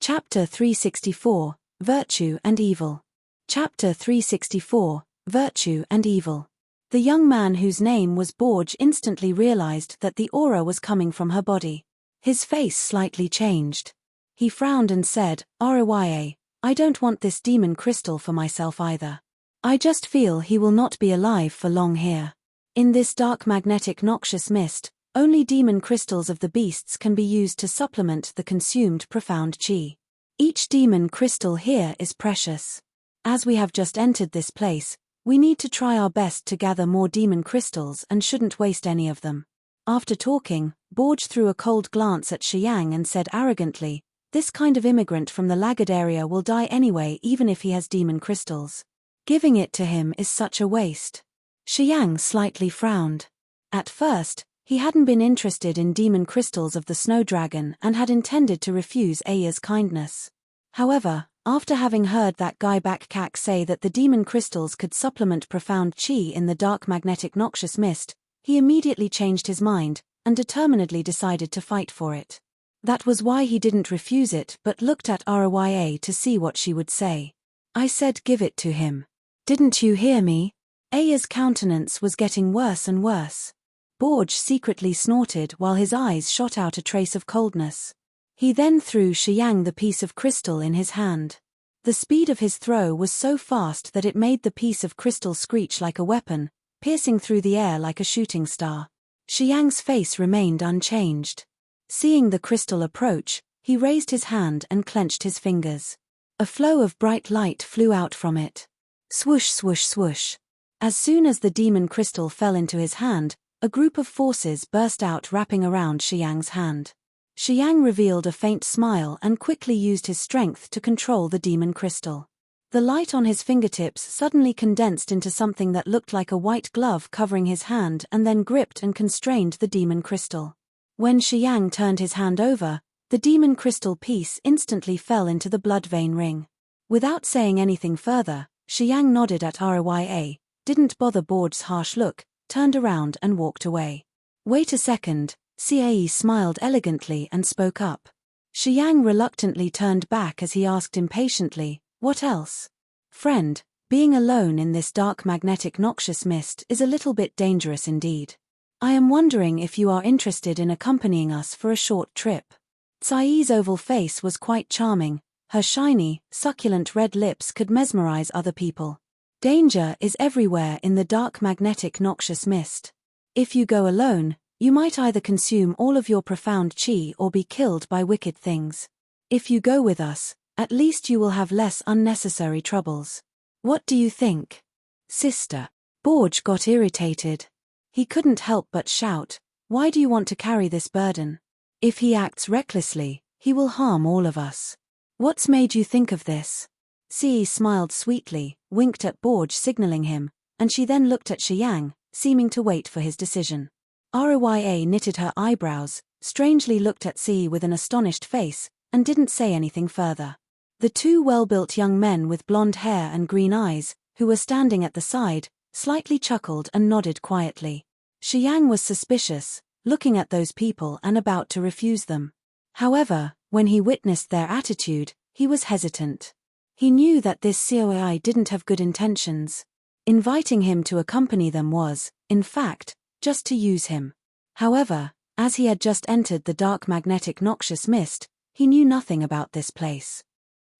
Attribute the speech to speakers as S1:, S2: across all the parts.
S1: Chapter 364, Virtue and Evil. Chapter 364, Virtue and Evil. The young man whose name was Borge instantly realized that the aura was coming from her body. His face slightly changed. He frowned and said, "Rya, I don't want this demon crystal for myself either. I just feel he will not be alive for long here. In this dark magnetic noxious mist, only demon crystals of the beasts can be used to supplement the consumed profound chi. Each demon crystal here is precious. As we have just entered this place, we need to try our best to gather more demon crystals and shouldn't waste any of them." After talking, Borge threw a cold glance at Xiang and said arrogantly, "This kind of immigrant from the laggard area will die anyway even if he has demon crystals. Giving it to him is such a waste." Xiang slightly frowned. At first, he hadn't been interested in demon crystals of the snow dragon and had intended to refuse Aya's kindness. However, after having heard that guy Backcack say that the demon crystals could supplement profound chi in the dark magnetic noxious mist, he immediately changed his mind and determinedly decided to fight for it. That was why he didn't refuse it but looked at Rya to see what she would say. "I said give it to him. Didn't you hear me?" Aya's countenance was getting worse and worse. Borge secretly snorted while his eyes shot out a trace of coldness. He then threw Xiang the piece of crystal in his hand. The speed of his throw was so fast that it made the piece of crystal screech like a weapon, piercing through the air like a shooting star. Xiang's face remained unchanged. Seeing the crystal approach, he raised his hand and clenched his fingers. A flow of bright light flew out from it. Swoosh swoosh swoosh. As soon as the demon crystal fell into his hand, a group of forces burst out wrapping around Xiang's hand. Xiang revealed a faint smile and quickly used his strength to control the demon crystal. The light on his fingertips suddenly condensed into something that looked like a white glove covering his hand and then gripped and constrained the demon crystal. When Xiang turned his hand over, the demon crystal piece instantly fell into the blood vein ring. Without saying anything further, Xiang nodded at Rya, didn't bother Borge's harsh look, turned around and walked away. "Wait a second," Cae smiled elegantly and spoke up. Xiang reluctantly turned back as he asked impatiently, "What else?" "Friend, being alone in this dark magnetic noxious mist is a little bit dangerous indeed. I am wondering if you are interested in accompanying us for a short trip." Cae's oval face was quite charming, her shiny, succulent red lips could mesmerize other people. Danger is everywhere in the dark magnetic noxious mist. If you go alone, you might either consume all of your profound chi or be killed by wicked things. If you go with us, at least you will have less unnecessary troubles. What do you think? Sister. Borge got irritated. He couldn't help but shout, "Why do you want to carry this burden? If he acts recklessly, he will harm all of us. What's made you think of this?" Cae smiled sweetly, winked at Borge signaling him, and she then looked at Xiang, seeming to wait for his decision. Rya knitted her eyebrows, strangely looked at Cae with an astonished face, and didn't say anything further. The two well-built young men with blonde hair and green eyes, who were standing at the side, slightly chuckled and nodded quietly. Xiang was suspicious, looking at those people and about to refuse them. However, when he witnessed their attitude, he was hesitant. He knew that this COI didn't have good intentions. Inviting him to accompany them was, in fact, just to use him. However, as he had just entered the dark magnetic noxious mist, he knew nothing about this place.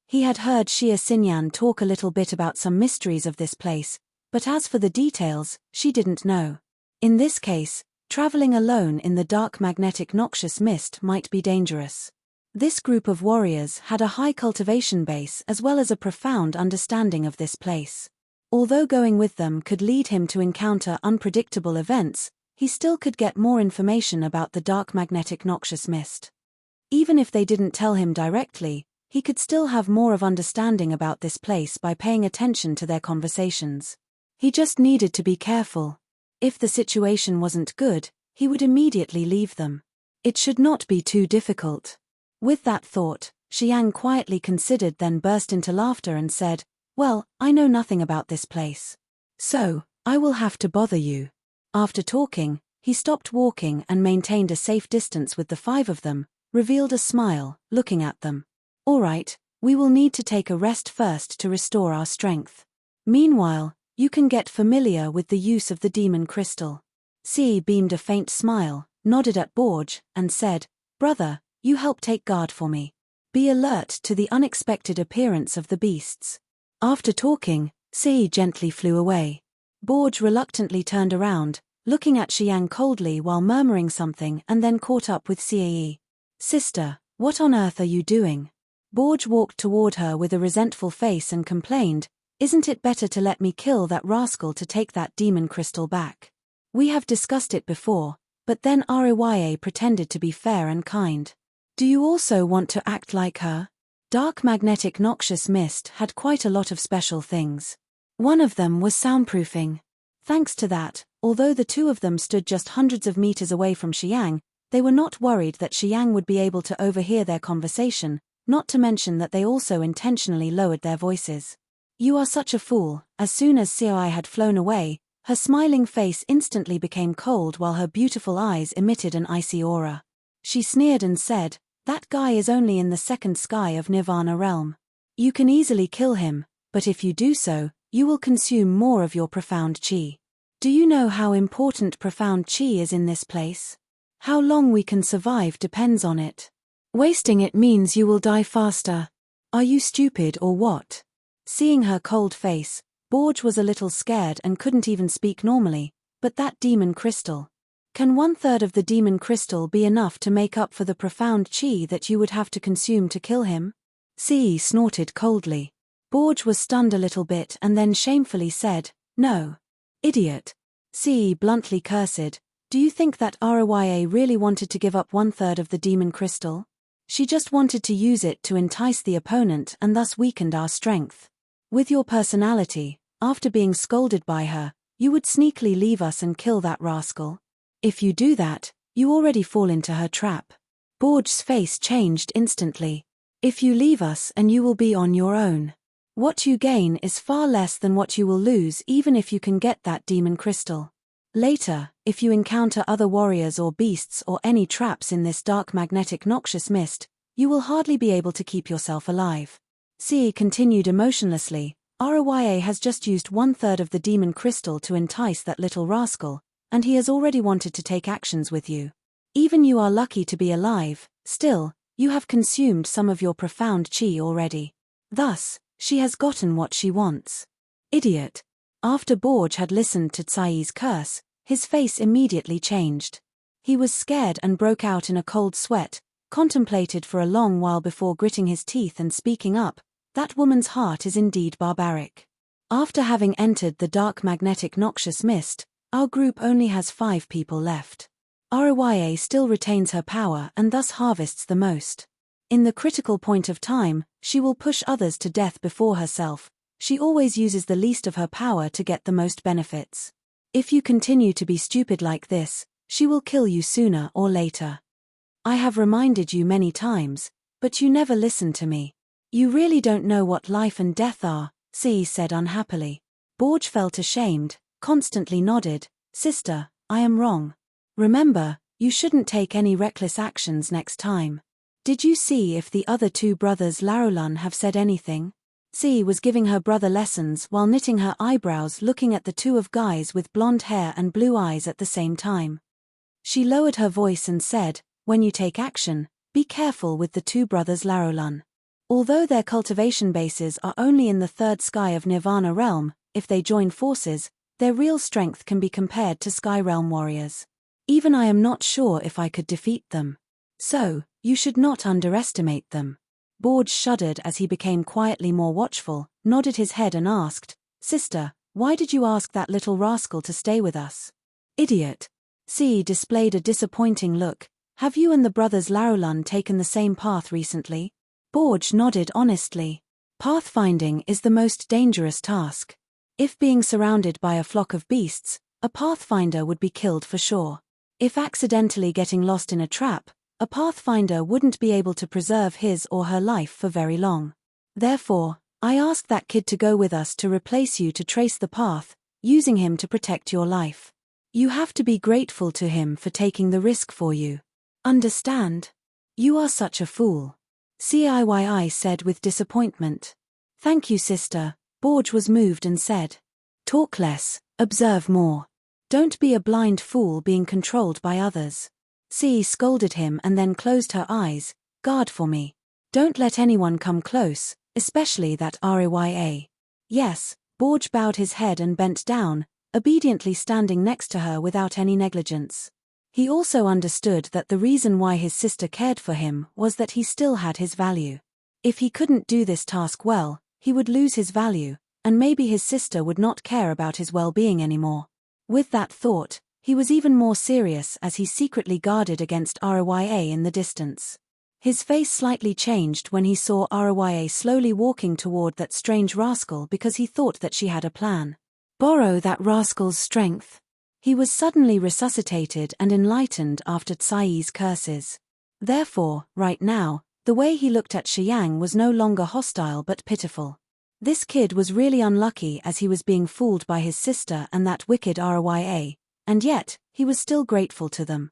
S1: He had heard Xia Xinyan talk a little bit about some mysteries of this place, but as for the details, she didn't know. In this case, traveling alone in the dark magnetic noxious mist might be dangerous. This group of warriors had a high cultivation base as well as a profound understanding of this place. Although going with them could lead him to encounter unpredictable events, he still could get more information about the dark magnetic noxious mist. Even if they didn't tell him directly, he could still have more of understanding about this place by paying attention to their conversations. He just needed to be careful. If the situation wasn't good, he would immediately leave them. It should not be too difficult. With that thought, Xiang quietly considered, then burst into laughter and said, "Well, I know nothing about this place. So, I will have to bother you." After talking, he stopped walking and maintained a safe distance with the five of them, revealed a smile, looking at them. Alright, we will need to take a rest first to restore our strength. Meanwhile, you can get familiar with the use of the demon crystal. C beamed a faint smile, nodded at Borge, and said, Brother, you help take guard for me. Be alert to the unexpected appearance of the beasts. After talking, C gently flew away. Borge reluctantly turned around, looking at Xiang coldly while murmuring something, and then caught up with Cae. Sister, what on earth are you doing? Borge walked toward her with a resentful face and complained, Isn't it better to let me kill that rascal to take that demon crystal back? We have discussed it before, but then Arya pretended to be fair and kind. Do you also want to act like her? Dark magnetic noxious mist had quite a lot of special things. One of them was soundproofing. Thanks to that, although the two of them stood just hundreds of meters away from Xiang, they were not worried that Xiang would be able to overhear their conversation, not to mention that they also intentionally lowered their voices. You are such a fool. As soon as Xiao had flown away, her smiling face instantly became cold while her beautiful eyes emitted an icy aura. She sneered and said, That guy is only in the second sky of Nirvana realm. You can easily kill him, but if you do so, you will consume more of your profound chi. Do you know how important profound chi is in this place? How long we can survive depends on it. Wasting it means you will die faster. Are you stupid or what? Seeing her cold face, Borge was a little scared and couldn't even speak normally, but that demon crystal. Can 1/3 of the demon crystal be enough to make up for the profound chi that you would have to consume to kill him? Ce snorted coldly. Borge was stunned a little bit and then shamefully said, No. Idiot. Ce bluntly cursed, Do you think that Arya really wanted to give up 1/3 of the demon crystal? She just wanted to use it to entice the opponent and thus weakened our strength. With your personality, after being scolded by her, you would sneakily leave us and kill that rascal. If you do that, you already fall into her trap. Borge's face changed instantly. If you leave us and you will be on your own. What you gain is far less than what you will lose even if you can get that demon crystal. Later, if you encounter other warriors or beasts or any traps in this dark magnetic noxious mist, you will hardly be able to keep yourself alive. Ce continued emotionlessly, Arya has just used 1/3 of the demon crystal to entice that little rascal, and he has already wanted to take actions with you. Even you are lucky to be alive, still, you have consumed some of your profound chi already. Thus, she has gotten what she wants. Idiot. After Borge had listened to Cae's curse, his face immediately changed. He was scared and broke out in a cold sweat, contemplated for a long while before gritting his teeth and speaking up, That woman's heart is indeed barbaric. After having entered the dark magnetic noxious mist, our group only has 5 people left. Arya still retains her power and thus harvests the most. In the critical point of time, she will push others to death before herself. She always uses the least of her power to get the most benefits. If you continue to be stupid like this, she will kill you sooner or later. I have reminded you many times, but you never listen to me. You really don't know what life and death are, Ce said unhappily. Borge felt ashamed, constantly nodded, Sister, I am wrong. Remember, you shouldn't take any reckless actions next time. Did you see if the other 2 brothers Larolun have said anything? Ce was giving her brother lessons while knitting her eyebrows, looking at the 2 of guys with blonde hair and blue eyes at the same time. She lowered her voice and said, When you take action, be careful with the 2 brothers Larolun. Although their cultivation bases are only in the 3rd sky of Nirvana realm, if they join forces, their real strength can be compared to Sky Realm warriors. Even I am not sure if I could defeat them. So, you should not underestimate them. Borge shuddered as he became quietly more watchful, nodded his head and asked, Sister, why did you ask that little rascal to stay with us? Idiot. Ce displayed a disappointing look. Have you and the brothers Larolun taken the same path recently? Borge nodded honestly. Pathfinding is the most dangerous task. If being surrounded by a flock of beasts, a pathfinder would be killed for sure. If accidentally getting lost in a trap, a pathfinder wouldn't be able to preserve his or her life for very long. Therefore, I asked that kid to go with us to replace you to trace the path, using him to protect your life. You have to be grateful to him for taking the risk for you. Understand? You are such a fool. Ciyi said with disappointment. Thank you, sister. Borge was moved and said. Talk less, observe more. Don't be a blind fool being controlled by others. Ci scolded him and then closed her eyes. Guard for me. Don't let anyone come close, especially that Rya. Yes, Borge bowed his head and bent down, obediently standing next to her without any negligence. He also understood that the reason why his sister cared for him was that he still had his value. If he couldn't do this task well, he would lose his value, and maybe his sister would not care about his well-being anymore. With that thought, he was even more serious as he secretly guarded against Rya in the distance. His face slightly changed when he saw Rya slowly walking toward that strange rascal because he thought that she had a plan. Borrow that rascal's strength. He was suddenly resuscitated and enlightened after Tsai's curses. Therefore, right now, the way he looked at Xiang was no longer hostile but pitiful. This kid was really unlucky as he was being fooled by his sister and that wicked Rya, and yet, he was still grateful to them.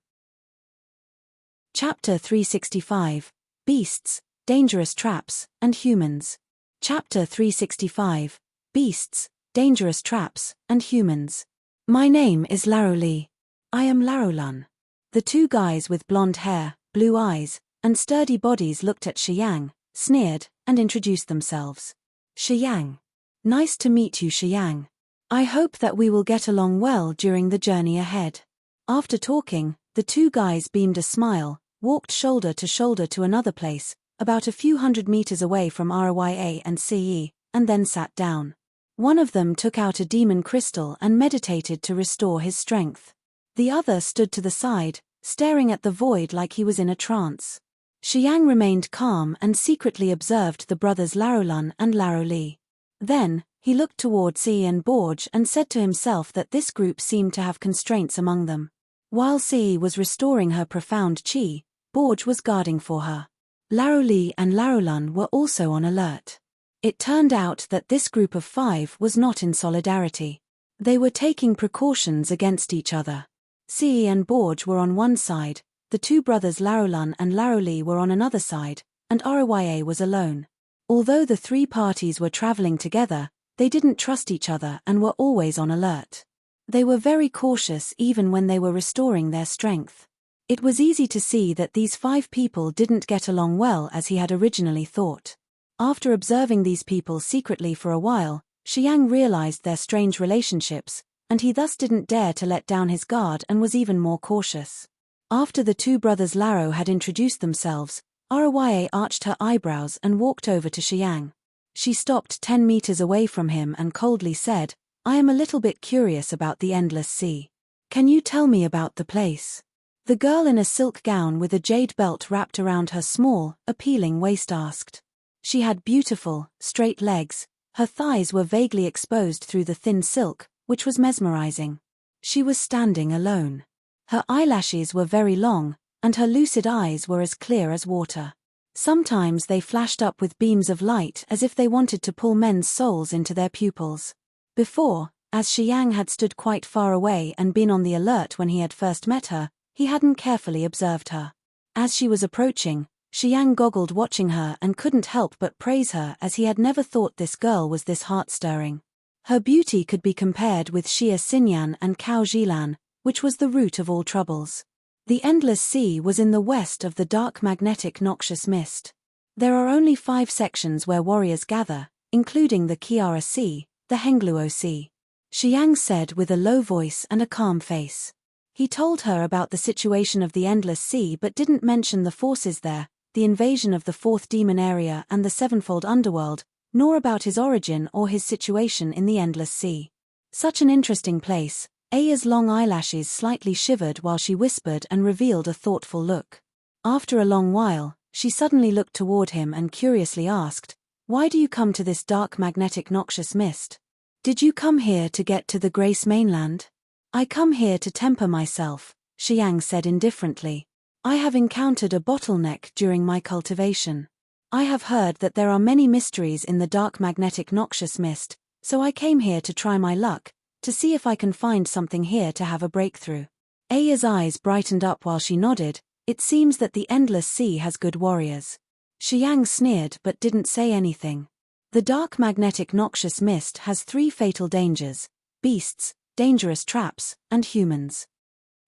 S1: Chapter 365. Beasts, Dangerous Traps, and Humans. Chapter 365. Beasts, Dangerous Traps, and Humans. My name is Laroli. I am Larolun. The two guys with blonde hair, blue eyes, and sturdy bodies looked at Xiang, sneered, and introduced themselves. Xiang. Nice to meet you, Xiang. I hope that we will get along well during the journey ahead. After talking, the two guys beamed a smile, walked shoulder to shoulder to another place, about a few hundred meters away from Rya and Ce, and then sat down. One of them took out a demon crystal and meditated to restore his strength. The other stood to the side, staring at the void like he was in a trance. Xiang remained calm and secretly observed the brothers Larolun and Laroli. Then, he looked toward Ce and Borge and said to himself that this group seemed to have constraints among them. While Ce was restoring her profound chi, Borge was guarding for her. Laroli and Larolun were also on alert. It turned out that this group of 5 was not in solidarity. They were taking precautions against each other. Ce and Borge were on one side, the two brothers Larolun and Laroli were on another side, and Rya was alone. Although the 3 parties were traveling together, they didn't trust each other and were always on alert. They were very cautious even when they were restoring their strength. It was easy to see that these 5 people didn't get along well as he had originally thought. After observing these people secretly for a while, Xiang realized their strange relationships, and he thus didn't dare to let down his guard and was even more cautious. After the two brothers Laro had introduced themselves, Rya arched her eyebrows and walked over to Xiang. She stopped 10 meters away from him and coldly said, I am a little bit curious about the Endless Sea. Can you tell me about the place? The girl in a silk gown with a jade belt wrapped around her small, appealing waist asked. She had beautiful, straight legs, her thighs were vaguely exposed through the thin silk, which was mesmerizing. She was standing alone. Her eyelashes were very long, and her lucid eyes were as clear as water. Sometimes they flashed up with beams of light as if they wanted to pull men's souls into their pupils. Before, as Xiang had stood quite far away and been on the alert when he had first met her, he hadn't carefully observed her. As she was approaching, Xiang goggled watching her and couldn't help but praise her as he had never thought this girl was this heart-stirring. Her beauty could be compared with Xia Xinyan and Cao Jilan, which was the root of all troubles. The Endless Sea was in the west of the dark magnetic noxious mist. There are only 5 sections where warriors gather, including the Kiara Sea, the Hengluo Sea. Xiang said with a low voice and a calm face. He told her about the situation of the Endless Sea but didn't mention the forces there, the invasion of the 4th demon area and the 7-fold underworld, nor about his origin or his situation in the Endless Sea. Such an interesting place. Aya's long eyelashes slightly shivered while she whispered and revealed a thoughtful look. After a long while, she suddenly looked toward him and curiously asked, Why do you come to this dark magnetic noxious mist? Did you come here to get to the Grace mainland? I come here to temper myself, Xiang said indifferently. I have encountered a bottleneck during my cultivation. I have heard that there are many mysteries in the dark magnetic noxious mist, so I came here to try my luck, to see if I can find something here to have a breakthrough. Aya's eyes brightened up while she nodded. It seems that the Endless Sea has good warriors. Xiang sneered but didn't say anything. The dark magnetic noxious mist has 3 fatal dangers: beasts, dangerous traps, and humans.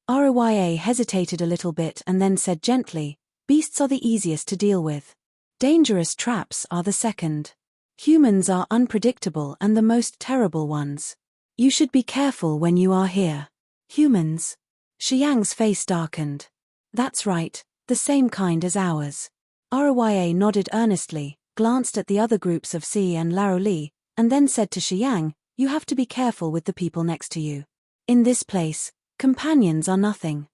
S1: Rya hesitated a little bit and then said gently, beasts are the easiest to deal with. Dangerous traps are the second. Humans are unpredictable and the most terrible ones. You should be careful when you are here. Humans? Xiang's face darkened. That's right, the same kind as ours. Rya nodded earnestly, glanced at the other groups of Si and Lao Li, and then said to Xiang, you have to be careful with the people next to you. In this place, companions are nothing.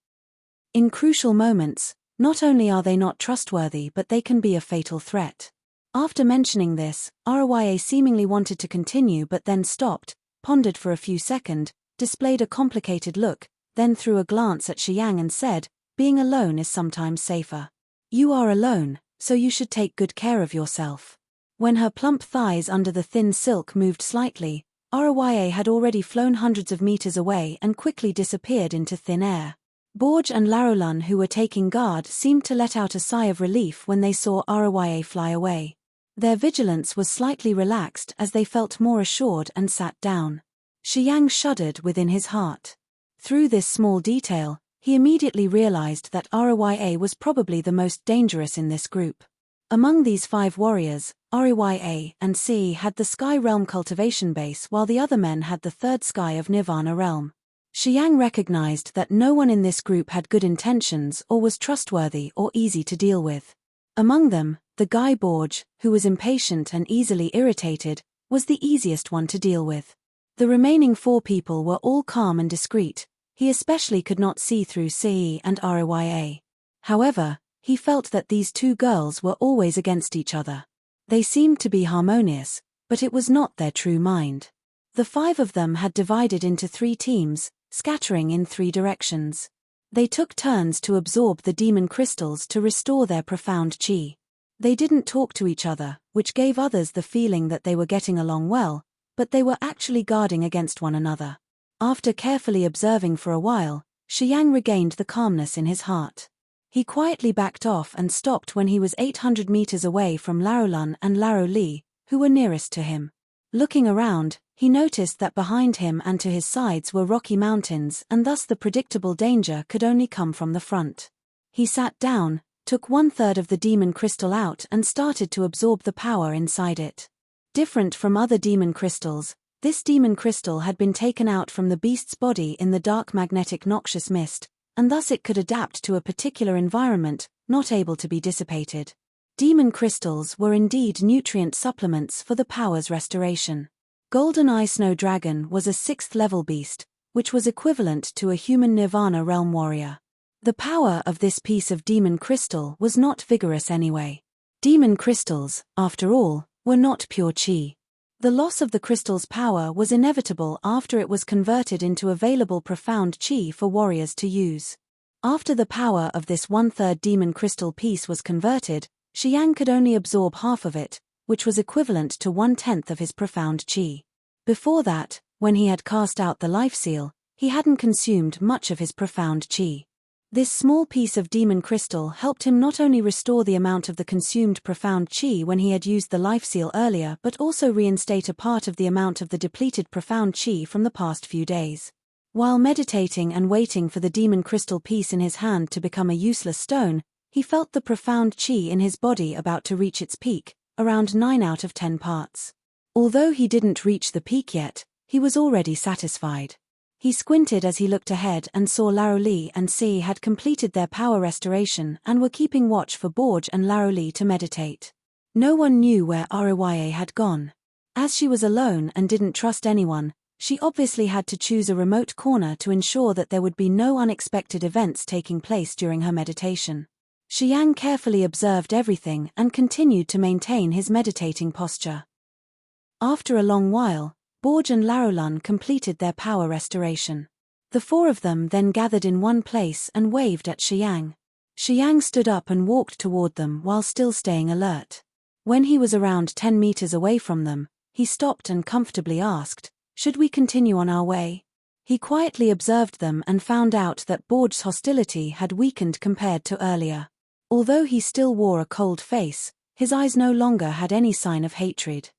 S1: In crucial moments, not only are they not trustworthy but they can be a fatal threat. After mentioning this, Rya seemingly wanted to continue but then stopped, pondered for a few seconds, displayed a complicated look, then threw a glance at Xiang and said, being alone is sometimes safer. You are alone, so you should take good care of yourself. When her plump thighs under the thin silk moved slightly, Rya had already flown hundreds of meters away and quickly disappeared into thin air. Borge and Larolun, who were taking guard, seemed to let out a sigh of relief when they saw Rya fly away. Their vigilance was slightly relaxed as they felt more assured and sat down. Xiang shuddered within his heart. Through this small detail, he immediately realized that Rya was probably the most dangerous in this group. Among these 5 warriors, Rya and Si had the Sky Realm cultivation base while the other men had the 3rd sky of Nirvana realm. Xiang recognized that no one in this group had good intentions or was trustworthy or easy to deal with. Among them, the guy Borge, who was impatient and easily irritated, was the easiest one to deal with. The remaining 4 people were all calm and discreet. He especially could not see through Si and Rya. However, he felt that these 2 girls were always against each other. They seemed to be harmonious, but it was not their true mind. The 5 of them had divided into 3 teams, scattering in 3 directions. They took turns to absorb the demon crystals to restore their profound chi. They didn't talk to each other, which gave others the feeling that they were getting along well, but they were actually guarding against one another. After carefully observing for a while, Xiang regained the calmness in his heart. He quietly backed off and stopped when he was 800 meters away from Larolun and Lao Li, who were nearest to him. Looking around, he noticed that behind him and to his sides were rocky mountains and thus the predictable danger could only come from the front. He sat down, took 1/3 of the demon crystal out and started to absorb the power inside it. Different from other demon crystals, this demon crystal had been taken out from the beast's body in the dark magnetic noxious mist, and thus it could adapt to a particular environment, not able to be dissipated. Demon crystals were indeed nutrient supplements for the power's restoration. Golden Eye Snow Dragon was a 6th level beast, which was equivalent to a human Nirvana realm warrior. The power of this piece of demon crystal was not vigorous anyway. Demon crystals, after all, were not pure chi. The loss of the crystal's power was inevitable after it was converted into available profound chi for warriors to use. After the power of this 1/3 demon crystal piece was converted, Xiang could only absorb half of it, which was equivalent to 1/10 of his profound chi. Before that, when he had cast out the life seal, he hadn't consumed much of his profound chi. This small piece of demon crystal helped him not only restore the amount of the consumed profound chi when he had used the life seal earlier but also reinstate a part of the amount of the depleted profound chi from the past few days. While meditating and waiting for the demon crystal piece in his hand to become a useless stone, he felt the profound chi in his body about to reach its peak, around 9 out of 10 parts. Although he didn't reach the peak yet, he was already satisfied. He squinted as he looked ahead and saw Lao Li and Si had completed their power restoration and were keeping watch for Borge and Lao Li to meditate. No one knew where Rya had gone. As she was alone and didn't trust anyone, she obviously had to choose a remote corner to ensure that there would be no unexpected events taking place during her meditation. Xiang carefully observed everything and continued to maintain his meditating posture. After a long while, Borge and Larolun completed their power restoration. The 4 of them then gathered in one place and waved at Xiang. Xiang stood up and walked toward them while still staying alert. When he was around 10 meters away from them, he stopped and comfortably asked, "Should we continue on our way?" He quietly observed them and found out that Borge's hostility had weakened compared to earlier. Although he still wore a cold face, His eyes no longer had any sign of hatred.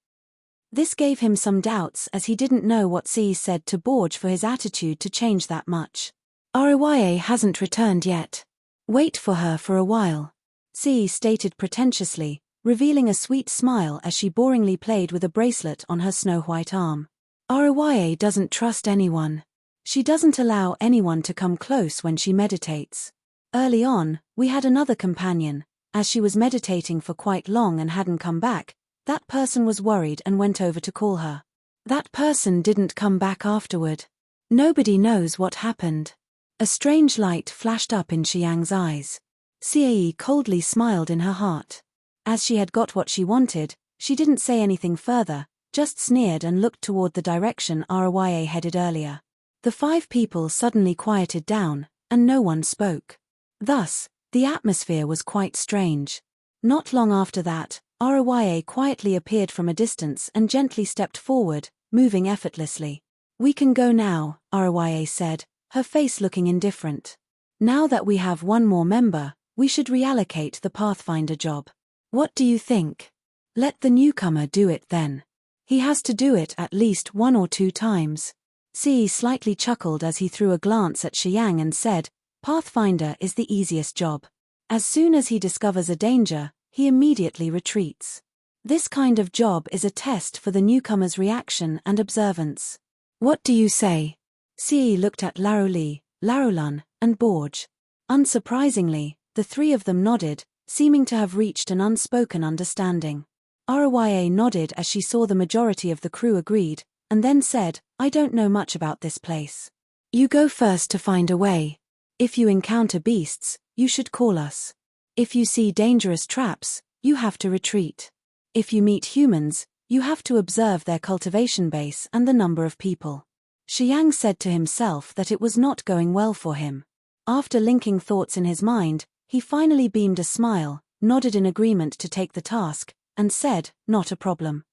S1: This gave him some doubts, as he didn't know what C said to Borge for his attitude to change that much. "Roya hasn't returned yet. Wait for her for a while," C stated pretentiously, revealing a sweet smile as she boringly played with a bracelet on her snow-white arm. "Roya doesn't trust anyone. She doesn't allow anyone to come close when she meditates. Early on, we had another companion. As she was meditating for quite long and hadn't come back, that person was worried and went over to call her. That person didn't come back afterward. Nobody knows what happened." A strange light flashed up in Xiang's eyes. Ciyi coldly smiled in her heart. As she had got what she wanted, she didn't say anything further, just sneered and looked toward the direction Roya headed earlier. The 5 people suddenly quieted down, and no one spoke. Thus, the atmosphere was quite strange. Not long after that, Roya quietly appeared from a distance and gently stepped forward, moving effortlessly. "We can go now," Roya said, her face looking indifferent. "Now that we have one more member, we should reallocate the Pathfinder job. What do you think? Let the newcomer do it then. He has to do it at least 1 or 2 times. C slightly chuckled as he threw a glance at Xiang and said, "Pathfinder is the easiest job. As soon as he discovers a danger, he immediately retreats. This kind of job is a test for the newcomer's reaction and observance. What do you say?" C looked at Laroli, Larolun, and Borge. Unsurprisingly, the 3 of them nodded, seeming to have reached an unspoken understanding. Roya nodded as she saw the majority of the crew agreed, and then said, "I don't know much about this place. You go first to find a way. If you encounter beasts, you should call us. If you see dangerous traps, you have to retreat. If you meet humans, you have to observe their cultivation base and the number of people." Xiang said to himself that it was not going well for him. After linking thoughts in his mind, he finally beamed a smile, nodded in agreement to take the task, and said, "Not a problem."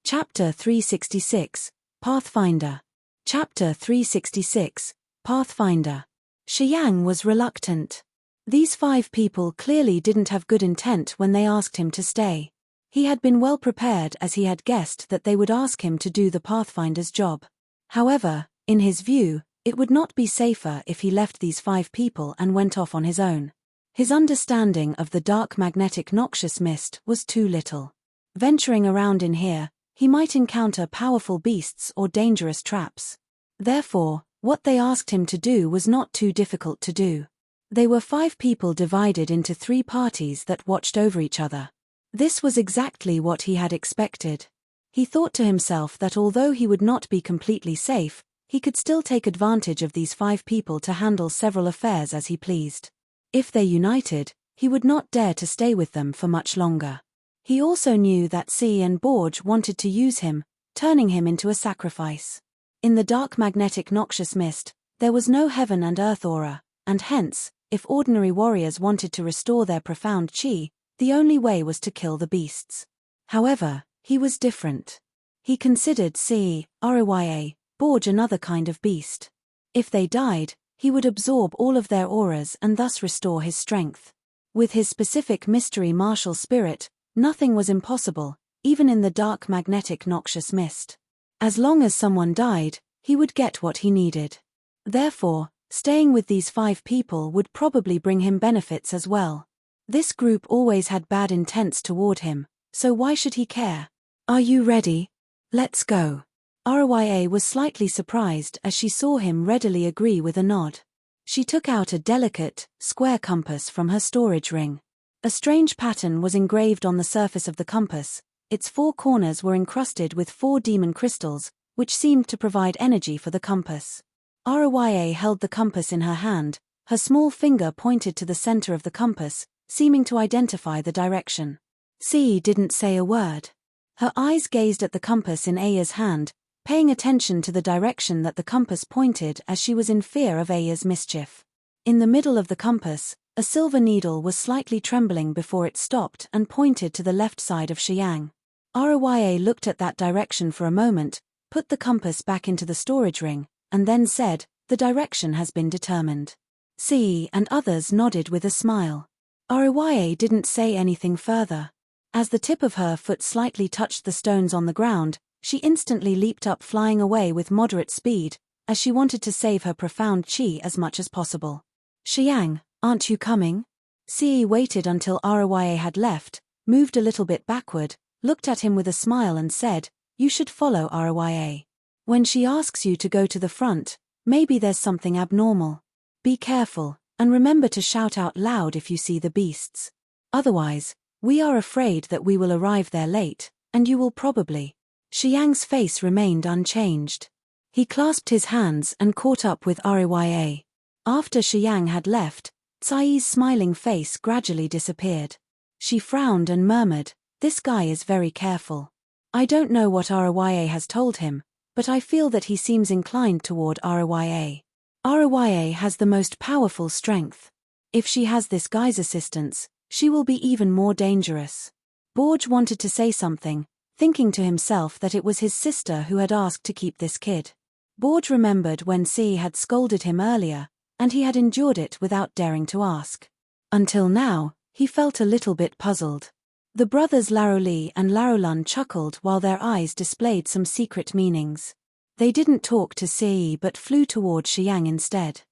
S1: Chapter 366, Pathfinder. Chapter 366, Pathfinder. Xiang was reluctant. These 5 people clearly didn't have good intent when they asked him to stay. He had been well prepared, as he had guessed that they would ask him to do the Pathfinder's job. However, in his view, it would not be safer if he left these 5 people and went off on his own. His understanding of the dark magnetic noxious mist was too little. Venturing around in here, he might encounter powerful beasts or dangerous traps. Therefore, what they asked him to do was not too difficult to do. They were 5 people divided into 3 parties that watched over each other. This was exactly what he had expected. He thought to himself that although he would not be completely safe, he could still take advantage of these 5 people to handle several affairs as he pleased. If they united, he would not dare to stay with them for much longer. He also knew that C and Borge wanted to use him, turning him into a sacrifice. In the dark magnetic noxious mist, there was no heaven and earth aura, and hence, if ordinary warriors wanted to restore their profound chi, the only way was to kill the beasts. However, he was different. He considered C, Roya, Borge another kind of beast. If they died, he would absorb all of their auras and thus restore his strength. With his specific mystery martial spirit, nothing was impossible, even in the dark magnetic noxious mist. As long as someone died, he would get what he needed. Therefore, staying with these 5 people would probably bring him benefits as well. This group always had bad intents toward him, so why should he care? "Are you ready? Let's go." Roya was slightly surprised as she saw him readily agree with a nod. She took out a delicate, square compass from her storage ring. A strange pattern was engraved on the surface of the compass. Its 4 corners were encrusted with 4 demon crystals, which seemed to provide energy for the compass. Roya held the compass in her hand, her small finger pointed to the center of the compass, seeming to identify the direction. C didn't say a word. Her eyes gazed at the compass in Aya's hand, paying attention to the direction that the compass pointed as she was in fear of Aya's mischief. In the middle of the compass, a silver needle was slightly trembling before it stopped and pointed to the left side of Xiang. Roya looked at that direction for a moment, put the compass back into the storage ring, and then said, "The direction has been determined." C and others nodded with a smile. Rya didn't say anything further. As the tip of her foot slightly touched the stones on the ground, she instantly leaped up, flying away with moderate speed, as she wanted to save her profound chi as much as possible. Xiang, aren't you coming? Ce waited until Rya had left, moved a little bit backward, looked at him with a smile and said, "You should follow Rya. When she asks you to go to the front, maybe there's something abnormal. Be careful, and remember to shout out loud if you see the beasts. Otherwise, we are afraid that we will arrive there late, and you will probably." Xiang's face remained unchanged. He clasped his hands and caught up with Rya. After Xiang had left, Cai's smiling face gradually disappeared. She frowned and murmured, "This guy is very careful. I don't know what Rya has told him, but I feel that he seems inclined toward Rya. Rya has the most powerful strength. If she has this guy's assistance, she will be even more dangerous." Borge wanted to say something, thinking to himself that it was his sister who had asked to keep this kid. Borge remembered when Ce had scolded him earlier, and he had endured it without daring to ask. Until now, he felt a little bit puzzled. The brothers Laroli and Larolun chuckled while their eyes displayed some secret meanings. They didn't talk to Ce but flew toward Xiang instead.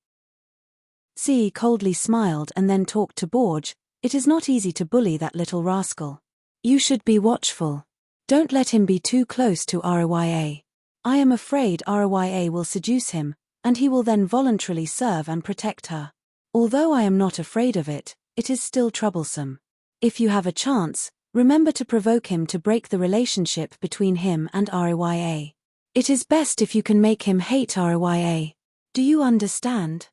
S1: Ce coldly smiled and then talked to Borge. "It is not easy to bully that little rascal. You should be watchful. Don't let him be too close to Rya. I am afraid Rya will seduce him, and he will then voluntarily serve and protect her. Although I am not afraid of it, it is still troublesome. If you have a chance, remember to provoke him to break the relationship between him and Rya. It is best if you can make him hate Rya. Do you understand?"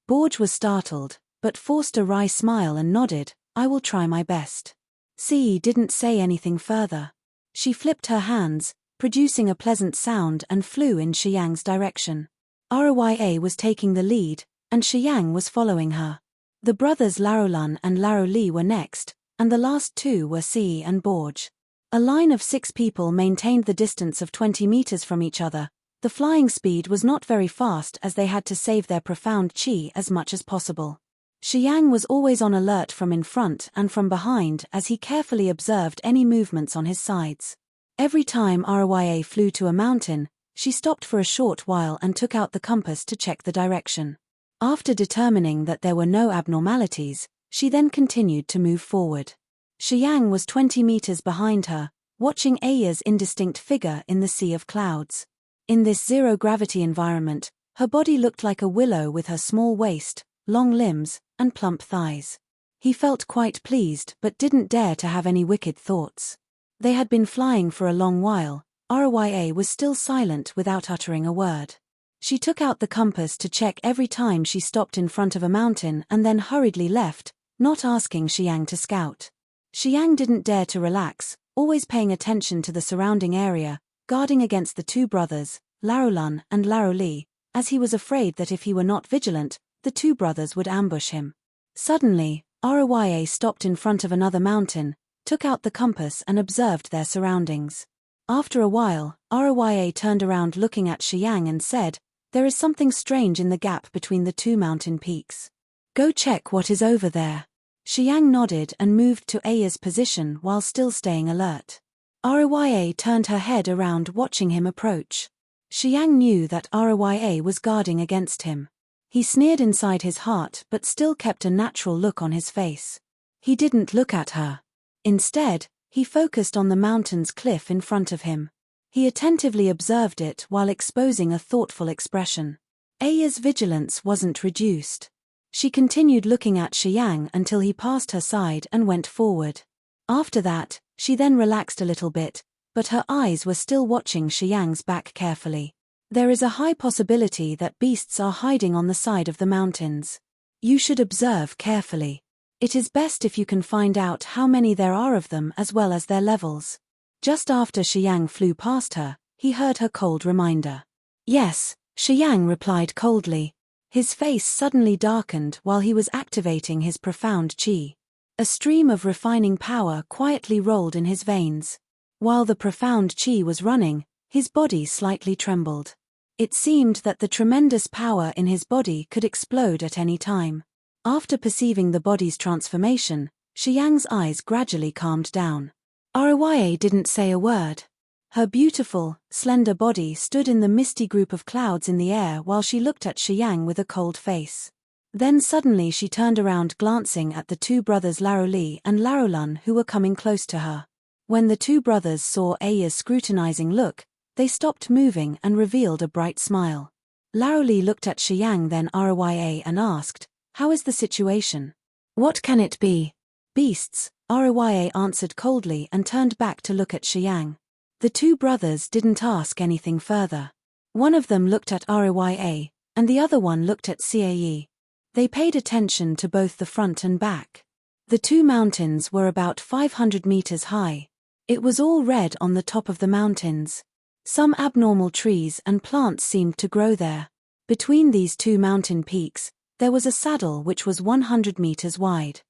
S1: Borge was startled, but forced a wry smile and nodded, "I will try my best." Ce didn't say anything further. She flipped her hands, producing a pleasant sound, and flew in Xiang's direction. Rya was taking the lead, and Xiang was following her. The brothers Larolun and Laroli were next, and the last two were Ce and Borge. A line of 6 people maintained the distance of 20 meters from each other. The flying speed was not very fast as they had to save their profound chi as much as possible. Xiang was always on alert from in front and from behind as he carefully observed any movements on his sides. Every time Rya flew to a mountain, she stopped for a short while and took out the compass to check the direction. After determining that there were no abnormalities, she then continued to move forward. Xiang was 20 meters behind her, watching Aya's indistinct figure in the sea of clouds. In this zero-gravity environment, her body looked like a willow with her small waist, long limbs, and plump thighs. He felt quite pleased but didn't dare to have any wicked thoughts. They had been flying for a long while. Rya was still silent without uttering a word. She took out the compass to check every time she stopped in front of a mountain and then hurriedly left, not asking Xiang to scout. Xiang didn't dare to relax, always paying attention to the surrounding area, guarding against the 2 brothers, Larolun and Laroli, as he was afraid that if he were not vigilant, the 2 brothers would ambush him. Suddenly, Rya stopped in front of another mountain, took out the compass and observed their surroundings. After a while, Rya turned around looking at Xiang and said, "There is something strange in the gap between the 2 mountain peaks. Go check what is over there." Xiang nodded and moved to Aya's position while still staying alert. Rya turned her head around watching him approach. Xiang knew that Rya was guarding against him. He sneered inside his heart but still kept a natural look on his face. He didn't look at her. Instead, he focused on the mountain's cliff in front of him. He attentively observed it while exposing a thoughtful expression. Aya's vigilance wasn't reduced. She continued looking at Xiang until he passed her side and went forward. After that, she then relaxed a little bit, but her eyes were still watching Xiang's back carefully. There is a high possibility that beasts are hiding on the side of the mountains. You should observe carefully. It is best if you can find out how many there are of them as well as their levels. Just after Xiang flew past her, he heard her cold reminder. "Yes," Xiang replied coldly. His face suddenly darkened while he was activating his profound chi. A stream of refining power quietly rolled in his veins. While the profound chi was running, his body slightly trembled. It seemed that the tremendous power in his body could explode at any time. After perceiving the body's transformation, Xiang's eyes gradually calmed down. Rya didn't say a word. Her beautiful, slender body stood in the misty group of clouds in the air while she looked at Xiang with a cold face. Then suddenly she turned around, glancing at the two brothers Laroli and Larolun who were coming close to her. When the two brothers saw Aya's scrutinizing look, they stopped moving and revealed a bright smile. Laroli looked at Xiang, then Rya, and asked, "How is the situation?" "What can it be?" "Beasts," Rya answered coldly and turned back to look at Xiang. The two brothers didn't ask anything further. One of them looked at Rya, and the other one looked at Cae. They paid attention to both the front and back. The two mountains were about 500 meters high. It was all red on the top of the mountains. Some abnormal trees and plants seemed to grow there. Between these two mountain peaks, there was a saddle which was 100 meters wide.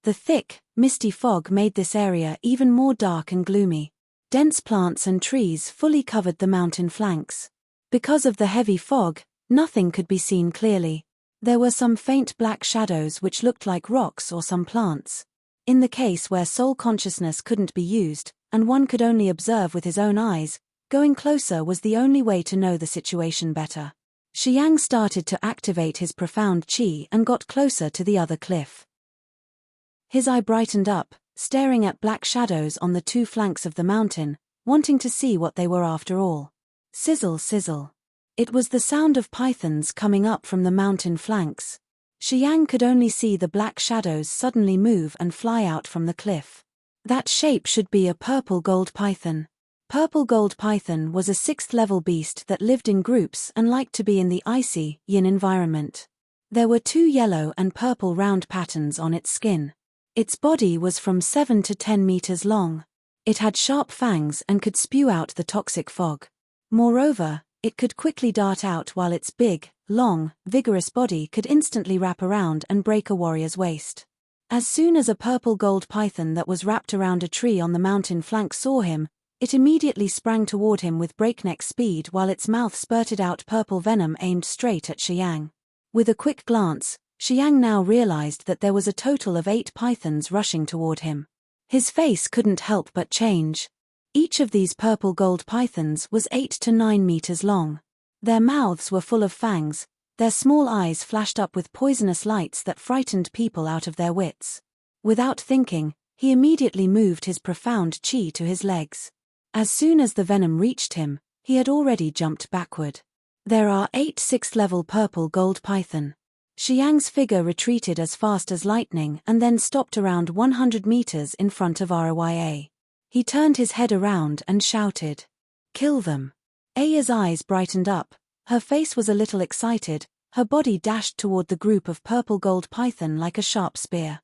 S1: The thick, misty fog made this area even more dark and gloomy. Dense plants and trees fully covered the mountain flanks. Because of the heavy fog, nothing could be seen clearly. There were some faint black shadows which looked like rocks or some plants. In the case where soul consciousness couldn't be used, and one could only observe with his own eyes, going closer was the only way to know the situation better. Xiang started to activate his profound qi and got closer to the other cliff. His eye brightened up, staring at black shadows on the two flanks of the mountain, wanting to see what they were after all. Sizzle, sizzle. It was the sound of pythons coming up from the mountain flanks. Xiang could only see the black shadows suddenly move and fly out from the cliff. That shape should be a purple gold python. Purple gold python was a 6th-level beast that lived in groups and liked to be in the icy, yin environment. There were 2 yellow and purple round patterns on its skin. Its body was from 7 to 10 meters long. It had sharp fangs and could spew out the toxic fog. Moreover, it could quickly dart out, while its big, long, vigorous body could instantly wrap around and break a warrior's waist. As soon as a purple gold python that was wrapped around a tree on the mountain flank saw him, it immediately sprang toward him with breakneck speed while its mouth spurted out purple venom aimed straight at Xiang. With a quick glance, Xiang now realized that there was a total of 8 pythons rushing toward him. His face couldn't help but change. Each of these purple gold pythons was 8 to 9 meters long. Their mouths were full of fangs, their small eyes flashed up with poisonous lights that frightened people out of their wits. Without thinking, he immediately moved his profound qi to his legs. As soon as the venom reached him, he had already jumped backward. There are 8 6th-level purple gold python. Xiang's figure retreated as fast as lightning and then stopped around 100 meters in front of Rya. He turned his head around and shouted, "Kill them." Aya's eyes brightened up, her face was a little excited, her body dashed toward the group of purple gold python like a sharp spear.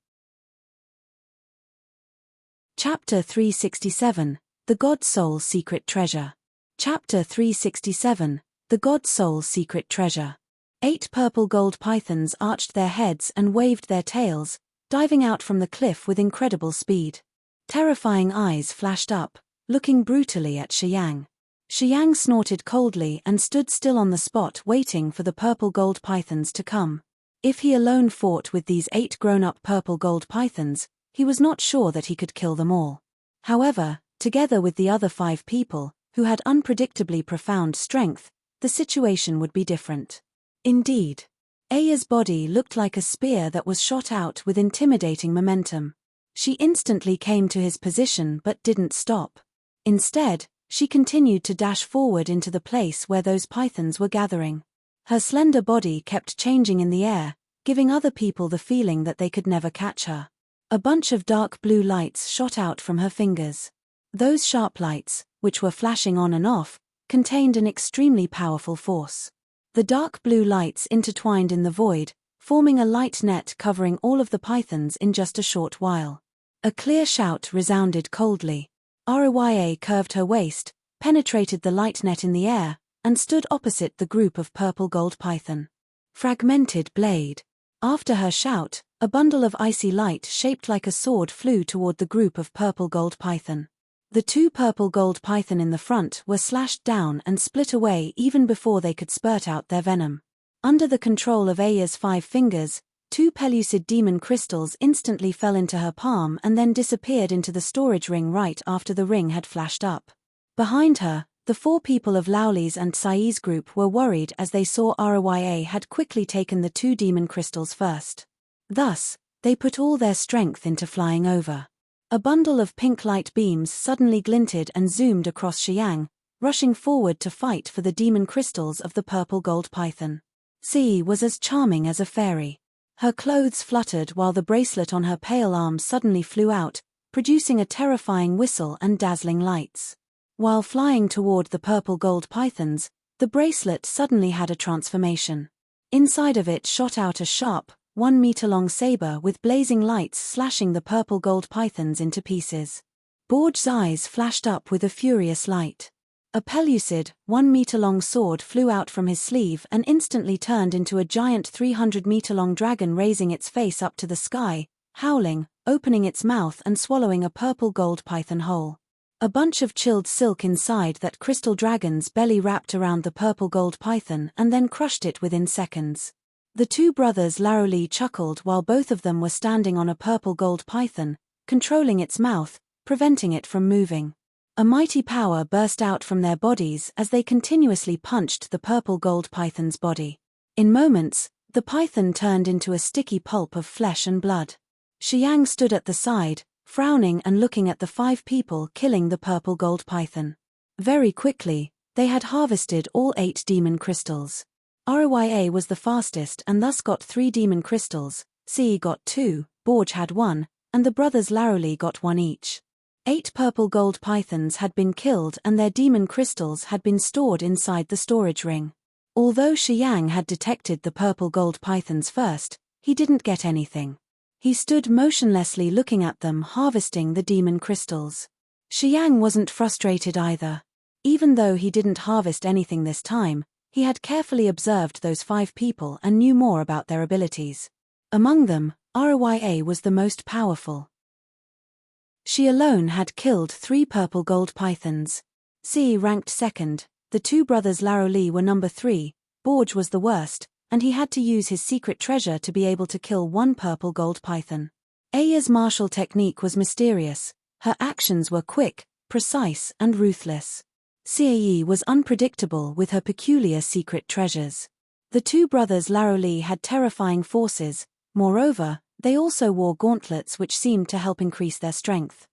S1: Chapter 367, The God Soul Secret Treasure. Chapter 367, The God Soul Secret Treasure. 8 purple gold pythons arched their heads and waved their tails, diving out from the cliff with incredible speed. Terrifying eyes flashed up, looking brutally at Xiang. Xiang snorted coldly and stood still on the spot waiting for the purple gold pythons to come. If he alone fought with these 8 grown-up purple gold pythons, he was not sure that he could kill them all. However, together with the other 5 people, who had unpredictably profound strength, the situation would be different. Indeed, Aya's body looked like a spear that was shot out with intimidating momentum. She instantly came to his position but didn't stop. Instead, she continued to dash forward into the place where those pythons were gathering. Her slender body kept changing in the air, giving other people the feeling that they could never catch her. A bunch of dark blue lights shot out from her fingers. Those sharp lights, which were flashing on and off, contained an extremely powerful force. The dark blue lights intertwined in the void, forming a light net covering all of the pythons in just a short while. A clear shout resounded coldly. Rya curved her waist, penetrated the light net in the air, and stood opposite the group of purple gold python. Fragmented blade. After her shout, a bundle of icy light shaped like a sword flew toward the group of purple gold python. The 2 purple gold python in the front were slashed down and split away even before they could spurt out their venom. Under the control of Aya's 5 fingers, 2 pellucid demon crystals instantly fell into her palm and then disappeared into the storage ring right after the ring had flashed up. Behind her, the 4 people of Lauli's and Sai's group were worried as they saw Rya had quickly taken the 2 demon crystals first. Thus, they put all their strength into flying over. A bundle of pink light beams suddenly glinted and zoomed across Xiang, rushing forward to fight for the demon crystals of the purple gold python. Xi was as charming as a fairy. Her clothes fluttered while the bracelet on her pale arm suddenly flew out, producing a terrifying whistle and dazzling lights. While flying toward the purple gold pythons, the bracelet suddenly had a transformation. Inside of it shot out a sharp, 1-meter-long saber with blazing lights slashing the purple gold pythons into pieces. Borge's eyes flashed up with a furious light. A pellucid, 1-meter-long sword flew out from his sleeve and instantly turned into a giant 300-meter-long dragon, raising its face up to the sky, howling, opening its mouth and swallowing a purple gold python whole. A bunch of chilled silk inside that crystal dragon's belly wrapped around the purple gold python and then crushed it within seconds. The 2 brothers Larouli chuckled while both of them were standing on a purple gold python, controlling its mouth, preventing it from moving. A mighty power burst out from their bodies as they continuously punched the purple gold python's body. In moments, the python turned into a sticky pulp of flesh and blood. Xiang stood at the side, frowning and looking at the 5 people killing the purple gold python. Very quickly, they had harvested all 8 demon crystals. Rya was the fastest and thus got 3 demon crystals, Xi got 2, Borge had 1, and the brothers Larouli got 1 each. 8 purple gold pythons had been killed and their demon crystals had been stored inside the storage ring. Although Xiang had detected the purple gold pythons first, he didn't get anything. He stood motionlessly looking at them harvesting the demon crystals. Xiang wasn't frustrated either. Even though he didn't harvest anything this time, he had carefully observed those 5 people and knew more about their abilities. Among them, Rya was the most powerful. She alone had killed 3 purple gold pythons. Xi ranked second, the 2 brothers Larouli were number 3, Borge was the worst, and he had to use his secret treasure to be able to kill 1 purple gold python. Aya's martial technique was mysterious, her actions were quick, precise and ruthless. Xie was unpredictable with her peculiar secret treasures. The 2 brothers Larouli had terrifying forces, moreover, they also wore gauntlets which seemed to help increase their strength.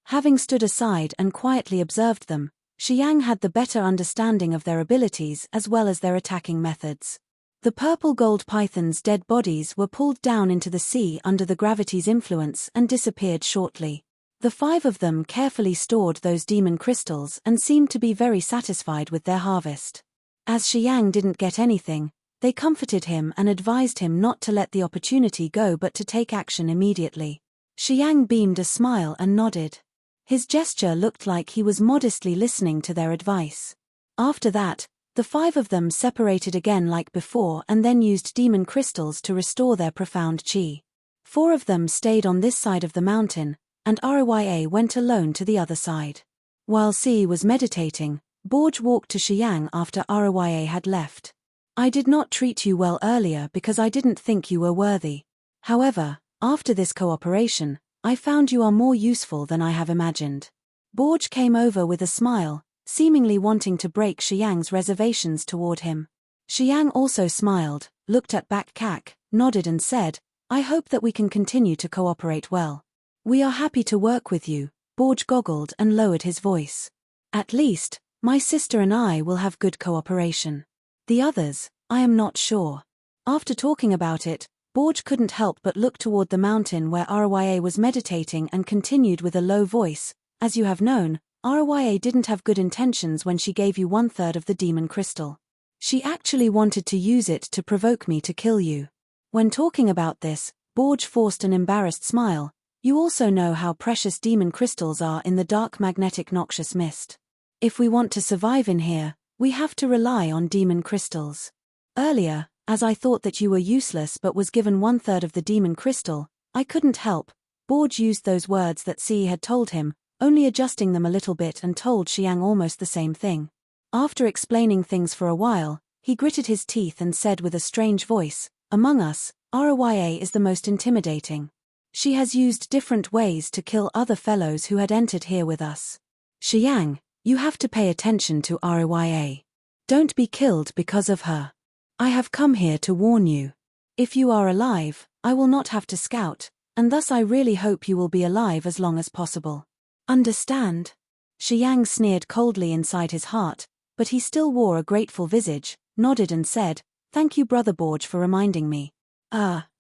S1: Having stood aside and quietly observed them, Xiang had the better understanding of their abilities as well as their attacking methods. The purple gold pythons' dead bodies were pulled down into the sea under the gravity's influence and disappeared shortly. The 5 of them carefully stored those demon crystals and seemed to be very satisfied with their harvest. As Xiang didn't get anything, they comforted him and advised him not to let the opportunity go but to take action immediately. Xiang beamed a smile and nodded. His gesture looked like he was modestly listening to their advice. After that, the 5 of them separated again like before and then used demon crystals to restore their profound chi. 4 of them stayed on this side of the mountain, and Rya went alone to the other side. While Xi was meditating, Borge walked to Xiang after Rya had left. I did not treat you well earlier because I didn't think you were worthy. However, after this cooperation, I found you are more useful than I have imagined. Borge came over with a smile, seemingly wanting to break Xiang's reservations toward him. Xiang also smiled, looked at Bak Kak, nodded and said, I hope that we can continue to cooperate well. We are happy to work with you. Borge goggled and lowered his voice. At least, my sister and I will have good cooperation. The others, I am not sure. After talking about it, Borge couldn't help but look toward the mountain where Rya was meditating and continued with a low voice, as you have known, Rya didn't have good intentions when she gave you 1/3 of the demon crystal. She actually wanted to use it to provoke me to kill you. When talking about this, Borge forced an embarrassed smile. You also know how precious demon crystals are in the dark magnetic noxious mist. If we want to survive in here, we have to rely on demon crystals. Earlier, as I thought that you were useless but was given 1/3 of the demon crystal, I couldn't help. Borge used those words that Xi had told him, only adjusting them a little bit, and told Xiang almost the same thing. After explaining things for a while, he gritted his teeth and said with a strange voice, among us, Rya is the most intimidating. She has used different ways to kill other fellows who had entered here with us. Xiang, you have to pay attention to Rya. Don't be killed because of her. I have come here to warn you. If you are alive, I will not have to scout, and thus I really hope you will be alive as long as possible. Understand? Xiang sneered coldly inside his heart, but he still wore a grateful visage, nodded and said, "Thank you, Brother Borge, for reminding me."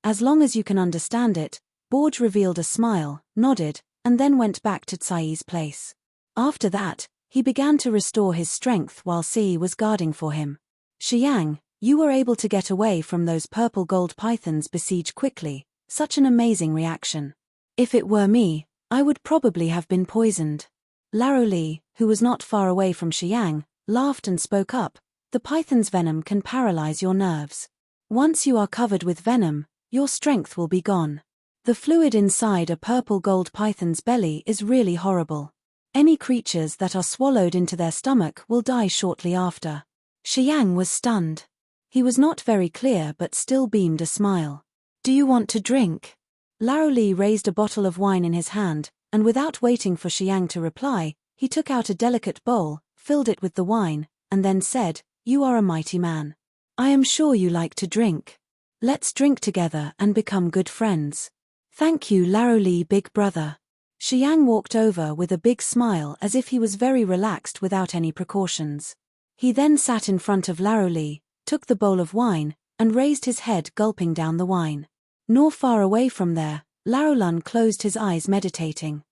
S1: As long as you can understand it." Borge revealed a smile, nodded, and then went back to Tsai's place. After that, he began to restore his strength while Sei was guarding for him. "Xiang, you were able to get away from those purple gold pythons besieged quickly, such an amazing reaction. If it were me, I would probably have been poisoned." Laro Li, who was not far away from Xiang, laughed and spoke up, "The python's venom can paralyze your nerves. Once you are covered with venom, your strength will be gone. The fluid inside a purple gold python's belly is really horrible. Any creatures that are swallowed into their stomach will die shortly after." Xiang was stunned. He was not very clear but still beamed a smile. "Do you want to drink?" Laro Li raised a bottle of wine in his hand, and without waiting for Xiang to reply, he took out a delicate bowl, filled it with the wine, and then said, "You are a mighty man. I am sure you like to drink. Let's drink together and become good friends." "Thank you, Laro Li, big brother." Xiang walked over with a big smile as if he was very relaxed without any precautions. He then sat in front of Laro Li, took the bowl of wine, and raised his head, gulping down the wine. Not far away from there, Laro Lun closed his eyes meditating.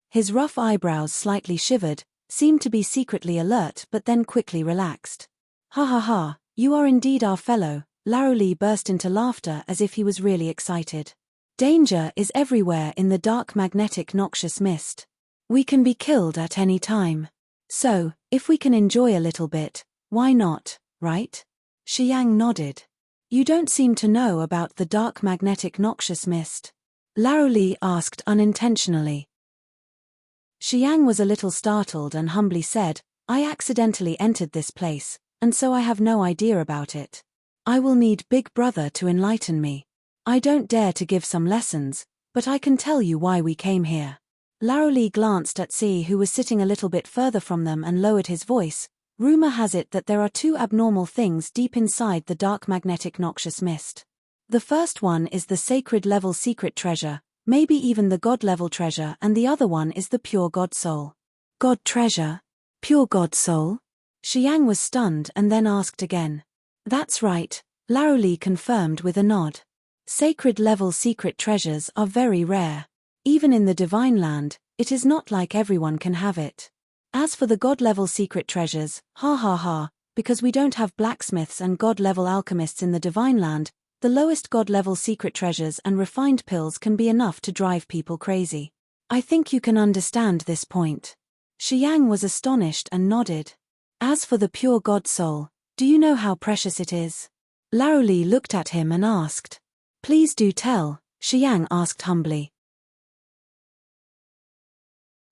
S1: His rough eyebrows slightly shivered, seemed to be secretly alert but then quickly relaxed. "Ha ha ha, you are indeed our fellow." Laro Li burst into laughter as if he was really excited. "Danger is everywhere in the dark magnetic noxious mist. We can be killed at any time. So, if we can enjoy a little bit, why not, right?" Xiang nodded. "You don't seem to know about the dark magnetic noxious mist?" Laro Li asked unintentionally. Xiang was a little startled and humbly said, "I accidentally entered this place, and so I have no idea about it. I will need Big Brother to enlighten me. I don't dare to give some lessons, but I can tell you why we came here." Laro Li glanced at Sei, who was sitting a little bit further from them, and lowered his voice. "Rumor has it that there are two abnormal things deep inside the dark magnetic noxious mist. The first one is the sacred level secret treasure, maybe even the god level treasure, and the other one is the pure god soul." "God treasure? Pure god soul?" Xiang was stunned and then asked again. "That's right," Laro Li confirmed with a nod. "Sacred level secret treasures are very rare. Even in the divine land, it is not like everyone can have it. As for the god-level secret treasures, ha ha ha, because we don't have blacksmiths and god-level alchemists in the divine land, the lowest god-level secret treasures and refined pills can be enough to drive people crazy. I think you can understand this point." Xiang was astonished and nodded. "As for the pure god soul, do you know how precious it is?" Laro Li looked at him and asked. "Please do tell," Xiang asked humbly.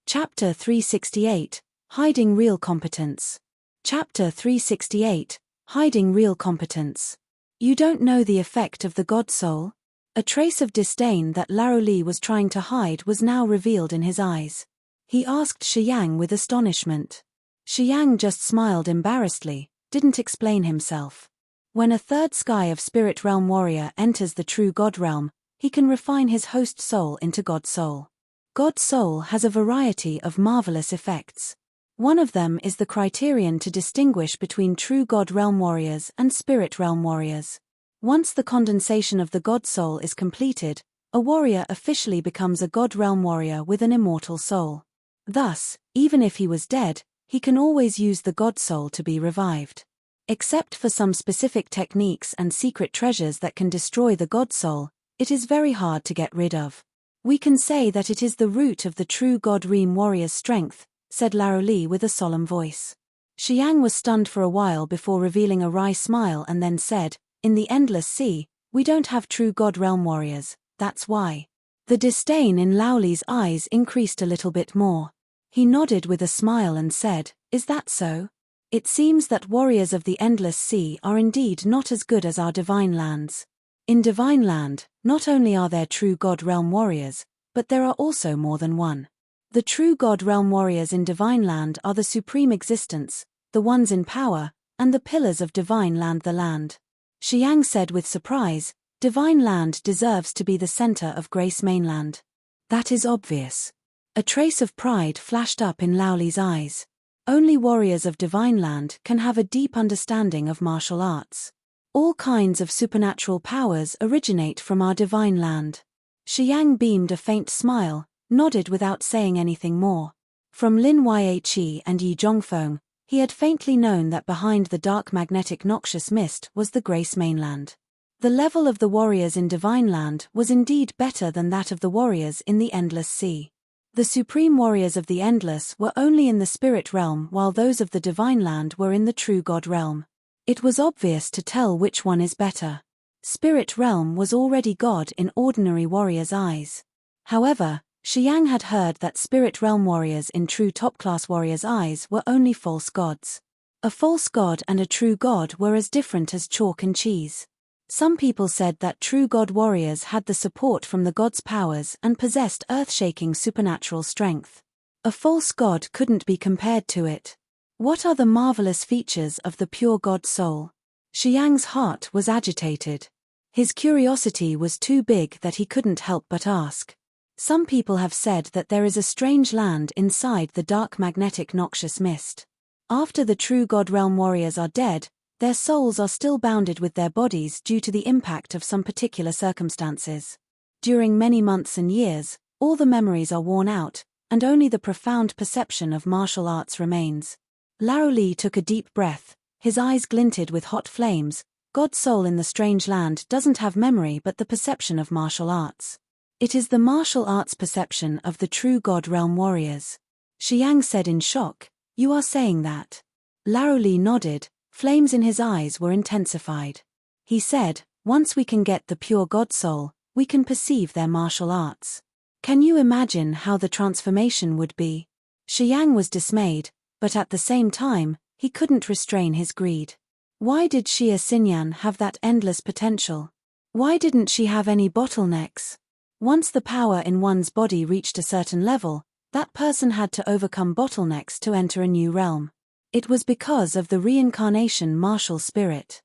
S1: Chapter 368, Hiding Real Competence. Chapter 368, Hiding Real Competence. "You don't know the effect of the god soul?" A trace of disdain that Laro Li was trying to hide was now revealed in his eyes. He asked Xiang with astonishment. Xiang just smiled embarrassedly, didn't explain himself. When a third sky of spirit realm warrior enters the true god realm, he can refine his host soul into god soul. God soul has a variety of marvelous effects. One of them is the criterion to distinguish between true god realm warriors and spirit realm warriors. Once the condensation of the god soul is completed, a warrior officially becomes a god realm warrior with an immortal soul. Thus, even if he was dead, he can always use the god soul to be revived. Except for some specific techniques and secret treasures that can destroy the god soul, it is very hard to get rid of. "We can say that it is the root of the true god realm warrior's strength," said Laro Li with a solemn voice. Xiang was stunned for a while before revealing a wry smile and then said, "In the endless sea, we don't have true god realm warriors, that's why." The disdain in Lao Li's eyes increased a little bit more. He nodded with a smile and said, "Is that so? It seems that warriors of the endless sea are indeed not as good as our divine lands. In Divine Land, not only are there true God Realm warriors, but there are also more than one. The true God Realm warriors in Divine Land are the supreme existence, the ones in power, and the pillars of Divine Land. The land, Xiang said with surprise, Divine Land deserves to be the center of Grace Mainland. That is obvious. A trace of pride flashed up in Laoli's eyes. Only warriors of Divine Land can have a deep understanding of martial arts. All kinds of supernatural powers originate from our Divine Land. Xiang beamed a faint smile, nodded without saying anything more. From Lin Yhe and Yi Zhongfeng, he had faintly known that behind the dark magnetic noxious mist was the Grace Mainland. The level of the warriors in Divine Land was indeed better than that of the warriors in the Endless Sea. The supreme warriors of the Endless were only in the Spirit Realm while those of the Divine Land were in the True God Realm. It was obvious to tell which one is better. Spirit Realm was already God in ordinary warriors' eyes. However, Xiang had heard that Spirit Realm warriors in true top-class warriors' eyes were only false gods. A false god and a true god were as different as chalk and cheese. Some people said that true god warriors had the support from the god's powers and possessed earth-shaking supernatural strength. A false god couldn't be compared to it. What are the marvelous features of the pure god soul? Xiang's heart was agitated. His curiosity was too big that he couldn't help but ask. Some people have said that there is a strange land inside the dark magnetic noxious mist. After the true God Realm warriors are dead, their souls are still bounded with their bodies due to the impact of some particular circumstances. During many months and years, all the memories are worn out, and only the profound perception of martial arts remains. Laoli took a deep breath, his eyes glinted with hot flames. God's soul in the strange land doesn't have memory but the perception of martial arts. It is the martial arts perception of the true God Realm warriors. Xiang said in shock, "You are saying that?" Laoli nodded, flames in his eyes were intensified. He said, "Once we can get the pure God soul, we can perceive their martial arts. Can you imagine how the transformation would be?" Xiang was dismayed, but at the same time, he couldn't restrain his greed. Why did Xia Xinyan have that endless potential? Why didn't she have any bottlenecks? Once the power in one's body reached a certain level, that person had to overcome bottlenecks to enter a new realm. It was because of the reincarnation martial spirit.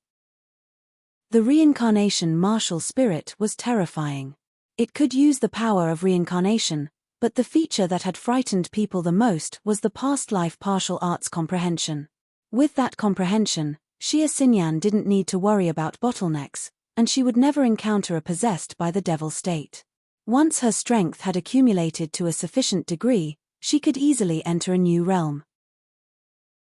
S1: The reincarnation martial spirit was terrifying. It could use the power of reincarnation, but the feature that had frightened people the most was the past life partial arts comprehension. With that comprehension, Xia Xinyan didn't need to worry about bottlenecks, and she would never encounter a possessed by the devil state. Once her strength had accumulated to a sufficient degree, she could easily enter a new realm.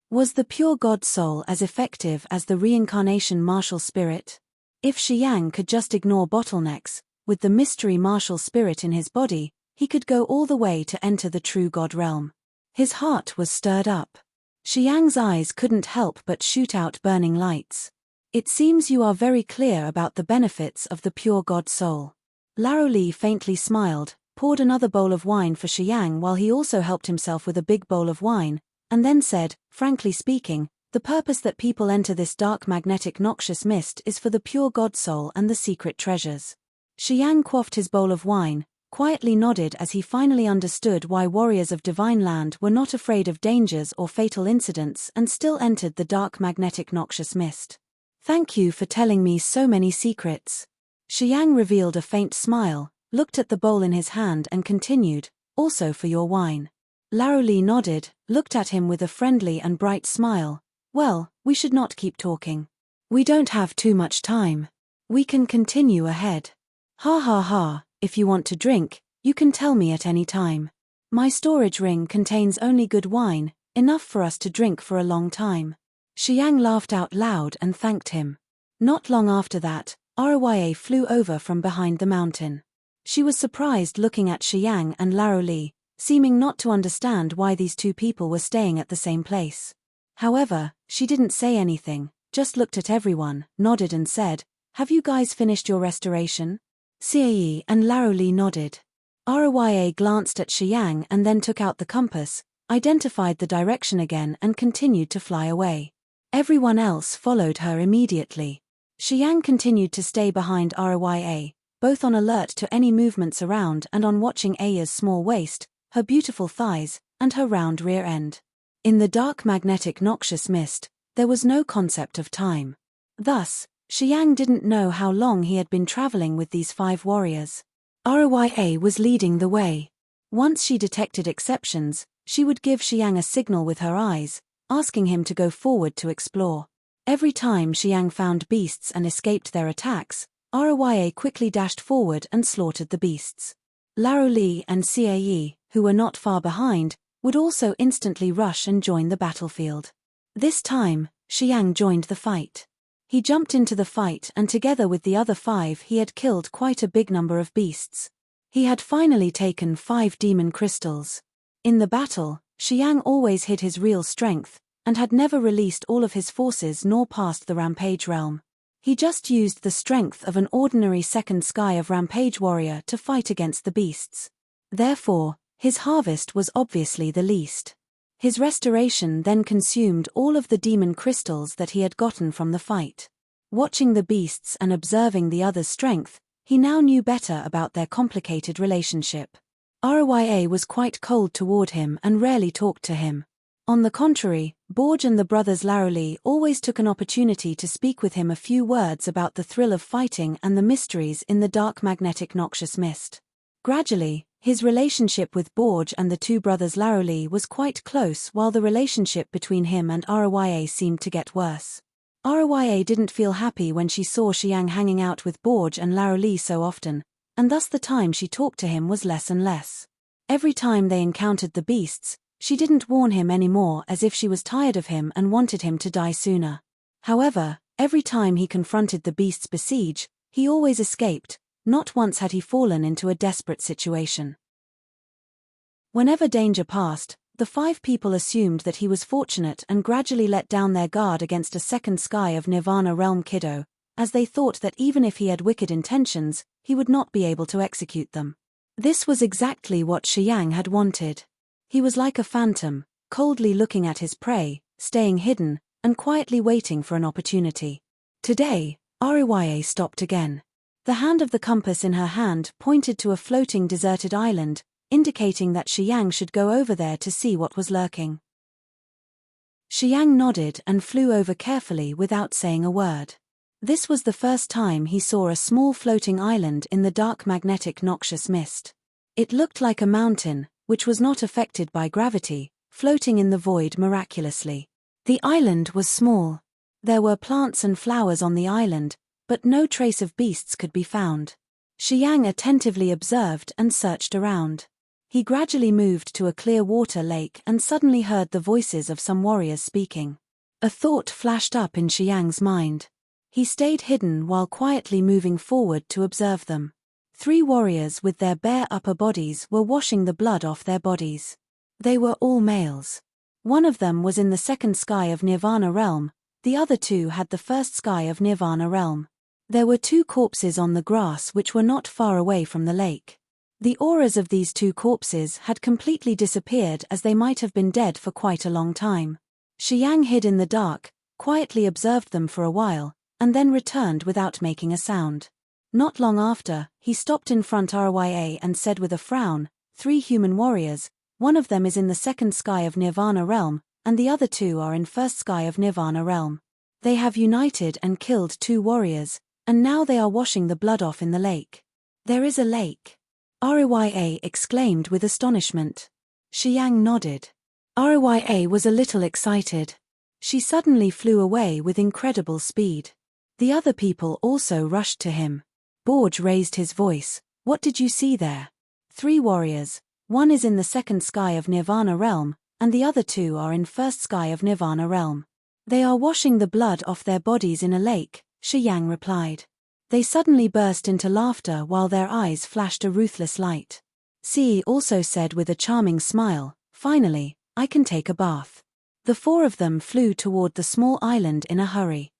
S1: Was the pure God soul as effective as the reincarnation martial spirit? If Xiang could just ignore bottlenecks, with the mystery martial spirit in his body, he could go all the way to enter the true God realm. His heart was stirred up. Xiang's eyes couldn't help but shoot out burning lights. It seems you are very clear about the benefits of the pure God soul. Laoli faintly smiled, poured another bowl of wine for Xiang while he also helped himself with a big bowl of wine, and then said, "Frankly speaking, the purpose that people enter this dark magnetic noxious mist is for the pure God soul and the secret treasures." Xiang quaffed his bowl of wine, quietly nodded as he finally understood why warriors of Divine Land were not afraid of dangers or fatal incidents and still entered the dark magnetic noxious mist. "Thank you for telling me so many secrets." Xiang revealed a faint smile, looked at the bowl in his hand and continued, "Also for your wine." Laoli nodded, looked at him with a friendly and bright smile. "Well, we should not keep talking. We don't have too much time. We can continue ahead. Ha ha ha, if you want to drink, you can tell me at any time. My storage ring contains only good wine, enough for us to drink for a long time." Xiang laughed out loud and thanked him. Not long after that, Rya flew over from behind the mountain. She was surprised looking at Xiang and Laoli, seeming not to understand why these two people were staying at the same place. However, she didn't say anything, just looked at everyone, nodded and said, "Have you guys finished your restoration?" Xie and Laoli nodded. Rya glanced at Xiang and then took out the compass, identified the direction again and continued to fly away. Everyone else followed her immediately. Xiang continued to stay behind Rya, both on alert to any movements around and on watching Aya's small waist, her beautiful thighs, and her round rear end. In the dark magnetic noxious mist, there was no concept of time. Thus, Xiang didn't know how long he had been traveling with these 5 warriors. Rya was leading the way. Once she detected exceptions, she would give Xiang a signal with her eyes, asking him to go forward to explore. Every time Xiang found beasts and escaped their attacks, Rya quickly dashed forward and slaughtered the beasts. Lao Li and Cae, who were not far behind, would also instantly rush and join the battlefield. This time, Xiang joined the fight. He jumped into the fight and together with the other 5 he had killed quite a big number of beasts. He had finally taken 5 demon crystals. In the battle, Xiang always hid his real strength, and had never released all of his forces nor passed the Rampage realm. He just used the strength of an ordinary second sky of Rampage warrior to fight against the beasts. Therefore, his harvest was obviously the least. His restoration then consumed all of the demon crystals that he had gotten from the fight. Watching the beasts and observing the others' strength, he now knew better about their complicated relationship. Rya was quite cold toward him and rarely talked to him. On the contrary, Borge and the brothers Larouli always took an opportunity to speak with him a few words about the thrill of fighting and the mysteries in the dark magnetic noxious mist. Gradually, his relationship with Borge and the 2 brothers Larouli was quite close while the relationship between him and Rya seemed to get worse. Rya didn't feel happy when she saw Xiang hanging out with Borge and Larouli so often, and thus the time she talked to him was less and less. Every time they encountered the beasts, she didn't warn him anymore as if she was tired of him and wanted him to die sooner. However, every time he confronted the beast's besiege, he always escaped. Not once had he fallen into a desperate situation. Whenever danger passed, the 5 people assumed that he was fortunate and gradually let down their guard against a second sky of Nirvana realm kiddo, as they thought that even if he had wicked intentions, he would not be able to execute them. This was exactly what Xiang had wanted. He was like a phantom, coldly looking at his prey, staying hidden, and quietly waiting for an opportunity. Today, Rya stopped again. The hand of the compass in her hand pointed to a floating deserted island, indicating that Xiang should go over there to see what was lurking. Xiang nodded and flew over carefully without saying a word. This was the first time he saw a small floating island in the dark magnetic noxious mist. It looked like a mountain, which was not affected by gravity, floating in the void miraculously. The island was small. There were plants and flowers on the island, but no trace of beasts could be found. Xiang attentively observed and searched around. He gradually moved to a clear water lake and suddenly heard the voices of some warriors speaking. A thought flashed up in Xiang's mind. He stayed hidden while quietly moving forward to observe them. 3 warriors with their bare upper bodies were washing the blood off their bodies. They were all males. One of them was in the second sky of Nirvana realm, the other 2 had the first sky of Nirvana realm. There were 2 corpses on the grass which were not far away from the lake. The auras of these 2 corpses had completely disappeared as they might have been dead for quite a long time. Xiang hid in the dark, quietly observed them for a while, and then returned without making a sound. Not long after, he stopped in front Rya and said with a frown, 3 human warriors, one of them is in the second sky of Nirvana realm, and the other 2 are in first sky of Nirvana realm. They have united and killed 2 warriors, and now they are washing the blood off in the lake. There is a lake. Rya exclaimed with astonishment. Xiang nodded. Rya was a little excited. She suddenly flew away with incredible speed. The other people also rushed to him. Borge raised his voice. What did you see there? 3 warriors. One is in the second sky of Nirvana realm, and the other 2 are in first sky of Nirvana realm. They are washing the blood off their bodies in a lake, Xiang replied. They suddenly burst into laughter while their eyes flashed a ruthless light. Cae also said with a charming smile, finally, I can take a bath. The 4 of them flew toward the small island in a hurry.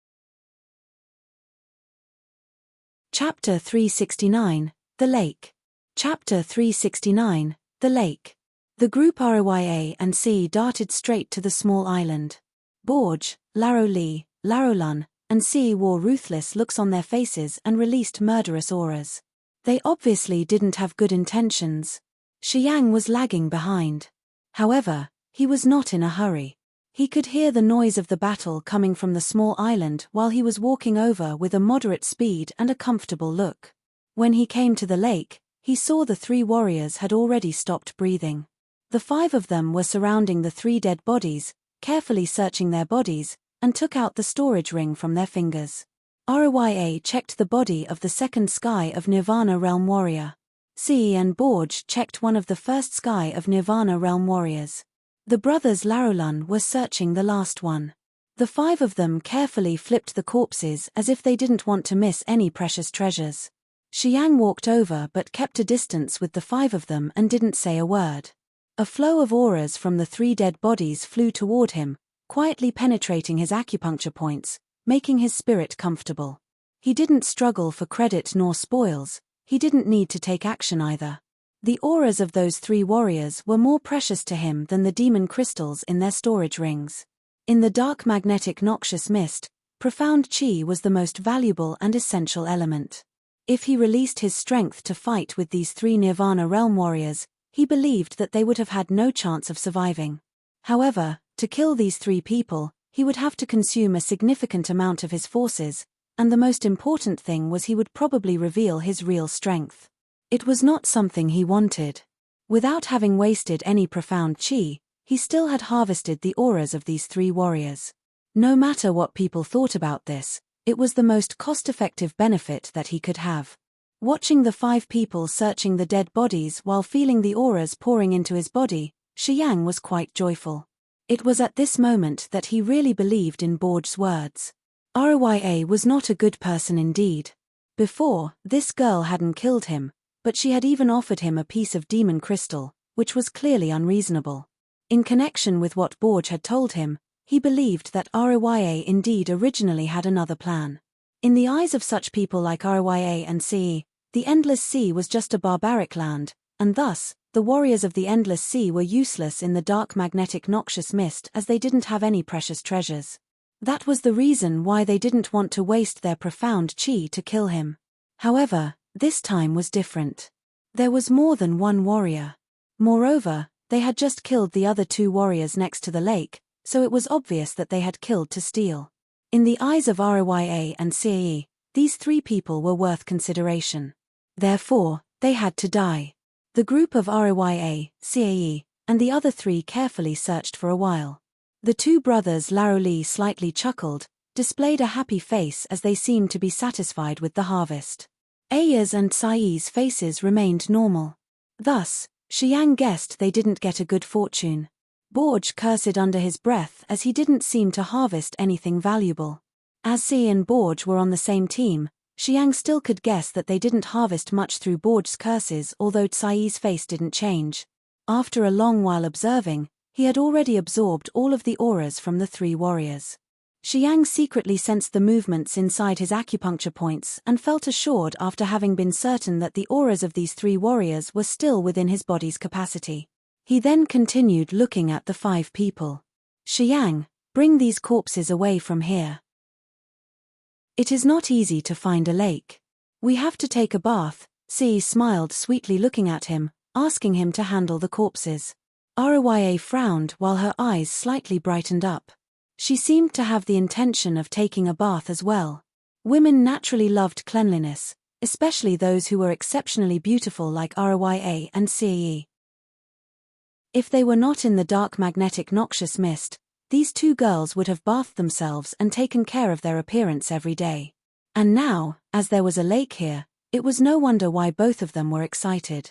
S1: Chapter 369, The Lake. Chapter 369, The Lake. The group Rya and Cae darted straight to the small island. Borge, Larouli, Larolun, and Si wore ruthless looks on their faces and released murderous auras. They obviously didn't have good intentions. Xiang was lagging behind. However, he was not in a hurry. He could hear the noise of the battle coming from the small island while he was walking over with a moderate speed and a comfortable look. When he came to the lake, he saw the 3 warriors had already stopped breathing. The 5 of them were surrounding the 3 dead bodies, carefully searching their bodies, and took out the storage ring from their fingers. Rya checked the body of the second Sky of Nirvana Realm warrior. Si and Borj checked one of the first Sky of Nirvana Realm warriors. The brothers Larolun were searching the last one. The 5 of them carefully flipped the corpses as if they didn't want to miss any precious treasures. Xiang walked over but kept a distance with the 5 of them and didn't say a word. A flow of auras from the 3 dead bodies flew toward him, quietly penetrating his acupuncture points, making his spirit comfortable. He didn't struggle for credit nor spoils, he didn't need to take action either. The auras of those 3 warriors were more precious to him than the demon crystals in their storage rings. In the dark magnetic noxious mist, profound chi was the most valuable and essential element. If he released his strength to fight with these 3 Nirvana Realm warriors, he believed that they would have had no chance of surviving. However, to kill these 3 people, he would have to consume a significant amount of his forces, and the most important thing was he would probably reveal his real strength. It was not something he wanted. Without having wasted any profound chi, he still had harvested the auras of these 3 warriors. No matter what people thought about this, it was the most cost-effective benefit that he could have. Watching the 5 people searching the dead bodies while feeling the auras pouring into his body, Xiang was quite joyful. It was at this moment that he really believed in Borj's words. Rya was not a good person indeed. Before, this girl hadn't killed him, but she had even offered him a piece of demon crystal, which was clearly unreasonable. In connection with what Borj had told him, he believed that Rya indeed originally had another plan. In the eyes of such people like Rya and Si, the Endless Sea was just a barbaric land, and thus, the warriors of the Endless Sea were useless in the dark magnetic noxious mist as they didn't have any precious treasures. That was the reason why they didn't want to waste their profound chi to kill him. However, this time was different. There was more than one warrior. Moreover, they had just killed the other 2 warriors next to the lake, so it was obvious that they had killed to steal. In the eyes of Rya and Si, these 3 people were worth consideration. Therefore, they had to die. The group of Rya, Si, and the other 3 carefully searched for a while. The 2 brothers Laroli slightly chuckled, displayed a happy face as they seemed to be satisfied with the harvest. Aya's and Sai's faces remained normal. Thus, Xiang guessed they didn't get a good fortune. Borj cursed under his breath as he didn't seem to harvest anything valuable. As Si and Borj were on the same team, Xiang still could guess that they didn't harvest much through Borj's curses, although Sai's face didn't change. After a long while observing, he had already absorbed all of the auras from the 3 warriors. Xiang secretly sensed the movements inside his acupuncture points and felt assured after having been certain that the auras of these 3 warriors were still within his body's capacity. He then continued looking at the 5 people. Xiang, bring these corpses away from here. It is not easy to find a lake. We have to take a bath. Si smiled sweetly looking at him, asking him to handle the corpses. Rya frowned while her eyes slightly brightened up. She seemed to have the intention of taking a bath as well. Women naturally loved cleanliness, especially those who were exceptionally beautiful like Rya and Si. If they were not in the dark magnetic noxious mist, these 2 girls would have bathed themselves and taken care of their appearance every day. And now, as there was a lake here, it was no wonder why both of them were excited.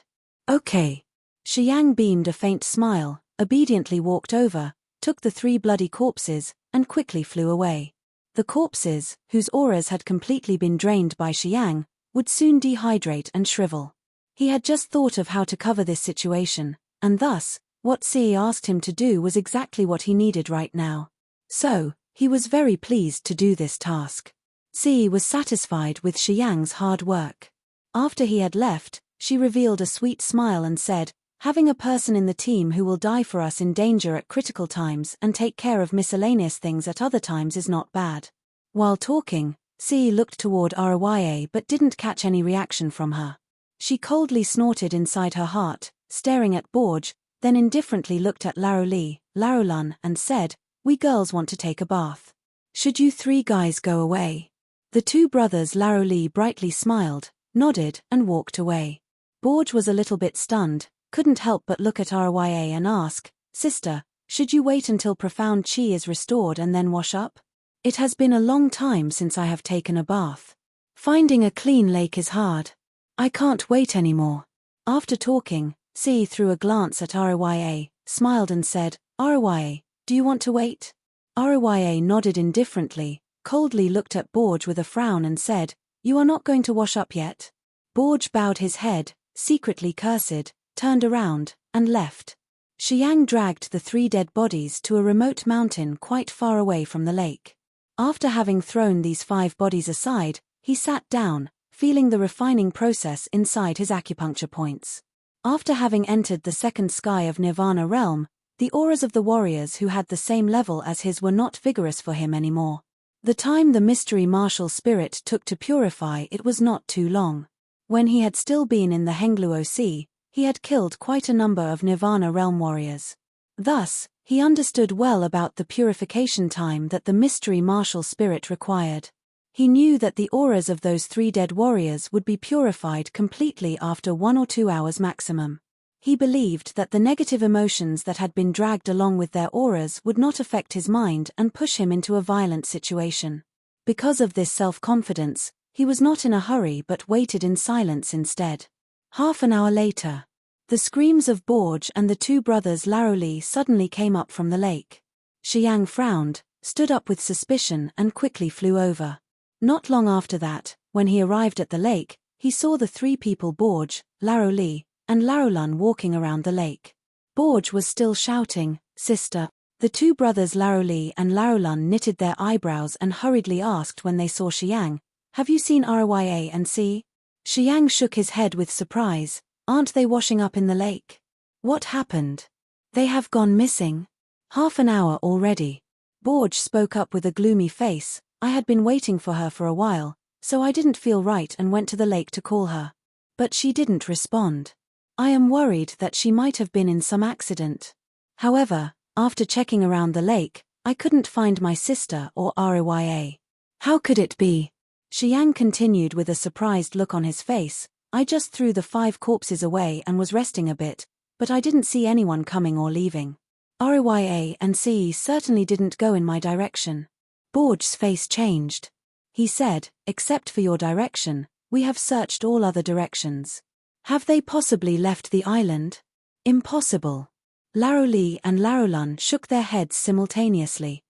S1: Okay. Xiang beamed a faint smile, obediently walked over, took the 3 bloody corpses, and quickly flew away. The corpses, whose auras had completely been drained by Xiang, would soon dehydrate and shrivel. He had just thought of how to cover this situation, and thus, what Si asked him to do was exactly what he needed right now. So, he was very pleased to do this task. Si was satisfied with Xiang's hard work. After he had left, she revealed a sweet smile and said, "Having a person in the team who will die for us in danger at critical times and take care of miscellaneous things at other times is not bad. While talking, C looked toward Rya but didn't catch any reaction from her. She coldly snorted inside her heart, staring at Borge, then indifferently looked at Larolun, and said, "We girls want to take a bath. Should you three guys go away?" The two brothers Laroli brightly smiled, nodded, and walked away. Borge was a little bit stunned, couldn't help but look at Rya and ask, "Sister, should you wait until profound chi is restored and then wash up? It has been a long time since I have taken a bath. Finding a clean lake is hard. I can't wait anymore." After talking, C threw a glance at Rya, smiled and said, "Rya, do you want to wait?" Rya nodded indifferently, coldly looked at Borge with a frown and said, "You are not going to wash up yet?" Borge bowed his head, secretly cursed, turned around, and left. Xiang dragged the three dead bodies to a remote mountain quite far away from the lake. After having thrown these 5 bodies aside, he sat down, feeling the refining process inside his acupuncture points. After having entered the second sky of Nirvana realm, the auras of the warriors who had the same level as his were not vigorous for him anymore. The time the mystery martial spirit took to purify it was not too long. When he had still been in the Hengluo Sea, he had killed quite a number of Nirvana realm warriors. Thus, he understood well about the purification time that the mystery martial spirit required. He knew that the auras of those 3 dead warriors would be purified completely after 1 or 2 hours maximum. He believed that the negative emotions that had been dragged along with their auras would not affect his mind and push him into a violent situation. Because of this self-confidence, he was not in a hurry but waited in silence instead. Half an hour later, the screams of Borge and the 2 brothers Laroli suddenly came up from the lake. Xiang frowned, stood up with suspicion and quickly flew over. Not long after that, when he arrived at the lake, he saw the 3 people Borge, Laroli, and Larolun walking around the lake. Borge was still shouting, "Sister." The 2 brothers Laroli and Larolun knitted their eyebrows and hurriedly asked when they saw Xiang, "Have you seen Rya and C?" Xiang shook his head with surprise. "Aren't they washing up in the lake? What happened? They have gone missing. Half an hour already." Borge spoke up with a gloomy face. "I had been waiting for her for a while, so I didn't feel right and went to the lake to call her. But she didn't respond. I am worried that she might have been in some accident. However, after checking around the lake, I couldn't find my sister or Rya. How could it be?" Xiang continued with a surprised look on his face. "I just threw the 5 corpses away and was resting a bit, but I didn't see anyone coming or leaving. Rya and C certainly didn't go in my direction." Borge's face changed. He said, "Except for your direction, we have searched all other directions. Have they possibly left the island?" "Impossible." Laroli and Larolun shook their heads simultaneously.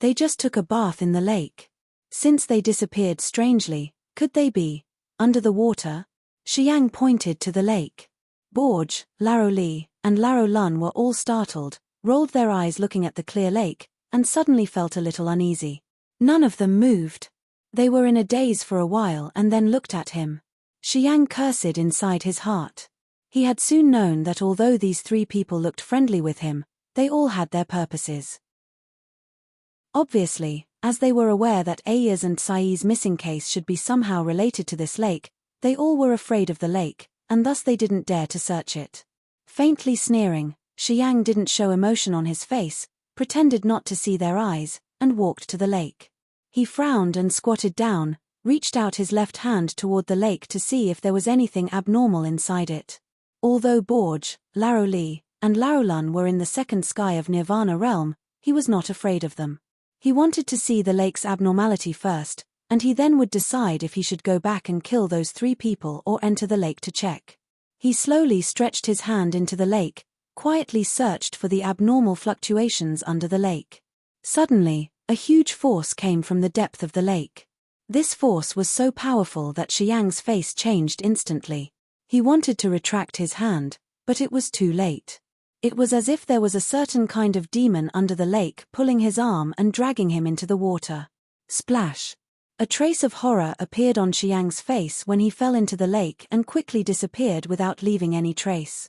S1: "They just took a bath in the lake. Since they disappeared strangely, could they be under the water?" Xiang pointed to the lake. Borge, Laroli, and Larolun were all startled, rolled their eyes looking at the clear lake, and suddenly felt a little uneasy. None of them moved. They were in a daze for a while and then looked at him. Xiang cursed inside his heart. He had soon known that although these 3 people looked friendly with him, they all had their purposes. Obviously, as they were aware that Aya's and Sai's missing case should be somehow related to this lake, they all were afraid of the lake, and thus they didn't dare to search it. Faintly sneering, Xiang didn't show emotion on his face, pretended not to see their eyes, and walked to the lake. He frowned and squatted down, reached out his left hand toward the lake to see if there was anything abnormal inside it. Although Borge, Laroli, and Larolun were in the second sky of Nirvana realm, he was not afraid of them. He wanted to see the lake's abnormality first, and he then would decide if he should go back and kill those 3 people or enter the lake to check. He slowly stretched his hand into the lake, quietly searched for the abnormal fluctuations under the lake. Suddenly, a huge force came from the depth of the lake. This force was so powerful that Xiang's face changed instantly. He wanted to retract his hand, but it was too late. It was as if there was a certain kind of demon under the lake pulling his arm and dragging him into the water. Splash! A trace of horror appeared on Xiang's face when he fell into the lake and quickly disappeared without leaving any trace.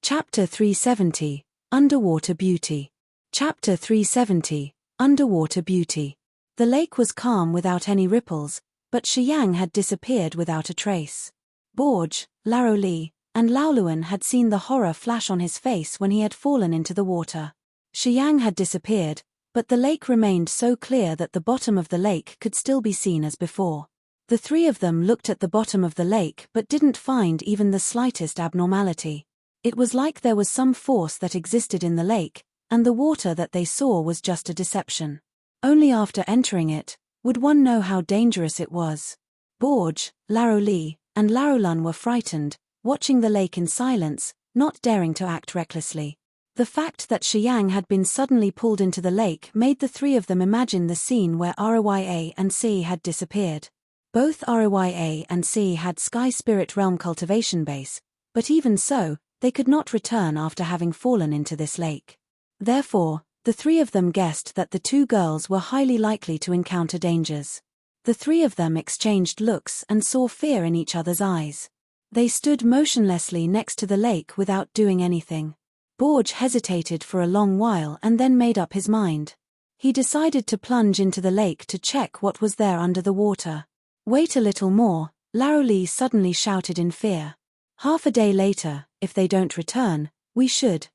S1: Chapter 370, Underwater Beauty. Chapter 370, Underwater Beauty. The lake was calm without any ripples, but Shiyang had disappeared without a trace. Borge, Laroli, and Laoluan had seen the horror flash on his face when he had fallen into the water. Shiyang had disappeared, but the lake remained so clear that the bottom of the lake could still be seen as before. The three of them looked at the bottom of the lake but didn't find even the slightest abnormality. It was like there was some force that existed in the lake, and the water that they saw was just a deception. Only after entering it would one know how dangerous it was. Borge, Laroli, and Larolan were frightened, watching the lake in silence, not daring to act recklessly. The fact that Shiyang had been suddenly pulled into the lake made the three of them imagine the scene where Rya and C had disappeared. Both Rya and C had Sky Spirit Realm cultivation base, but even so, they could not return after having fallen into this lake. Therefore, the three of them guessed that the two girls were highly likely to encounter dangers. The three of them exchanged looks and saw fear in each other's eyes. They stood motionlessly next to the lake without doing anything. Borge hesitated for a long while and then made up his mind. He decided to plunge into the lake to check what was there under the water. Wait a little more, Laroli suddenly shouted in fear. Half a day later, if they don't return, we should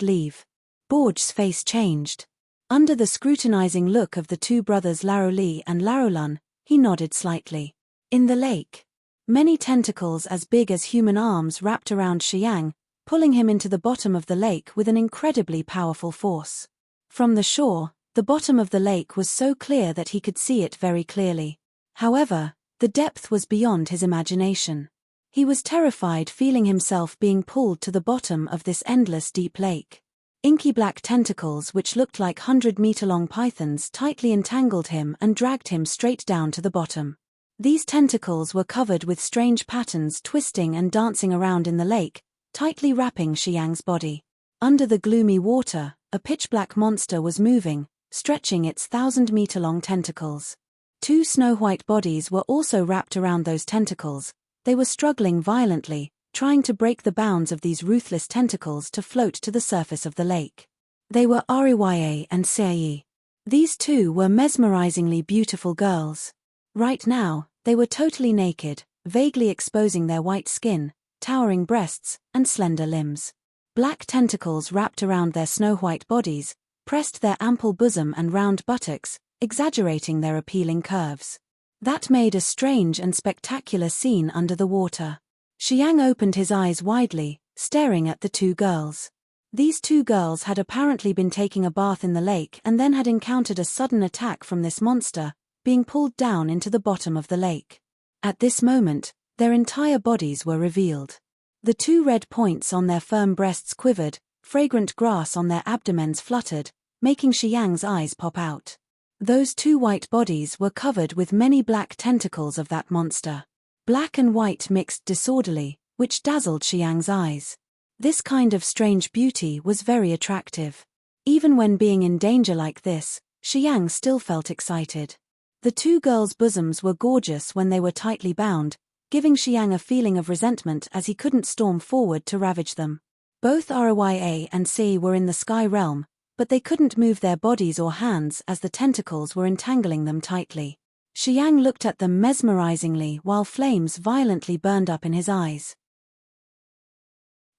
S1: leave. Borge's face changed. Under the scrutinizing look of the two brothers Laroli and Larolan, he nodded slightly. In the lake, many tentacles as big as human arms wrapped around Shiyang, pulling him into the bottom of the lake with an incredibly powerful force. From the shore, the bottom of the lake was so clear that he could see it very clearly. However, the depth was beyond his imagination. He was terrified, feeling himself being pulled to the bottom of this endless deep lake. Inky black tentacles which looked like 100-meter-long pythons tightly entangled him and dragged him straight down to the bottom. These tentacles were covered with strange patterns, twisting and dancing around in the lake, tightly wrapping Shiyang's body. Under the gloomy water, a pitch-black monster was moving, stretching its 1,000-meter-long tentacles. Two snow-white bodies were also wrapped around those tentacles. They were struggling violently, trying to break the bounds of these ruthless tentacles to float to the surface of the lake. They were Rya and Sei. These two were mesmerizingly beautiful girls. Right now, they were totally naked, vaguely exposing their white skin, towering breasts, and slender limbs. Black tentacles wrapped around their snow-white bodies, pressed their ample bosom and round buttocks, exaggerating their appealing curves. That made a strange and spectacular scene under the water. Shiyang opened his eyes widely, staring at the two girls. These two girls had apparently been taking a bath in the lake and then had encountered a sudden attack from this monster, being pulled down into the bottom of the lake. At this moment, their entire bodies were revealed. The two red points on their firm breasts quivered, fragrant grass on their abdomens fluttered, making Shiyang's eyes pop out. Those two white bodies were covered with many black tentacles of that monster. Black and white mixed disorderly, which dazzled Shiyang's eyes. This kind of strange beauty was very attractive. Even when being in danger like this, Shiyang still felt excited. The two girls' bosoms were gorgeous when they were tightly bound, giving Shiyang a feeling of resentment as he couldn't storm forward to ravage them. Both Rya and Sei were in the sky realm, but they couldn't move their bodies or hands as the tentacles were entangling them tightly. Shiyang looked at them mesmerizingly while flames violently burned up in his eyes.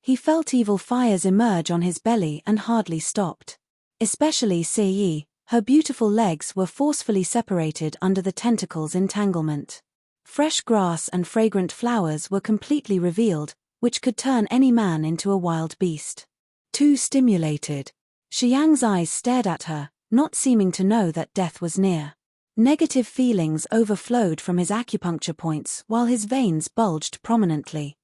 S1: He felt evil fires emerge on his belly and hardly stopped. Especially Sei, her beautiful legs were forcefully separated under the tentacles' entanglement. Fresh grass and fragrant flowers were completely revealed, which could turn any man into a wild beast. Too stimulated. Shiyang's eyes stared at her, not seeming to know that death was near. Negative feelings overflowed from his acupuncture points while his veins bulged prominently.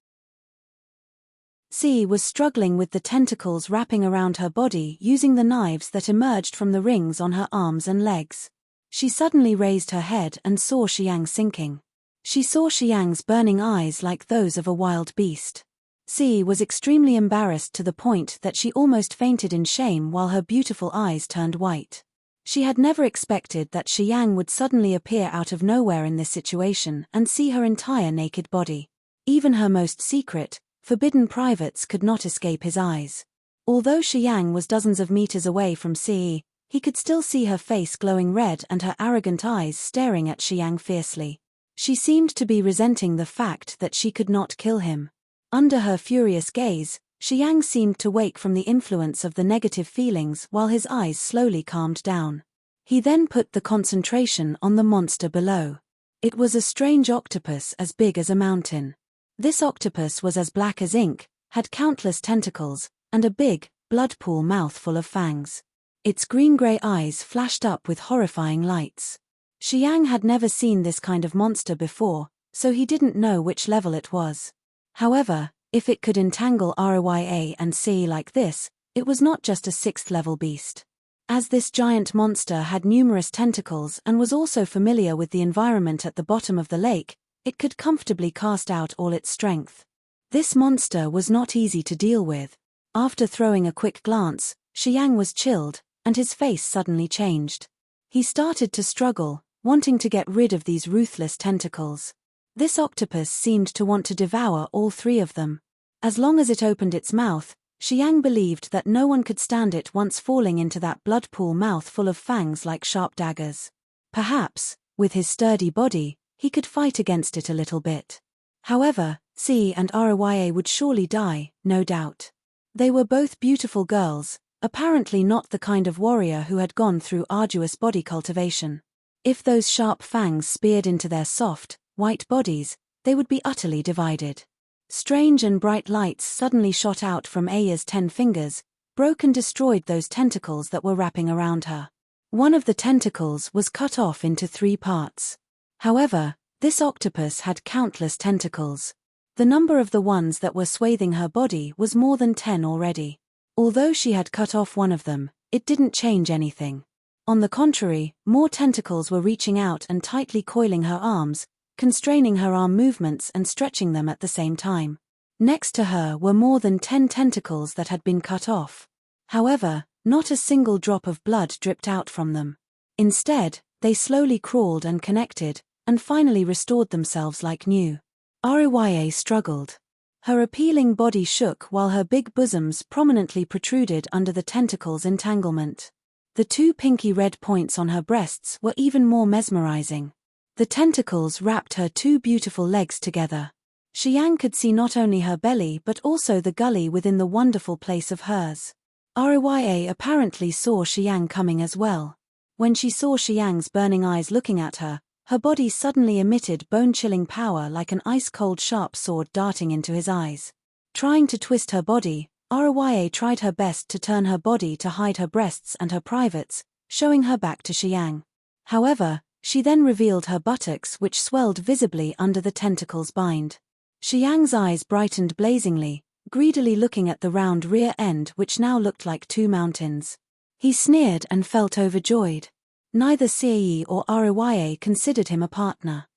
S1: Sei was struggling with the tentacles wrapping around her body using the knives that emerged from the rings on her arms and legs. She suddenly raised her head and saw Shiyang sinking. She saw Shiyang's burning eyes like those of a wild beast. Sei was extremely embarrassed to the point that she almost fainted in shame while her beautiful eyes turned white. She had never expected that Shiyang would suddenly appear out of nowhere in this situation and see her entire naked body. Even her most secret, forbidden privates could not escape his eyes. Although Xiang was dozens of meters away from Ce, he could still see her face glowing red and her arrogant eyes staring at Xiang fiercely. She seemed to be resenting the fact that she could not kill him. Under her furious gaze, Xiang seemed to wake from the influence of the negative feelings while his eyes slowly calmed down. He then put the concentration on the monster below. It was a strange octopus as big as a mountain. This octopus was as black as ink, had countless tentacles, and a big, blood pool mouth full of fangs. Its green-gray eyes flashed up with horrifying lights. Xiang had never seen this kind of monster before, so he didn't know which level it was. However, if it could entangle Roya and Ce like this, it was not just a 6th-level beast. As this giant monster had numerous tentacles and was also familiar with the environment at the bottom of the lake, it could comfortably cast out all its strength. This monster was not easy to deal with. After throwing a quick glance, Xiang was chilled, and his face suddenly changed. He started to struggle, wanting to get rid of these ruthless tentacles. This octopus seemed to want to devour all 3 of them. As long as it opened its mouth, Xiang believed that no one could stand it once falling into that blood pool mouth full of fangs like sharp daggers. Perhaps, with his sturdy body, he could fight against it a little bit. However, Ce and Roya would surely die, no doubt. They were both beautiful girls, apparently not the kind of warrior who had gone through arduous body cultivation. If those sharp fangs speared into their soft, white bodies, they would be utterly divided. Strange and bright lights suddenly shot out from Aya's 10 fingers, broke and destroyed those tentacles that were wrapping around her. One of the tentacles was cut off into 3 parts. However, this octopus had countless tentacles. The number of the ones that were swathing her body was more than 10 already. Although she had cut off one of them, it didn't change anything. On the contrary, more tentacles were reaching out and tightly coiling her arms, constraining her arm movements and stretching them at the same time. Next to her were more than 10 tentacles that had been cut off. However, not a single drop of blood dripped out from them. Instead, they slowly crawled and connected, and finally restored themselves like new. Roya struggled. Her appealing body shook while her big bosoms prominently protruded under the tentacle's entanglement. The 2 pinky red points on her breasts were even more mesmerizing. The tentacles wrapped her 2 beautiful legs together. Xiang could see not only her belly but also the gully within the wonderful place of hers. Roya apparently saw Xiang coming as well. When she saw Xiang's burning eyes looking at her, her body suddenly emitted bone-chilling power like an ice-cold sharp sword darting into his eyes. Trying to twist her body, Roya tried her best to turn her body to hide her breasts and her privates, showing her back to Xiang. However, she then revealed her buttocks which swelled visibly under the tentacle's bind. Xiang's eyes brightened blazingly, greedily looking at the round rear end which now looked like 2 mountains. He sneered and felt overjoyed. Neither Ce or Roya considered him a partner.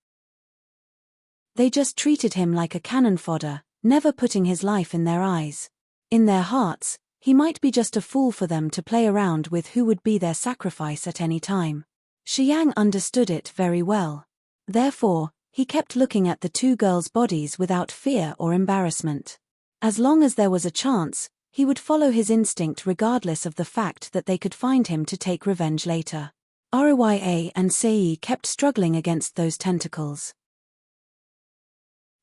S1: They just treated him like a cannon fodder, never putting his life in their eyes. In their hearts, he might be just a fool for them to play around with who would be their sacrifice at any time. Xiang understood it very well. Therefore, he kept looking at the 2 girls' bodies without fear or embarrassment. As long as there was a chance, he would follow his instinct regardless of the fact that they could find him to take revenge later. Roya and Ce kept struggling against those tentacles.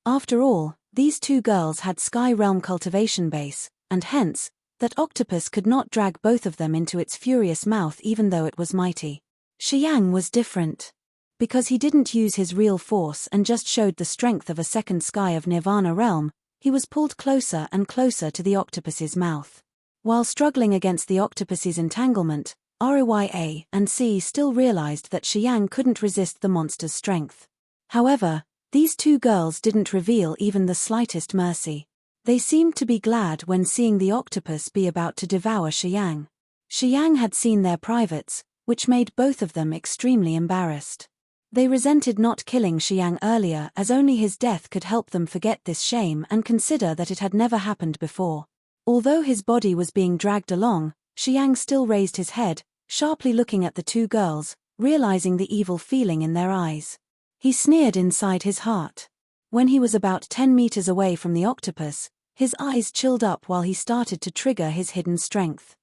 S1: After all, these 2 girls had Sky Realm cultivation base, and hence, that octopus could not drag both of them into its furious mouth even though it was mighty. Xiang was different. Because he didn't use his real force and just showed the strength of a second sky of Nirvana realm, he was pulled closer and closer to the octopus's mouth. While struggling against the octopus's entanglement, Roya and Ce still realized that Xiang couldn't resist the monster's strength. However, these 2 girls didn't reveal even the slightest mercy. They seemed to be glad when seeing the octopus be about to devour Xiang. Xiang had seen their privates, which made both of them extremely embarrassed. They resented not killing Xiang earlier as only his death could help them forget this shame and consider that it had never happened before. Although his body was being dragged along, Xiang still raised his head, sharply looking at the 2 girls, realizing the evil feeling in their eyes. He sneered inside his heart. When he was about 10 meters away from the octopus, His eyes chilled up while he started to trigger his hidden strength.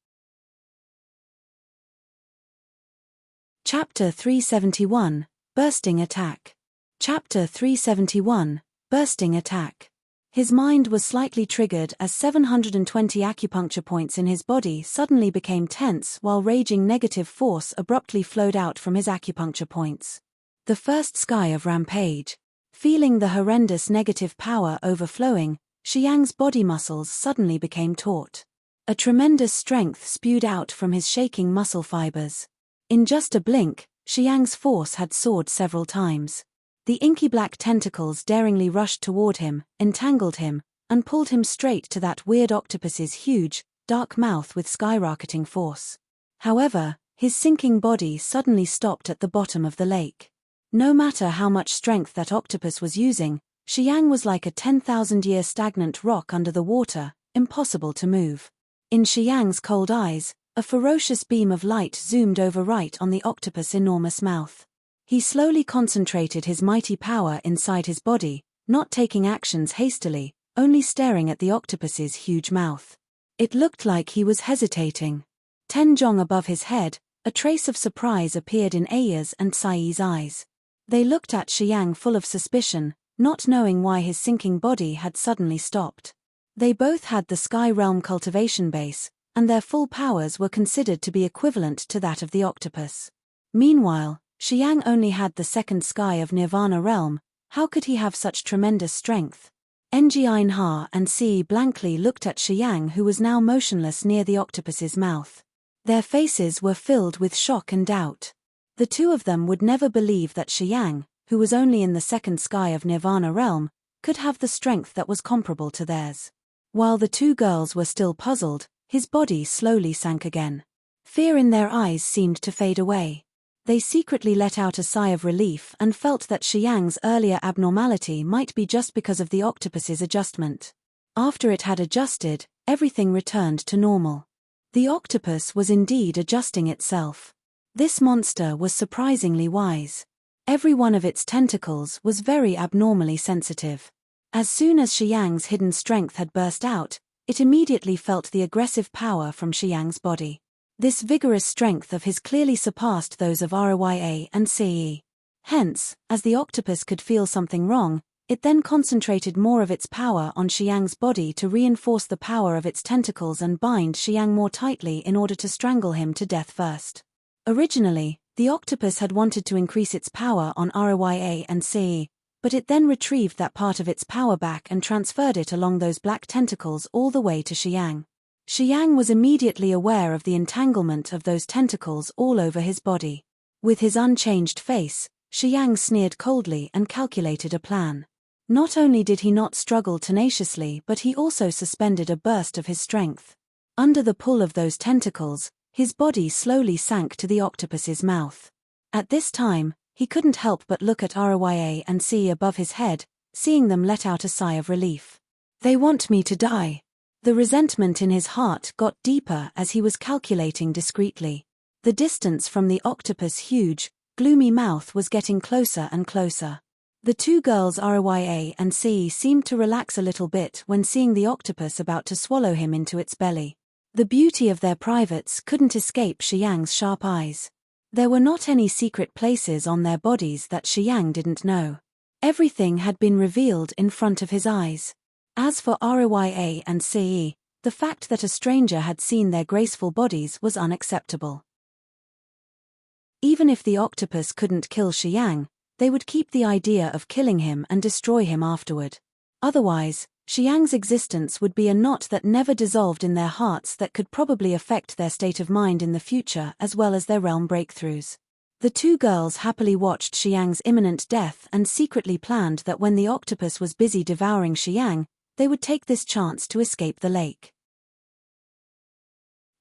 S1: Chapter 371, Bursting Attack. Chapter 371, Bursting Attack. His mind was slightly triggered as 720 acupuncture points in his body suddenly became tense while raging negative force abruptly flowed out from his acupuncture points. The first sky of rampage. Feeling the horrendous negative power overflowing, Xiang's body muscles suddenly became taut. A tremendous strength spewed out from his shaking muscle fibers. In just a blink, Xiang's force had soared several times. The inky black tentacles daringly rushed toward him, entangled him, and pulled him straight to that weird octopus's huge, dark mouth with skyrocketing force. However, his sinking body suddenly stopped at the bottom of the lake. No matter how much strength that octopus was using, Xiang was like a 10,000-year stagnant rock under the water, impossible to move. In Xiang's cold eyes, a ferocious beam of light zoomed over right on the octopus' enormous mouth. He slowly concentrated his mighty power inside his body, not taking actions hastily, only staring at the octopus's huge mouth. It looked like he was hesitating. Tenjong above his head, a trace of surprise appeared in Aya's and Sai's eyes. They looked at Xiang full of suspicion, not knowing why his sinking body had suddenly stopped. They both had the Sky Realm cultivation base, and their full powers were considered to be equivalent to that of the octopus. Meanwhile, Xiang only had the second sky of Nirvana realm. How could he have such tremendous strength? N'Ha and Si blankly looked at Xiang, who was now motionless near the octopus's mouth. Their faces were filled with shock and doubt. The two of them would never believe that Xiang, who was only in the second sky of Nirvana realm, could have the strength that was comparable to theirs. While the two girls were still puzzled, his body slowly sank again. Fear in their eyes seemed to fade away. They secretly let out a sigh of relief and felt that Xiang's earlier abnormality might be just because of the octopus's adjustment. After it had adjusted, everything returned to normal. The octopus was indeed adjusting itself. This monster was surprisingly wise. Every one of its tentacles was very abnormally sensitive. As soon as Xiang's hidden strength had burst out, it immediately felt the aggressive power from Xiang's body. This vigorous strength of his clearly surpassed those of Rya and Ce. Hence, as the octopus could feel something wrong, it then concentrated more of its power on Xiang's body to reinforce the power of its tentacles and bind Xiang more tightly in order to strangle him to death first. Originally, the octopus had wanted to increase its power on Rya and Ce, but it then retrieved that part of its power back and transferred it along those black tentacles all the way to Xiang. Xiang was immediately aware of the entanglement of those tentacles all over his body. With his unchanged face, Xiang sneered coldly and calculated a plan. Not only did he not struggle tenaciously, but he also suspended a burst of his strength. Under the pull of those tentacles, his body slowly sank to the octopus's mouth. At this time, he couldn't help but look at Rya and Ce above his head, seeing them let out a sigh of relief. They want me to die. The resentment in his heart got deeper as he was calculating discreetly. The distance from the octopus' huge, gloomy mouth was getting closer and closer. The two girls Rya and Ce seemed to relax a little bit when seeing the octopus about to swallow him into its belly. The beauty of their privates couldn't escape Xiang's sharp eyes. There were not any secret places on their bodies that Xiang didn't know. Everything had been revealed in front of his eyes. As for Rya and Ce, the fact that a stranger had seen their graceful bodies was unacceptable. Even if the octopus couldn't kill Xiang, they would keep the idea of killing him and destroy him afterward. Otherwise, Xiang's existence would be a knot that never dissolved in their hearts that could probably affect their state of mind in the future as well as their realm breakthroughs. The two girls happily watched Xiang's imminent death and secretly planned that when the octopus was busy devouring Xiang, they would take this chance to escape the lake.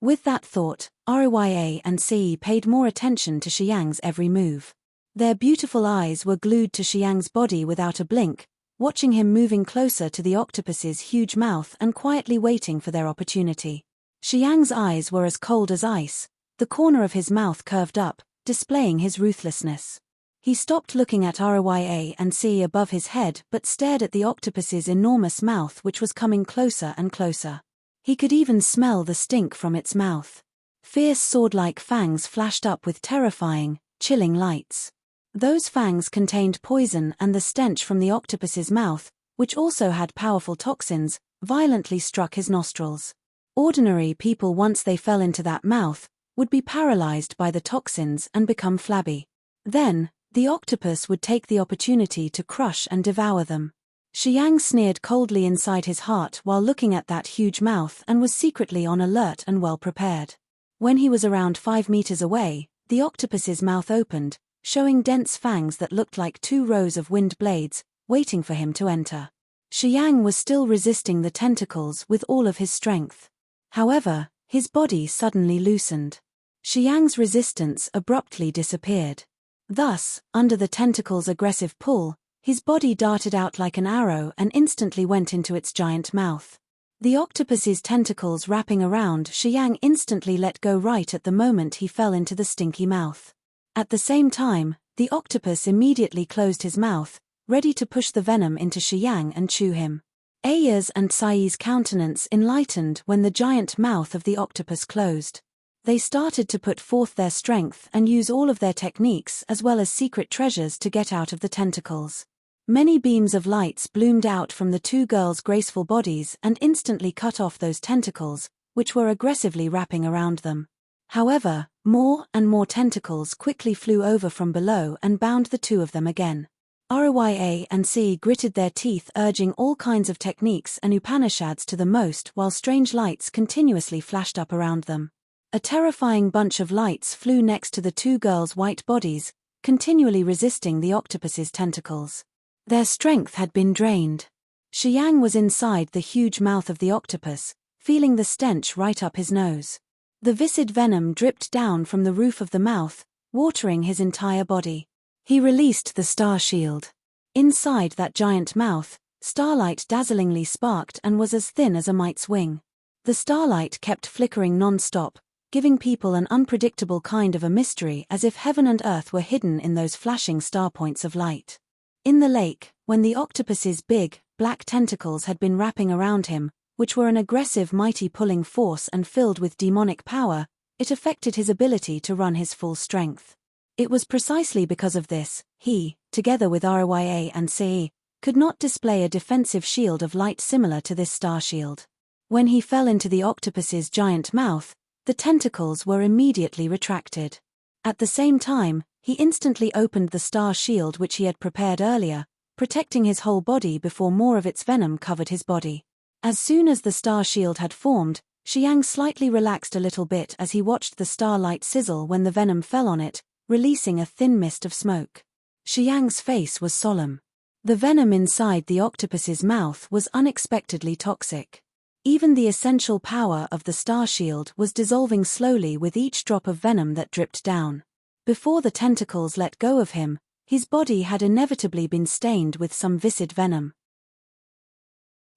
S1: With that thought, Rya and Ce paid more attention to Xiang's every move. Their beautiful eyes were glued to Xiang's body without a blink, watching him moving closer to the octopus's huge mouth and quietly waiting for their opportunity. Xiang's eyes were as cold as ice, the corner of his mouth curved up, displaying his ruthlessness. He stopped looking at Rya and C above his head but stared at the octopus's enormous mouth, which was coming closer and closer. He could even smell the stink from its mouth. Fierce sword-like fangs flashed up with terrifying, chilling lights. Those fangs contained poison, and the stench from the octopus's mouth, which also had powerful toxins, violently struck his nostrils. Ordinary people, once they fell into that mouth, would be paralyzed by the toxins and become flabby. Then, the octopus would take the opportunity to crush and devour them. Xiang sneered coldly inside his heart while looking at that huge mouth and was secretly on alert and well prepared. When he was around 5 meters away, the octopus's mouth opened, showing dense fangs that looked like 2 rows of wind blades, waiting for him to enter. Xiang was still resisting the tentacles with all of his strength. However, his body suddenly loosened. Xiang's resistance abruptly disappeared. Thus, under the tentacle's aggressive pull, his body darted out like an arrow and instantly went into its giant mouth. The octopus's tentacles wrapping around Xiang instantly let go right at the moment he fell into the stinky mouth. At the same time, the octopus immediately closed his mouth, ready to push the venom into Xiang and chew him. Aya's and Sai's countenance enlightened when the giant mouth of the octopus closed. They started to put forth their strength and use all of their techniques as well as secret treasures to get out of the tentacles. Many beams of lights bloomed out from the 2 girls' graceful bodies and instantly cut off those tentacles, which were aggressively wrapping around them. However, more and more tentacles quickly flew over from below and bound the 2 of them again. Rya and C gritted their teeth, urging all kinds of techniques and Upanishads to the most, while strange lights continuously flashed up around them. A terrifying bunch of lights flew next to the 2 girls' white bodies, continually resisting the octopus's tentacles. Their strength had been drained. Xiang was inside the huge mouth of the octopus, feeling the stench right up his nose. The viscid venom dripped down from the roof of the mouth, watering his entire body. He released the star shield. Inside that giant mouth, starlight dazzlingly sparked and was as thin as a mite's wing. The starlight kept flickering non-stop, giving people an unpredictable kind of a mystery, as if heaven and earth were hidden in those flashing star points of light. In the lake, when the octopus's big, black tentacles had been wrapping around him, which were an aggressive, mighty pulling force and filled with demonic power, it affected his ability to run his full strength. It was precisely because of this, he, together with Rya and Ce, could not display a defensive shield of light similar to this star shield. When he fell into the octopus's giant mouth, the tentacles were immediately retracted. At the same time, he instantly opened the star shield which he had prepared earlier, protecting his whole body before more of its venom covered his body. As soon as the star shield had formed, Xiang slightly relaxed a little bit as he watched the starlight sizzle when the venom fell on it, releasing a thin mist of smoke. Xiang's face was solemn. The venom inside the octopus's mouth was unexpectedly toxic. Even the essential power of the star shield was dissolving slowly with each drop of venom that dripped down. Before the tentacles let go of him, his body had inevitably been stained with some viscid venom.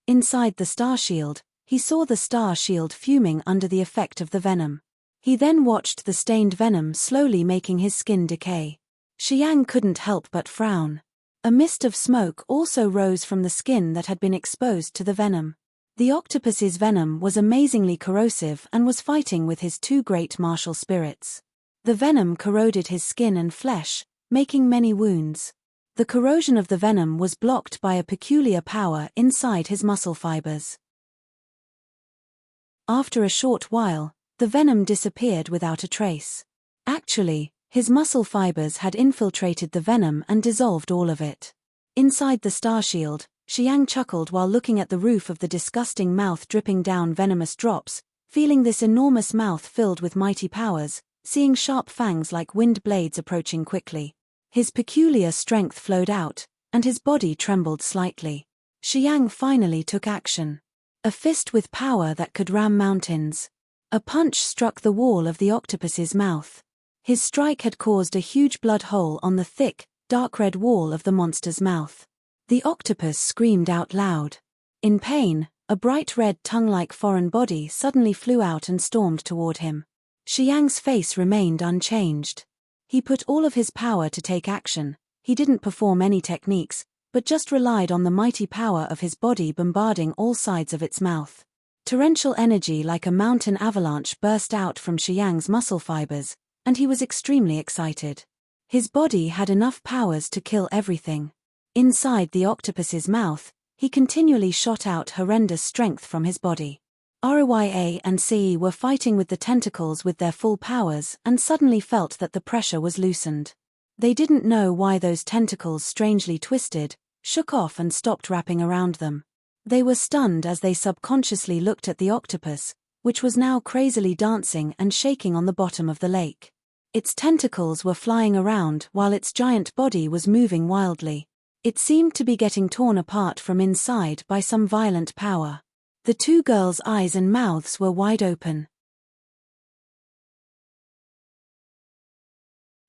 S1: Inside the star shield, he saw the star shield fuming under the effect of the venom. He then watched the stained venom slowly making his skin decay. Xiang couldn't help but frown. A mist of smoke also rose from the skin that had been exposed to the venom. The octopus's venom was amazingly corrosive and was fighting with his 2 great martial spirits. The venom corroded his skin and flesh, making many wounds. The corrosion of the venom was blocked by a peculiar power inside his muscle fibers. After a short while, the venom disappeared without a trace. Actually, his muscle fibers had infiltrated the venom and dissolved all of it. Inside the star shield, Xiang chuckled while looking at the roof of the disgusting mouth dripping down venomous drops, feeling this enormous mouth filled with mighty powers, seeing sharp fangs like wind blades approaching quickly. His peculiar strength flowed out, and his body trembled slightly. Xiang finally took action. A fist with power that could ram mountains. A punch struck the wall of the octopus's mouth. His strike had caused a huge blood hole on the thick, dark red wall of the monster's mouth. The octopus screamed out loud. In pain, a bright red tongue-like foreign body suddenly flew out and stormed toward him. Xiang's face remained unchanged. He put all of his power to take action. He didn't perform any techniques, but just relied on the mighty power of his body bombarding all sides of its mouth. Torrential energy like a mountain avalanche burst out from Xiang's muscle fibers, and he was extremely excited. His body had enough powers to kill everything. Inside the octopus's mouth, he continually shot out horrendous strength from his body. Rya and Ce were fighting with the tentacles with their full powers and suddenly felt that the pressure was loosened. They didn't know why those tentacles strangely twisted, shook off and stopped wrapping around them. They were stunned as they subconsciously looked at the octopus, which was now crazily dancing and shaking on the bottom of the lake. Its tentacles were flying around while its giant body was moving wildly. It seemed to be getting torn apart from inside by some violent power. The two girls' eyes and mouths were wide open.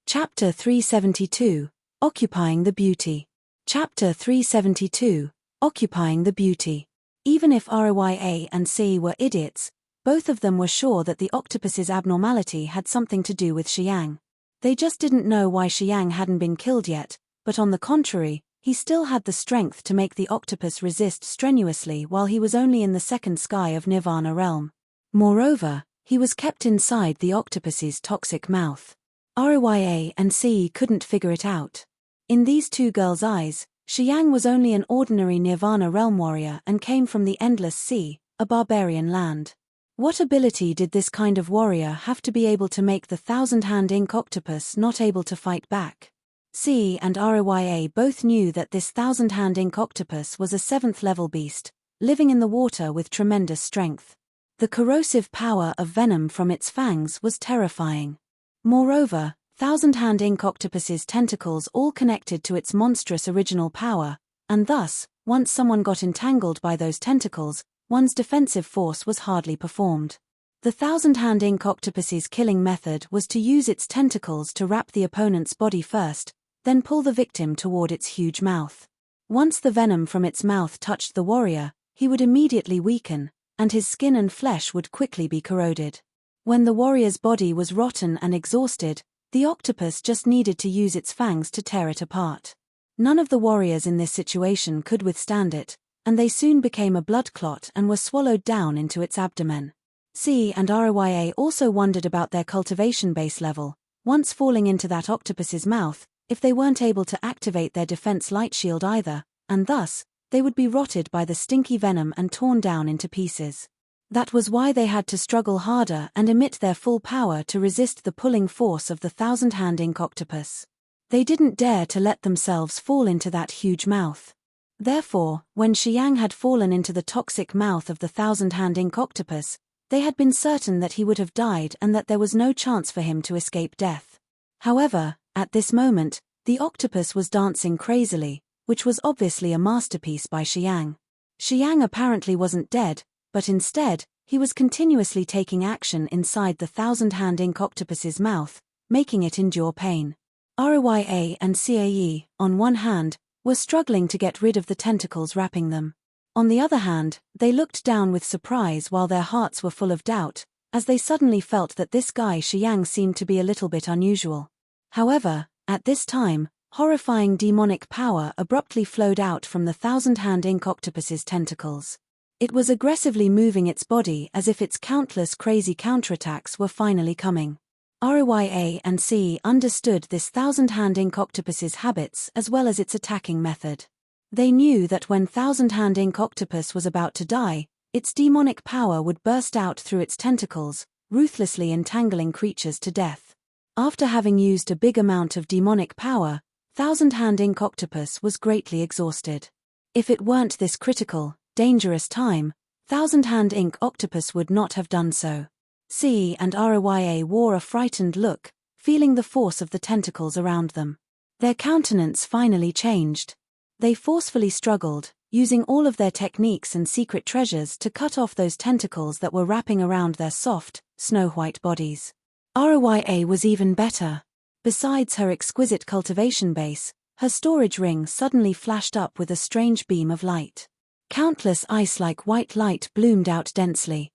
S1: Chapter 372, Occupying the Beauty. Chapter 372, Occupying the Beauty. Even if Rya and Ce were idiots, both of them were sure that the octopus's abnormality had something to do with Xiang. They just didn't know why Xiang hadn't been killed yet, but on the contrary, he still had the strength to make the octopus resist strenuously while he was only in the second sky of Nirvana realm. Moreover, he was kept inside the octopus's toxic mouth. Rya and Ce couldn't figure it out. In these two girls' eyes, Xiang was only an ordinary Nirvana realm warrior and came from the Endless Sea, a barbarian land. What ability did this kind of warrior have to be able to make the thousand-hand ink octopus not able to fight back? Ce and Rya both knew that this thousand-hand ink octopus was a 7th-level beast, living in the water with tremendous strength. The corrosive power of venom from its fangs was terrifying. Moreover, thousand-hand ink octopus's tentacles all connected to its monstrous original power, and thus, once someone got entangled by those tentacles, one's defensive force was hardly performed. The thousand-hand ink octopus's killing method was to use its tentacles to wrap the opponent's body first, then pull the victim toward its huge mouth. Once the venom from its mouth touched the warrior, he would immediately weaken, and his skin and flesh would quickly be corroded. When the warrior's body was rotten and exhausted, the octopus just needed to use its fangs to tear it apart. None of the warriors in this situation could withstand it, and they soon became a blood clot and were swallowed down into its abdomen. Ce and Rya also wondered about their cultivation base level. Once falling into that octopus's mouth, if they weren't able to activate their defense light shield either, and thus, they would be rotted by the stinky venom and torn down into pieces. That was why they had to struggle harder and emit their full power to resist the pulling force of the thousand-hand ink octopus. They didn't dare to let themselves fall into that huge mouth. Therefore, when Xiang had fallen into the toxic mouth of the thousand-hand ink octopus, they had been certain that he would have died and that there was no chance for him to escape death. However, at this moment, the octopus was dancing crazily, which was obviously a masterpiece by Xiang. Xiang apparently wasn't dead, but instead, he was continuously taking action inside the thousand-hand ink octopus's mouth, making it endure pain. Rya and Ce, on one hand, were struggling to get rid of the tentacles wrapping them. On the other hand, they looked down with surprise while their hearts were full of doubt, as they suddenly felt that this guy Xiang seemed to be a little bit unusual. However, at this time, horrifying demonic power abruptly flowed out from the thousand-hand ink octopus's tentacles. It was aggressively moving its body as if its countless crazy counterattacks were finally coming. Rya and Ce understood this thousand-hand ink octopus's habits as well as its attacking method. They knew that when thousand-hand ink octopus was about to die, its demonic power would burst out through its tentacles, ruthlessly entangling creatures to death. After having used a big amount of demonic power, thousand-hand ink octopus was greatly exhausted. If it weren't this critical, dangerous time, thousand-hand ink octopus would not have done so. Ce and Rya wore a frightened look, feeling the force of the tentacles around them. Their countenance finally changed. They forcefully struggled, using all of their techniques and secret treasures to cut off those tentacles that were wrapping around their soft, snow-white bodies. Rya was even better. Besides her exquisite cultivation base, her storage ring suddenly flashed up with a strange beam of light. Countless ice-like white light bloomed out densely.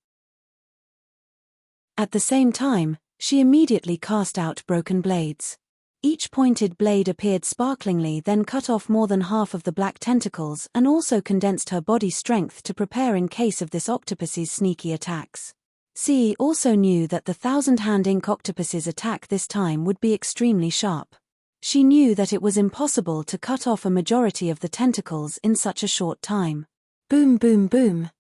S1: At the same time, she immediately cast out broken blades. Each pointed blade appeared sparklingly, then cut off more than half of the black tentacles and also condensed her body strength to prepare in case of this octopus's sneaky attacks. Sea also knew that the thousand-hand ink octopus's attack this time would be extremely sharp. She knew that it was impossible to cut off a majority of the tentacles in such a short time. Boom, boom, boom.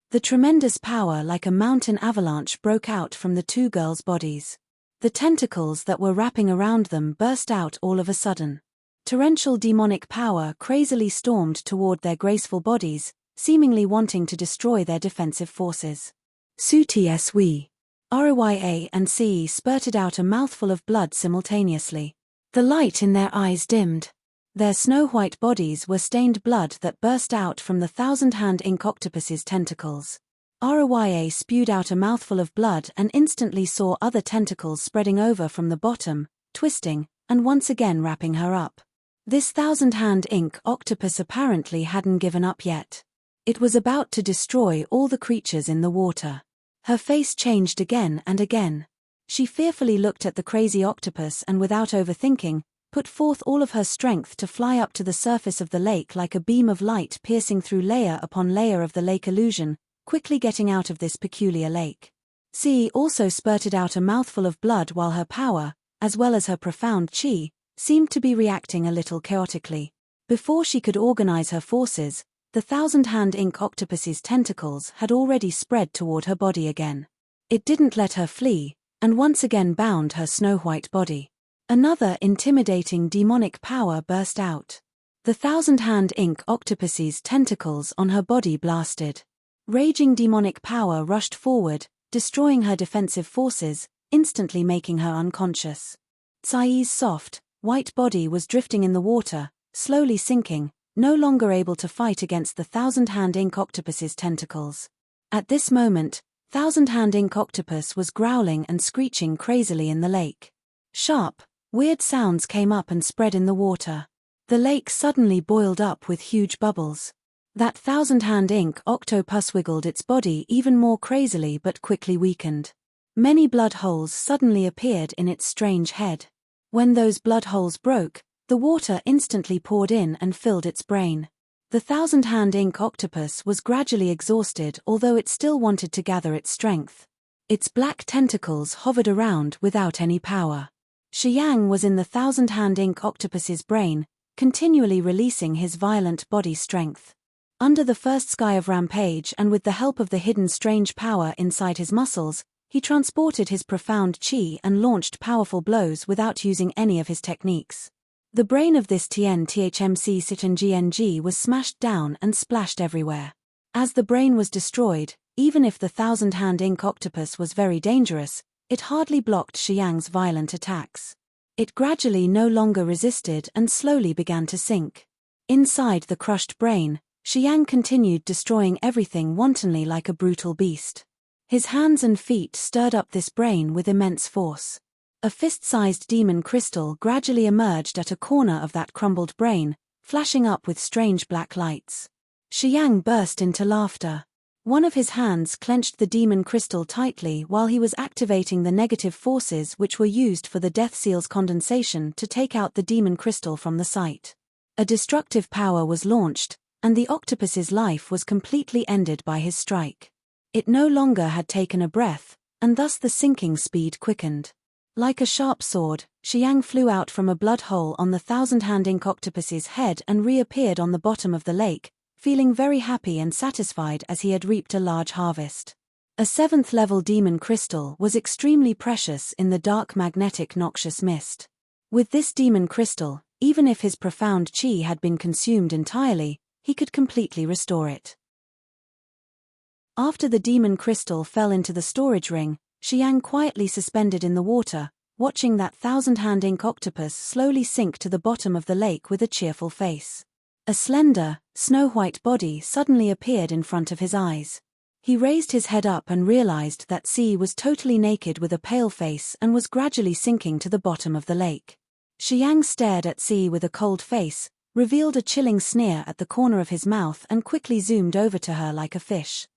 S1: The tremendous power like a mountain avalanche broke out from the two girls' bodies. The tentacles that were wrapping around them burst out all of a sudden. Torrential demonic power crazily stormed toward their graceful bodies, seemingly wanting to destroy their defensive forces. Sutsw. Roya and Ce spurted out a mouthful of blood simultaneously. The light in their eyes dimmed. Their snow-white bodies were stained blood that burst out from the thousand-hand ink octopus's tentacles. Roya spewed out a mouthful of blood and instantly saw other tentacles spreading over from the bottom, twisting, and once again wrapping her up. This thousand-hand ink octopus apparently hadn't given up yet. It was about to destroy all the creatures in the water. Her face changed again and again. She fearfully looked at the crazy octopus and without overthinking, put forth all of her strength to fly up to the surface of the lake like a beam of light piercing through layer upon layer of the lake illusion, quickly getting out of this peculiar lake. Ce also spurted out a mouthful of blood while her power, as well as her profound chi, seemed to be reacting a little chaotically. Before she could organize her forces, the thousand-hand ink octopus's tentacles had already spread toward her body again. It didn't let her flee, and once again bound her snow-white body. Another intimidating demonic power burst out. The thousand-hand ink octopus's tentacles on her body blasted. Raging demonic power rushed forward, destroying her defensive forces, instantly making her unconscious. Ce's soft, white body was drifting in the water, slowly sinking, no longer able to fight against the thousand-hand ink octopus's tentacles. At this moment, thousand-hand ink octopus was growling and screeching crazily in the lake. Sharp, weird sounds came up and spread in the water. The lake suddenly boiled up with huge bubbles. That thousand-hand ink octopus wiggled its body even more crazily but quickly weakened. Many blood holes suddenly appeared in its strange head. When those blood holes broke, the water instantly poured in and filled its brain. The thousand-hand ink octopus was gradually exhausted, although it still wanted to gather its strength. Its black tentacles hovered around without any power. Xiang was in the thousand-hand ink octopus's brain, continually releasing his violent body strength. Under the first sky of rampage and with the help of the hidden strange power inside his muscles, he transported his profound chi and launched powerful blows without using any of his techniques. The brain of this THMC Sitan GNG was smashed down and splashed everywhere. As the brain was destroyed, even if the thousand-hand ink octopus was very dangerous, it hardly blocked Xiang's violent attacks. It gradually no longer resisted and slowly began to sink. Inside the crushed brain, Xiang continued destroying everything wantonly like a brutal beast. His hands and feet stirred up this brain with immense force. A fist-sized demon crystal gradually emerged at a corner of that crumbled brain, flashing up with strange black lights. Xiang burst into laughter. One of his hands clenched the demon crystal tightly while he was activating the negative forces which were used for the Death Seal's condensation to take out the demon crystal from the site. A destructive power was launched, and the octopus's life was completely ended by his strike. It no longer had taken a breath, and thus the sinking speed quickened. Like a sharp sword, Xiang flew out from a blood hole on the thousand-hand ink octopus's head and reappeared on the bottom of the lake, feeling very happy and satisfied as he had reaped a large harvest. A 7th-level demon crystal was extremely precious in the dark magnetic noxious mist. With this demon crystal, even if his profound chi had been consumed entirely, he could completely restore it. After the demon crystal fell into the storage ring, Xiang quietly suspended in the water, watching that thousand-hand ink octopus slowly sink to the bottom of the lake with a cheerful face. A slender, snow-white body suddenly appeared in front of his eyes. He raised his head up and realized that Ce was totally naked with a pale face and was gradually sinking to the bottom of the lake. Xiang stared at Ce with a cold face, revealed a chilling sneer at the corner of his mouth and quickly zoomed over to her like a fish.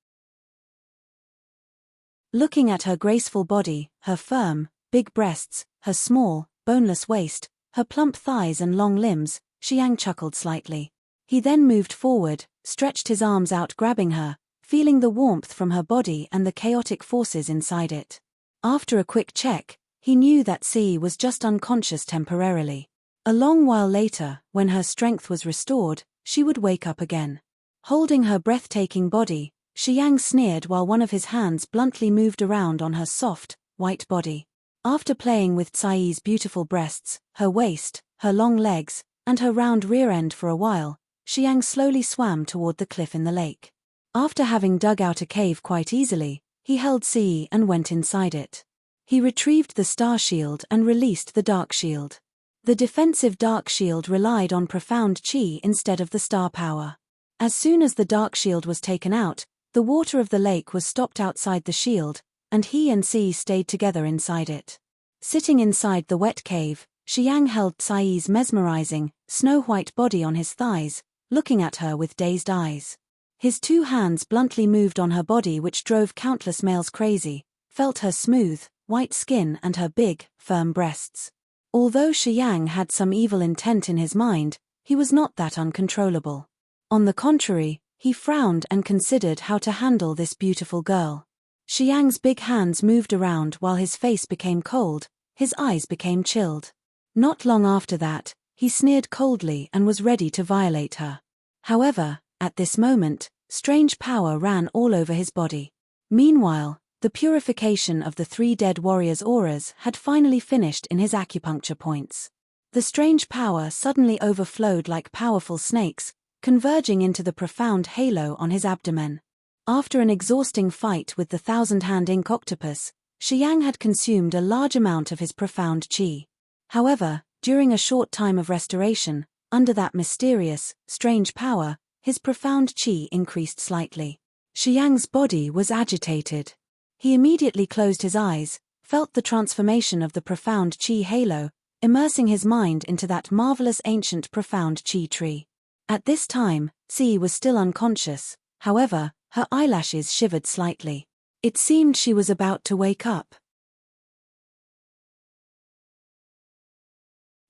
S1: Looking at her graceful body, her firm, big breasts, her small, boneless waist, her plump thighs and long limbs, Xiang chuckled slightly. He then moved forward, stretched his arms out grabbing her, feeling the warmth from her body and the chaotic forces inside it. After a quick check, he knew that Xi was just unconscious temporarily. A long while later, when her strength was restored, she would wake up again. Holding her breathtaking body, Xiang sneered while one of his hands bluntly moved around on her soft, white body. After playing with Xi's beautiful breasts, her waist, her long legs, and her round rear end for a while, Xiang slowly swam toward the cliff in the lake. After having dug out a cave quite easily, he held Xi and went inside it. He retrieved the star shield and released the dark shield. The defensive dark shield relied on profound qi instead of the star power. As soon as the dark shield was taken out, the water of the lake was stopped outside the shield, and he and Xi stayed together inside it. Sitting inside the wet cave, Xiang held Xi's mesmerizing, snow-white body on his thighs, looking at her with dazed eyes. His two hands bluntly moved on her body, which drove countless males crazy, felt her smooth, white skin and her big, firm breasts. Although Xiang had some evil intent in his mind, he was not that uncontrollable. On the contrary, he frowned and considered how to handle this beautiful girl. Xiang's big hands moved around while his face became cold, his eyes became chilled. Not long after that, he sneered coldly and was ready to violate her. However, at this moment, strange power ran all over his body. Meanwhile, the purification of the three dead warriors' auras had finally finished in his acupuncture points. The strange power suddenly overflowed like powerful snakes, converging into the profound halo on his abdomen. After an exhausting fight with the thousand-hand ink octopus, Xiang had consumed a large amount of his profound qi. However, during a short time of restoration, under that mysterious, strange power, his profound qi increased slightly. Xiang's body was agitated. He immediately closed his eyes, felt the transformation of the profound qi halo, immersing his mind into that marvelous ancient profound qi tree. At this time, Xi was still unconscious, however, her eyelashes shivered slightly. It seemed she was about to wake up.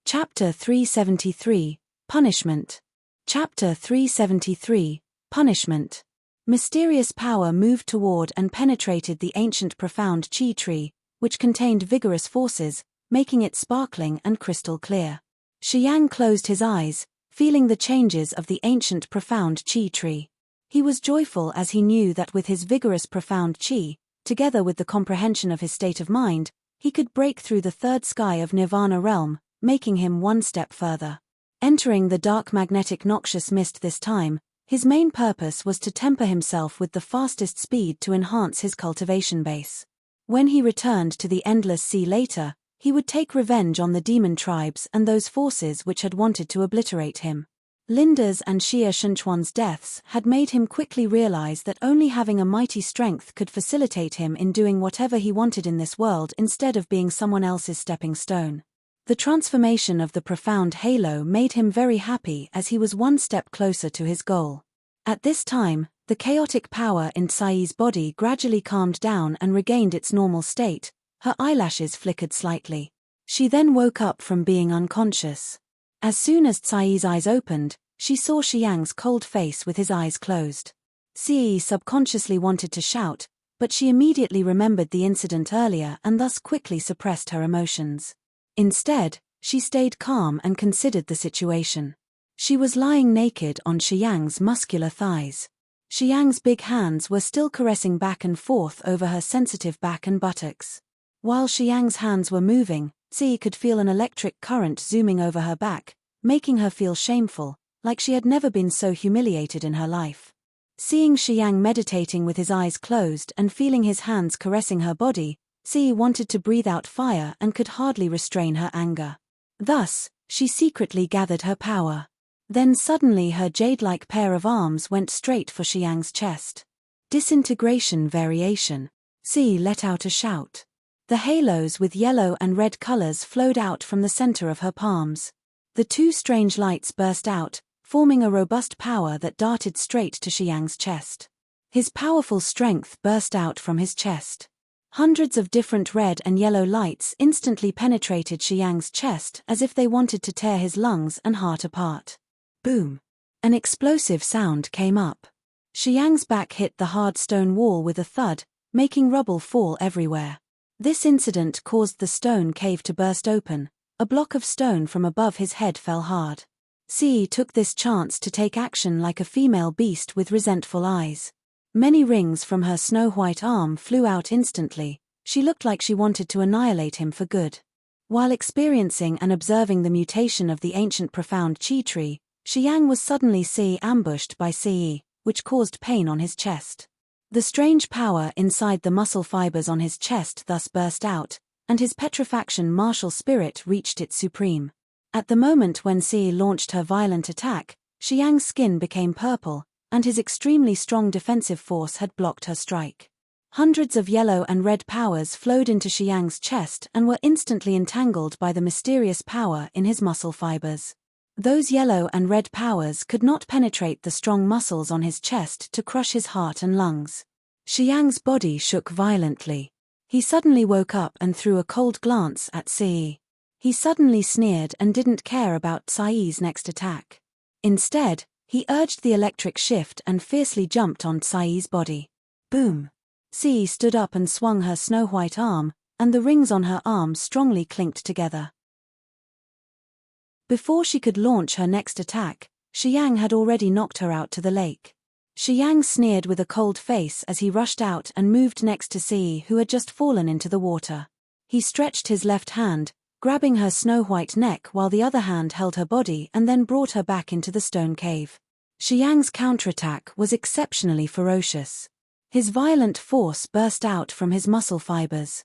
S1: Chapter 373, Punishment. Chapter 373, Punishment. Mysterious power moved toward and penetrated the ancient profound qi tree, which contained vigorous forces, making it sparkling and crystal clear. Xiang closed his eyes, feeling the changes of the ancient profound qi tree. He was joyful as he knew that with his vigorous profound qi, together with the comprehension of his state of mind, he could break through the third sky of Nirvana realm, making him one step further. Entering the dark magnetic noxious mist this time, his main purpose was to temper himself with the fastest speed to enhance his cultivation base. When he returned to the endless sea later, he would take revenge on the demon tribes and those forces which had wanted to obliterate him. Linda's and Xia Shenchuan's deaths had made him quickly realize that only having a mighty strength could facilitate him in doing whatever he wanted in this world instead of being someone else's stepping stone. The transformation of the profound halo made him very happy as he was one step closer to his goal. At this time, the chaotic power in Xi's body gradually calmed down and regained its normal state. Her eyelashes flickered slightly. She then woke up from being unconscious. As soon as Xi's eyes opened, she saw Xiang's cold face with his eyes closed. Xi subconsciously wanted to shout, but she immediately remembered the incident earlier and thus quickly suppressed her emotions. Instead, she stayed calm and considered the situation. She was lying naked on Xiang's muscular thighs. Xiang's big hands were still caressing back and forth over her sensitive back and buttocks. While Xiang's hands were moving, Xi could feel an electric current zooming over her back, making her feel shameful, like she had never been so humiliated in her life. Seeing Xiang meditating with his eyes closed and feeling his hands caressing her body, Xi wanted to breathe out fire and could hardly restrain her anger. Thus, she secretly gathered her power. Then suddenly her jade-like pair of arms went straight for Xiang's chest. Disintegration variation. Xi let out a shout. The halos with yellow and red colors flowed out from the center of her palms. The two strange lights burst out, forming a robust power that darted straight to Xiang's chest. His powerful strength burst out from his chest. Hundreds of different red and yellow lights instantly penetrated Xiang's chest as if they wanted to tear his lungs and heart apart. Boom! An explosive sound came up. Xiang's back hit the hard stone wall with a thud, making rubble fall everywhere. This incident caused the stone cave to burst open. A block of stone from above his head fell hard. Xi took this chance to take action like a female beast with resentful eyes. Many rings from her snow-white arm flew out instantly. She looked like she wanted to annihilate him for good. While experiencing and observing the mutation of the ancient profound Qi tree, Xiang was suddenly ambushed by Xi, which caused pain on his chest. The strange power inside the muscle fibers on his chest thus burst out, and his petrifaction martial spirit reached its supreme. At the moment when Xi launched her violent attack, Xiang's skin became purple, and his extremely strong defensive force had blocked her strike. Hundreds of yellow and red powers flowed into Xiang's chest and were instantly entangled by the mysterious power in his muscle fibers. Those yellow and red powers could not penetrate the strong muscles on his chest to crush his heart and lungs. Xiang's body shook violently. He suddenly woke up and threw a cold glance at Xi. He suddenly sneered and didn't care about Xi's next attack. Instead, he urged the electric shift and fiercely jumped on Xi's body. Boom! Xi stood up and swung her snow-white arm, and the rings on her arm strongly clinked together. Before she could launch her next attack, Xiang had already knocked her out to the lake. Xiang sneered with a cold face as he rushed out and moved next to Xi, who had just fallen into the water. He stretched his left hand, grabbing her snow-white neck while the other hand held her body and then brought her back into the stone cave. Xiang's counterattack was exceptionally ferocious. His violent force burst out from his muscle fibers.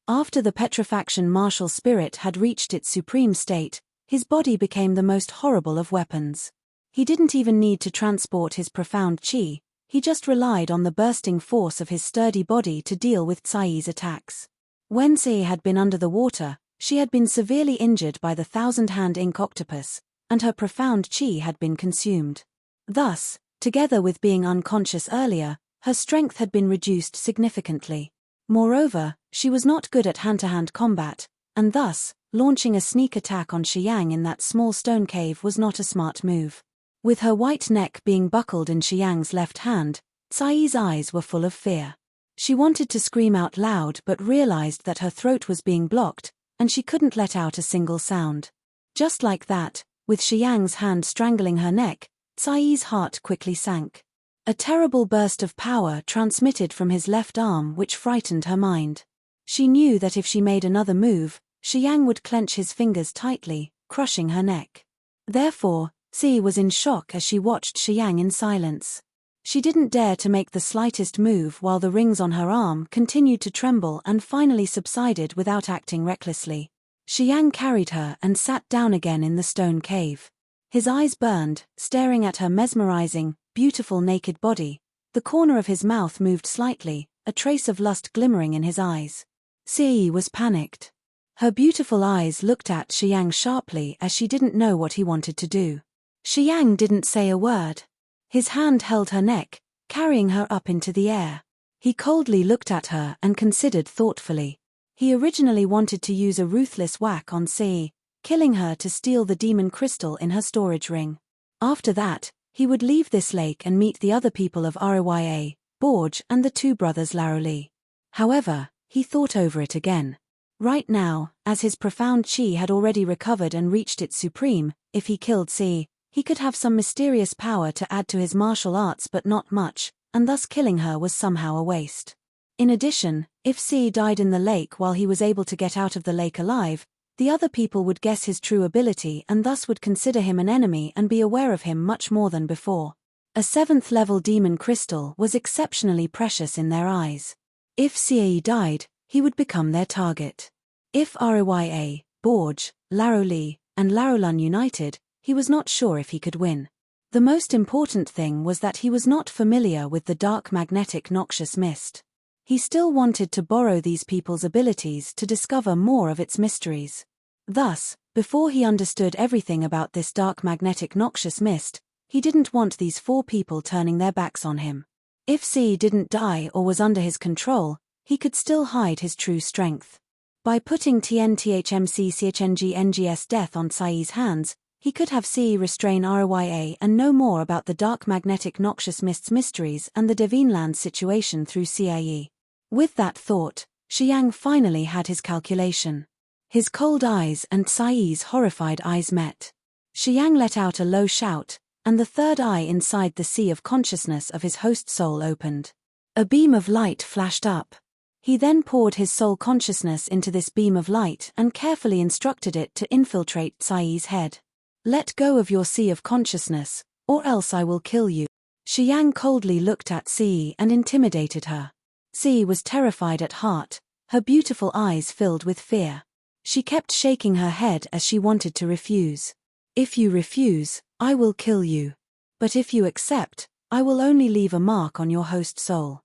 S1: After the petrifaction martial spirit had reached its supreme state, his body became the most horrible of weapons. He didn't even need to transport his profound qi, he just relied on the bursting force of his sturdy body to deal with Xi's attacks. When Xi had been under the water, she had been severely injured by the thousand-hand ink octopus, and her profound qi had been consumed. Thus, together with being unconscious earlier, her strength had been reduced significantly. Moreover, she was not good at hand-to-hand combat, and thus, launching a sneak attack on Xiang in that small stone cave was not a smart move. With her white neck being buckled in Xiang's left hand, Xi's eyes were full of fear. She wanted to scream out loud but realized that her throat was being blocked, and she couldn't let out a single sound. Just like that, with Xiang's hand strangling her neck, Xi's heart quickly sank. A terrible burst of power transmitted from his left arm which frightened her mind. She knew that if she made another move, Xiang would clench his fingers tightly, crushing her neck. Therefore, Xi was in shock as she watched Xiang in silence. She didn't dare to make the slightest move while the rings on her arm continued to tremble and finally subsided without acting recklessly. Xiang carried her and sat down again in the stone cave. His eyes burned, staring at her mesmerizing, beautiful naked body. The corner of his mouth moved slightly, a trace of lust glimmering in his eyes. Xi was panicked. Her beautiful eyes looked at Xiang sharply as she didn't know what he wanted to do. Xiang didn't say a word. His hand held her neck, carrying her up into the air. He coldly looked at her and considered thoughtfully. He originally wanted to use a ruthless whack on Xi, killing her to steal the demon crystal in her storage ring. After that, he would leave this lake and meet the other people of Rya, Borge and the two brothers Laroli. However, he thought over it again. Right now, as his profound qi had already recovered and reached its supreme, if he killed Xi, he could have some mysterious power to add to his martial arts but not much, and thus killing her was somehow a waste. In addition, if Xi died in the lake while he was able to get out of the lake alive, the other people would guess his true ability and thus would consider him an enemy and be aware of him much more than before. A 7th-level demon crystal was exceptionally precious in their eyes. If Xi died, he would become their target. If Rya, Borge, Laroli, and Larolun united, he was not sure if he could win. The most important thing was that he was not familiar with the dark magnetic noxious mist. He still wanted to borrow these people's abilities to discover more of its mysteries. Thus, before he understood everything about this dark magnetic noxious mist, he didn't want these 4 people turning their backs on him. If C didn't die or was under his control, he could still hide his true strength. By putting TNTHMCCHNGNG's death on Cai's hands, he could have C restrain ROYA and know more about the dark magnetic noxious mists mysteries and the Devineland situation through CIE. With that thought, Xiang finally had his calculation. His cold eyes and Cai's horrified eyes met. Xiang let out a low shout, and the third eye inside the sea of consciousness of his host soul opened. A beam of light flashed up. He then poured his soul consciousness into this beam of light and carefully instructed it to infiltrate Cai's head. Let go of your sea of consciousness, or else I will kill you. Xiang coldly looked at Ci and intimidated her. Ci was terrified at heart, her beautiful eyes filled with fear. She kept shaking her head as she wanted to refuse. If you refuse, I will kill you. But if you accept, I will only leave a mark on your host soul.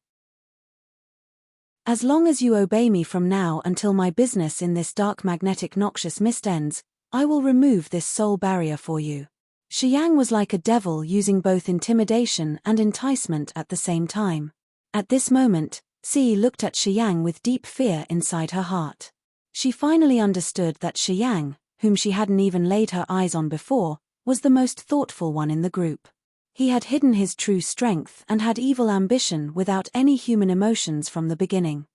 S1: As long as you obey me from now until my business in this dark magnetic noxious mist ends, I will remove this soul barrier for you. Xiang was like a devil using both intimidation and enticement at the same time. At this moment, Ci looked at Xiang with deep fear inside her heart. She finally understood that Xiang, whom she hadn't even laid her eyes on before, was the most thoughtful one in the group. He had hidden his true strength and had evil ambition without any human emotions from the beginning.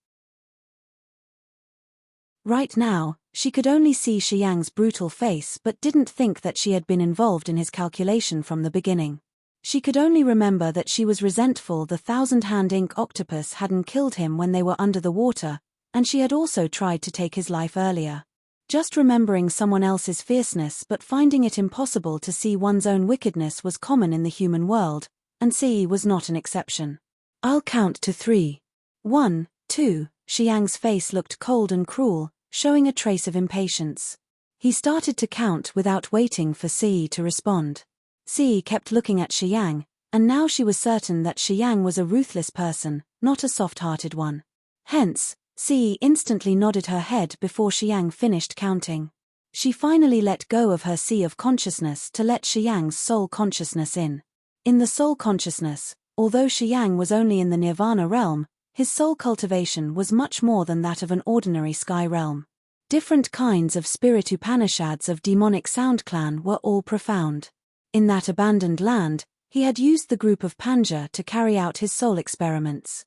S1: Right now, she could only see Xiang's brutal face but didn't think that she had been involved in his calculation from the beginning. She could only remember that she was resentful the thousand-hand ink octopus hadn't killed him when they were under the water, and she had also tried to take his life earlier. Just remembering someone else's fierceness but finding it impossible to see one's own wickedness was common in the human world, and Ci was not an exception. I'll count to 3. 1, 2, Xiang's face looked cold and cruel, showing a trace of impatience. He started to count without waiting for Ci to respond. Ci kept looking at Xiang, and now she was certain that Xiang was a ruthless person, not a soft-hearted one. Hence, Ci instantly nodded her head before Xiang finished counting. She finally let go of her sea of consciousness to let Xiang's soul consciousness in. In the soul consciousness, although Xiang was only in the Nirvana realm, his soul cultivation was much more than that of an ordinary sky realm. Different kinds of spirit Upanishads of demonic sound clan were all profound. In that abandoned land, he had used the group of Panja to carry out his soul experiments.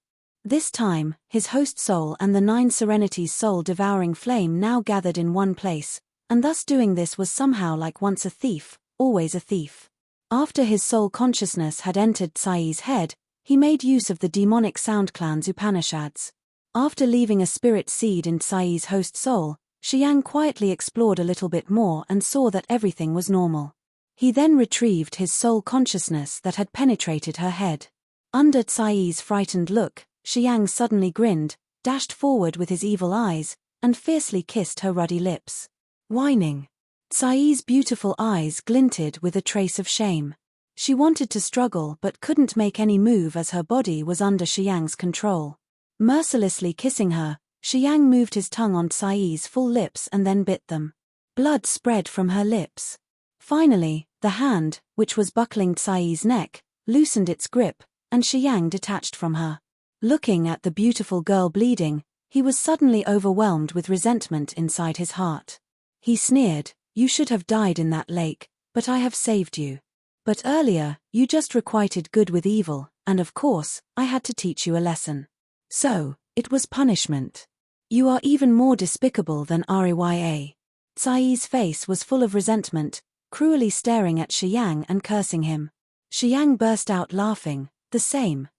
S1: This time, his host soul and the 9 Serenities soul-devouring flame now gathered in one place, and thus doing this was somehow like once a thief, always a thief. After his soul consciousness had entered Cai's head, he made use of the demonic sound clan's Upanishads. After leaving a spirit seed in Cai's host soul, Xiang quietly explored a little bit more and saw that everything was normal. He then retrieved his soul consciousness that had penetrated her head. Under Cai's frightened look, Xiang suddenly grinned, dashed forward with his evil eyes, and fiercely kissed her ruddy lips. Whining. Cai's beautiful eyes glinted with a trace of shame. She wanted to struggle but couldn't make any move as her body was under Xiang's control. Mercilessly kissing her, Xiang moved his tongue on Cai's full lips and then bit them. Blood spread from her lips. Finally, the hand, which was buckling Cai's neck, loosened its grip, and Xiang detached from her. Looking at the beautiful girl bleeding, he was suddenly overwhelmed with resentment inside his heart. He sneered, "You should have died in that lake, but I have saved you. But earlier, you just requited good with evil, and of course, I had to teach you a lesson. So, it was punishment. You are even more despicable than Rya." Cai's face was full of resentment, cruelly staring at Xiang and cursing him. Xiang burst out laughing, the same.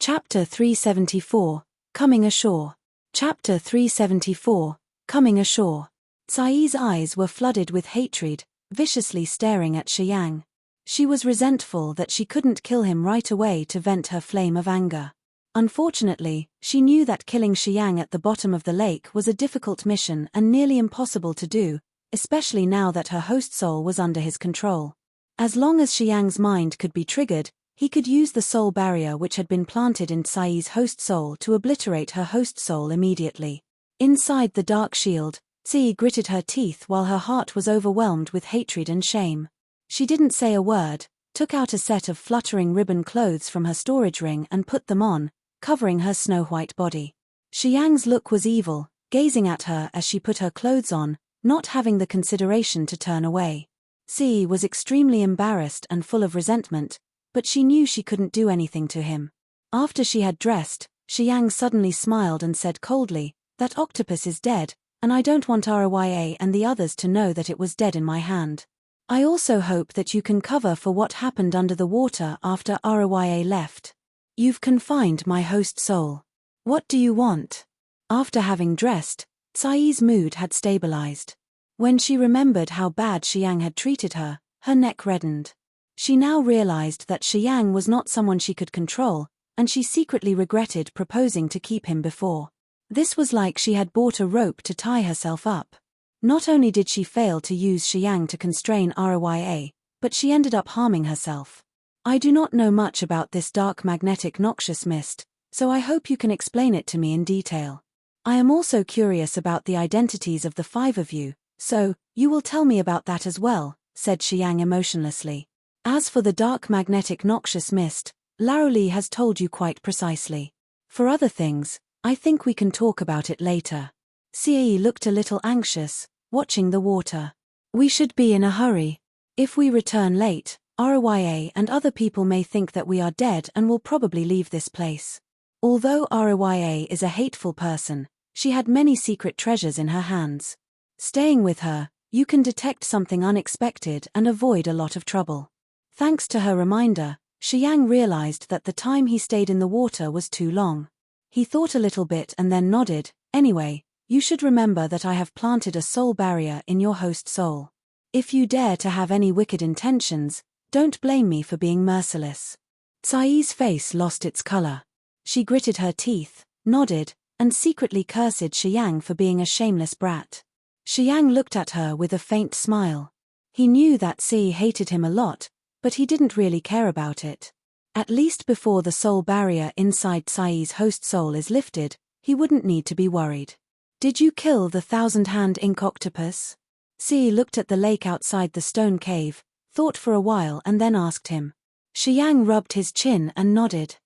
S1: Chapter 374, Coming Ashore. Chapter 374, Coming Ashore. Cai's eyes were flooded with hatred, viciously staring at Xiang. She was resentful that she couldn't kill him right away to vent her flame of anger. Unfortunately, she knew that killing Xiang at the bottom of the lake was a difficult mission and nearly impossible to do, especially now that her host soul was under his control. As long as Xiang's mind could be triggered, he could use the soul barrier which had been planted in Cai's host soul to obliterate her host soul immediately. Inside the dark shield, Ci gritted her teeth while her heart was overwhelmed with hatred and shame. She didn't say a word, took out a set of fluttering ribbon clothes from her storage ring and put them on, covering her snow-white body. Xiang's look was evil, gazing at her as she put her clothes on, not having the consideration to turn away. Xi was extremely embarrassed and full of resentment, but she knew she couldn't do anything to him. After she had dressed, Xiang suddenly smiled and said coldly, "That octopus is dead, and I don't want Rya and the others to know that it was dead in my hand. I also hope that you can cover for what happened under the water after Rya left. You've confined my host soul. What do you want?" After having dressed, Tsai's mood had stabilized. When she remembered how bad Xiang had treated her, her neck reddened. She now realized that Xiang was not someone she could control, and she secretly regretted proposing to keep him before. This was like she had bought a rope to tie herself up. Not only did she fail to use Xiang to constrain Rya, but she ended up harming herself. I do not know much about this dark magnetic noxious mist, so I hope you can explain it to me in detail. I am also curious about the identities of the 5 of you, so you will tell me about that as well, said Xiang emotionlessly. As for the dark magnetic noxious mist, Laoli has told you quite precisely. For other things, I think we can talk about it later. Xie looked a little anxious, watching the water. We should be in a hurry. If we return late, Rya and other people may think that we are dead and will probably leave this place. Although Rya is a hateful person, she had many secret treasures in her hands. Staying with her, you can detect something unexpected and avoid a lot of trouble. Thanks to her reminder, Xiang realized that the time he stayed in the water was too long. He thought a little bit and then nodded. Anyway, you should remember that I have planted a soul barrier in your host soul. If you dare to have any wicked intentions, don't blame me for being merciless. Tsai's face lost its color. She gritted her teeth, nodded, and secretly cursed Xiang for being a shameless brat. Xiang looked at her with a faint smile. He knew that Xi hated him a lot, but he didn't really care about it. At least before the soul barrier inside Tsai's host soul is lifted, he wouldn't need to be worried. Did you kill the 1,000-hand ink octopus? Xi looked at the lake outside the stone cave, thought for a while and then asked him. Xiang rubbed his chin and nodded.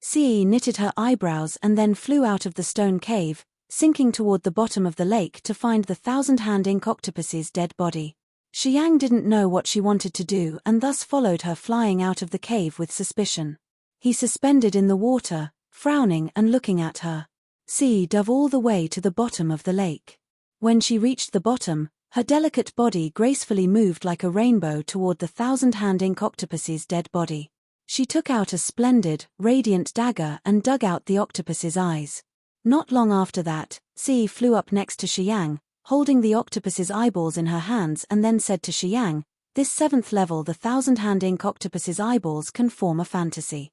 S1: Xi knitted her eyebrows and then flew out of the stone cave, sinking toward the bottom of the lake to find the 1,000-hand ink octopus's dead body. Xiang didn't know what she wanted to do and thus followed her flying out of the cave with suspicion. He suspended in the water, frowning and looking at her. Xi dove all the way to the bottom of the lake. When she reached the bottom, her delicate body gracefully moved like a rainbow toward the 1,000-hand ink octopus's dead body. She took out a splendid, radiant dagger and dug out the octopus's eyes. Not long after that, Xi flew up next to Xiang, holding the octopus's eyeballs in her hands and then said to Xiang, "This 7th level the 1,000-hand ink octopus's eyeballs can form a fantasy.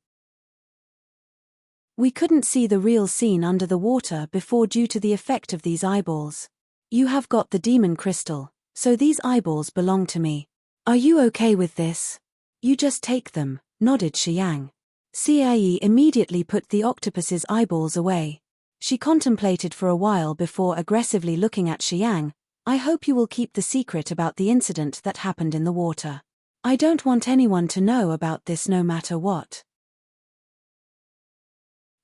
S1: We couldn't see the real scene under the water before due to the effect of these eyeballs. You have got the demon crystal, so these eyeballs belong to me. Are you okay with this? You just take them," nodded Xiang. Xie immediately put the octopus's eyeballs away. She contemplated for a while before aggressively looking at Xiang. "I hope you will keep the secret about the incident that happened in the water. I don't want anyone to know about this no matter what.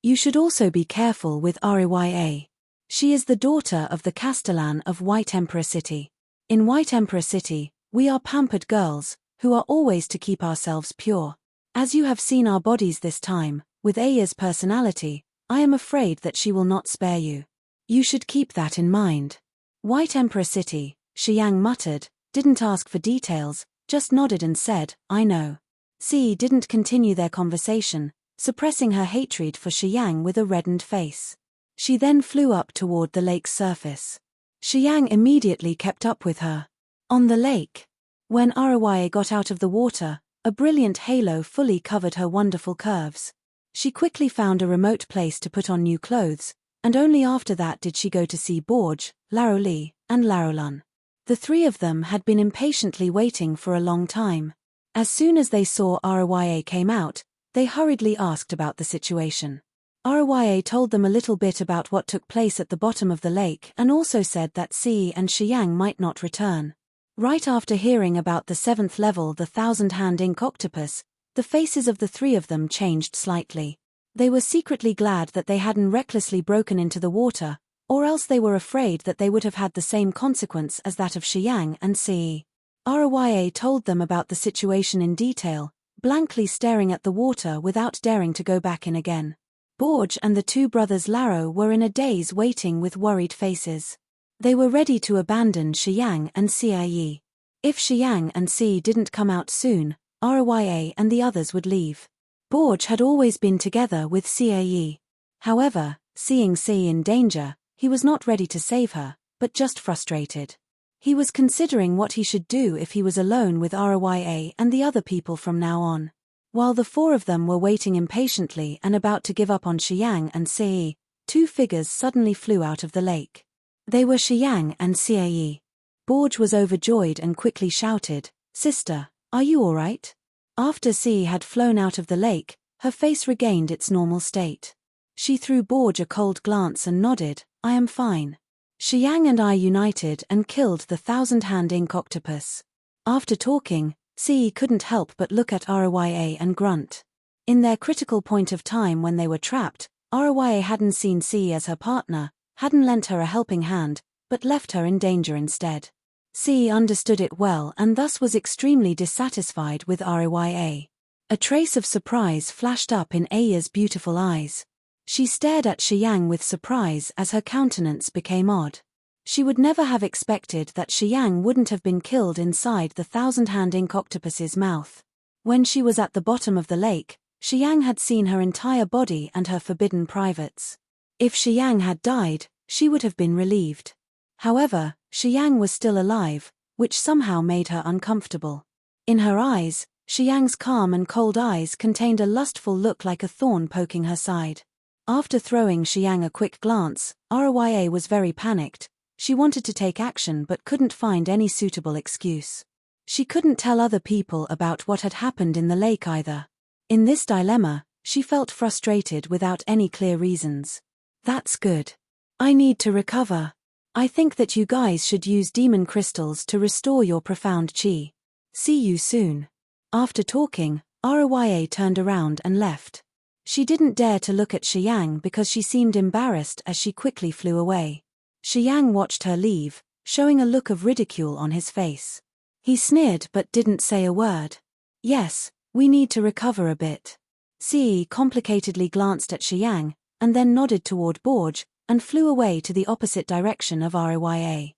S1: You should also be careful with Rya. She is the daughter of the Castellan of White Emperor City. In White Emperor City, we are pampered girls, who are always to keep ourselves pure. As you have seen our bodies this time, with Aya's personality, I am afraid that she will not spare you. You should keep that in mind." White Emperor City, Xiang muttered, didn't ask for details, just nodded and said, "I know." Xi didn't continue their conversation, suppressing her hatred for Xiang with a reddened face. She then flew up toward the lake's surface. Xiang immediately kept up with her. On the lake, when Rya got out of the water, a brilliant halo fully covered her wonderful curves. She quickly found a remote place to put on new clothes, and only after that did she go to see Borge, Laoli, and Laolan. The 3 of them had been impatiently waiting for a long time. As soon as they saw Rya came out, they hurriedly asked about the situation. Rya told them a little bit about what took place at the bottom of the lake and also said that Xi and Xiang might not return. Right after hearing about the 7th level, the 1,000-hand ink octopus, the faces of the three of them changed slightly. They were secretly glad that they hadn't recklessly broken into the water, or else they were afraid that they would have had the same consequence as that of Shiyang and Ce. Rya told them about the situation in detail, blankly staring at the water without daring to go back in again. Borge and the two brothers Laro were in a daze, waiting with worried faces. They were ready to abandon Shiyang and Cie. If Shiyang and Ce didn't come out soon, Rya and the others would leave. Borge had always been together with Cie. However, seeing Ce in danger, he was not ready to save her, but just frustrated. He was considering what he should do if he was alone with Rya and the other people from now on. While the four of them were waiting impatiently and about to give up on Shiyang and Ce, two figures suddenly flew out of the lake. They were Shiyang and Cie. Borge was overjoyed and quickly shouted, "Sister, are you all right?" After Ce had flown out of the lake, her face regained its normal state. She threw Borge a cold glance and nodded, "I am fine." Shiyang and I united and killed the 1,000-hand ink octopus. After talking, Ce couldn't help but look at Rya and grunt. In their critical point of time when they were trapped, Rya hadn't seen Ce as her partner, hadn't lent her a helping hand, but left her in danger instead. Ce understood it well and thus was extremely dissatisfied with Rya. A trace of surprise flashed up in Aya's beautiful eyes. She stared at Shiyang with surprise as her countenance became odd. She would never have expected that Shiyang wouldn't have been killed inside the 1,000-hand ink octopus's mouth. When she was at the bottom of the lake, Shiyang had seen her entire body and her forbidden privates. If Shiyang had died, she would have been relieved. However, Shiyang was still alive, which somehow made her uncomfortable. In her eyes, Shiyang's calm and cold eyes contained a lustful look like a thorn poking her side. After throwing Shiyang a quick glance, Rya was very panicked. She wanted to take action but couldn't find any suitable excuse. She couldn't tell other people about what had happened in the lake either. In this dilemma, she felt frustrated without any clear reasons. "That's good. I need to recover. I think that you guys should use demon crystals to restore your profound chi. See you soon." After talking, Rya turned around and left. She didn't dare to look at Shiyang because she seemed embarrassed as she quickly flew away. Shiyang watched her leave, showing a look of ridicule on his face. He sneered but didn't say a word. "Yes, we need to recover a bit." Ce complicatedly glanced at Shiyang, and then nodded toward Borge, and flew away to the opposite direction of Rya.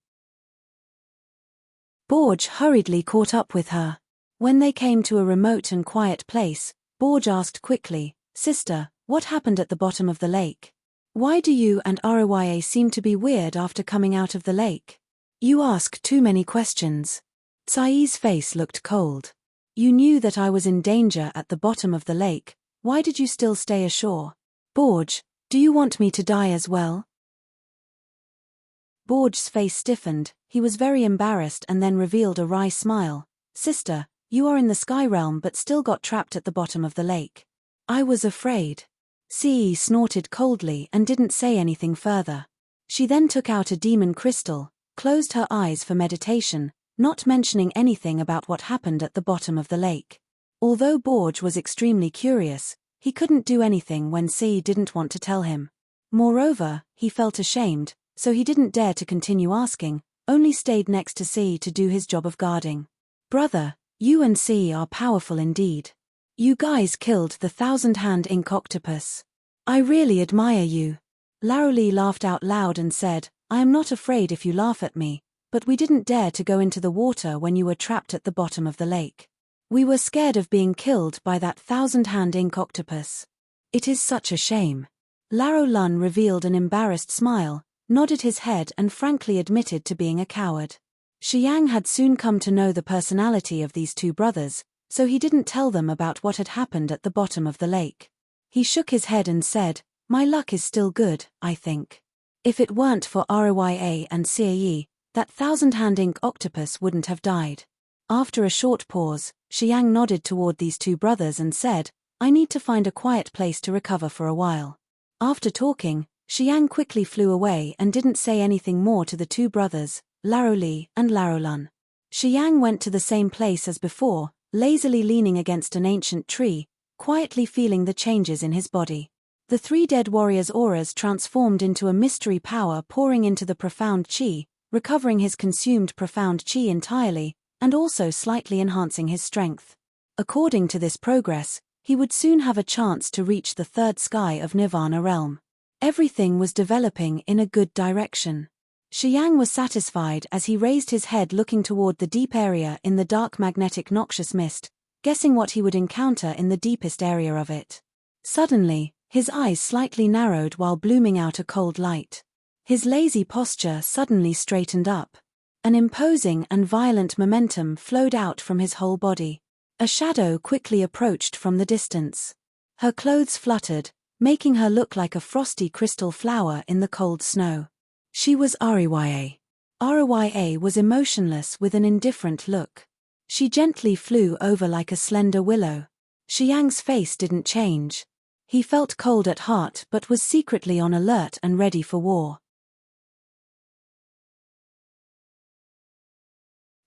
S1: Borge hurriedly caught up with her. When they came to a remote and quiet place, Borge asked quickly, "Sister, what happened at the bottom of the lake? Why do you and Rya seem to be weird after coming out of the lake?" "You ask too many questions." Cai's face looked cold. "You knew that I was in danger at the bottom of the lake, why did you still stay ashore? Borge, do you want me to die as well?" Borge's face stiffened, he was very embarrassed and then revealed a wry smile. "Sister, you are in the sky realm but still got trapped at the bottom of the lake. I was afraid." Ce snorted coldly and didn't say anything further. She then took out a demon crystal, closed her eyes for meditation, not mentioning anything about what happened at the bottom of the lake. Although Borge was extremely curious, he couldn't do anything when Ce didn't want to tell him. Moreover, he felt ashamed, so he didn't dare to continue asking, only stayed next to Ce to do his job of guarding. "Brother, you and Ce are powerful indeed. You guys killed the 1,000-hand ink octopus. I really admire you." Laroli laughed out loud and said, "I am not afraid if you laugh at me, but we didn't dare to go into the water when you were trapped at the bottom of the lake. We were scared of being killed by that 1,000-hand ink octopus. It is such a shame." Laro Lun revealed an embarrassed smile, nodded his head and frankly admitted to being a coward. Shiyang had soon come to know the personality of these two brothers, so he didn't tell them about what had happened at the bottom of the lake. He shook his head and said, "My luck is still good, I think. If it weren't for Rya and Ce, that 1,000-hand ink octopus wouldn't have died." After a short pause, Shiyang nodded toward these two brothers and said, "I need to find a quiet place to recover for a while." After talking, Shiyang quickly flew away and didn't say anything more to the two brothers, Laroli and Larolun. Xiang went to the same place as before, lazily leaning against an ancient tree, quietly feeling the changes in his body. The 3 dead warriors' auras transformed into a mystery power pouring into the profound chi, recovering his consumed profound chi entirely, and also slightly enhancing his strength. According to this progress, he would soon have a chance to reach the 3rd sky of Nirvana realm. Everything was developing in a good direction. Xiang was satisfied as he raised his head looking toward the deep area in the dark magnetic noxious mist, guessing what he would encounter in the deepest area of it. Suddenly, his eyes slightly narrowed while blooming out a cold light. His lazy posture suddenly straightened up. An imposing and violent momentum flowed out from his whole body. A shadow quickly approached from the distance. Her clothes fluttered, making her look like a frosty crystal flower in the cold snow. She was Rya. Rya was emotionless with an indifferent look. She gently flew over like a slender willow. Xiang's face didn't change. He felt cold at heart but was secretly on alert and ready for war.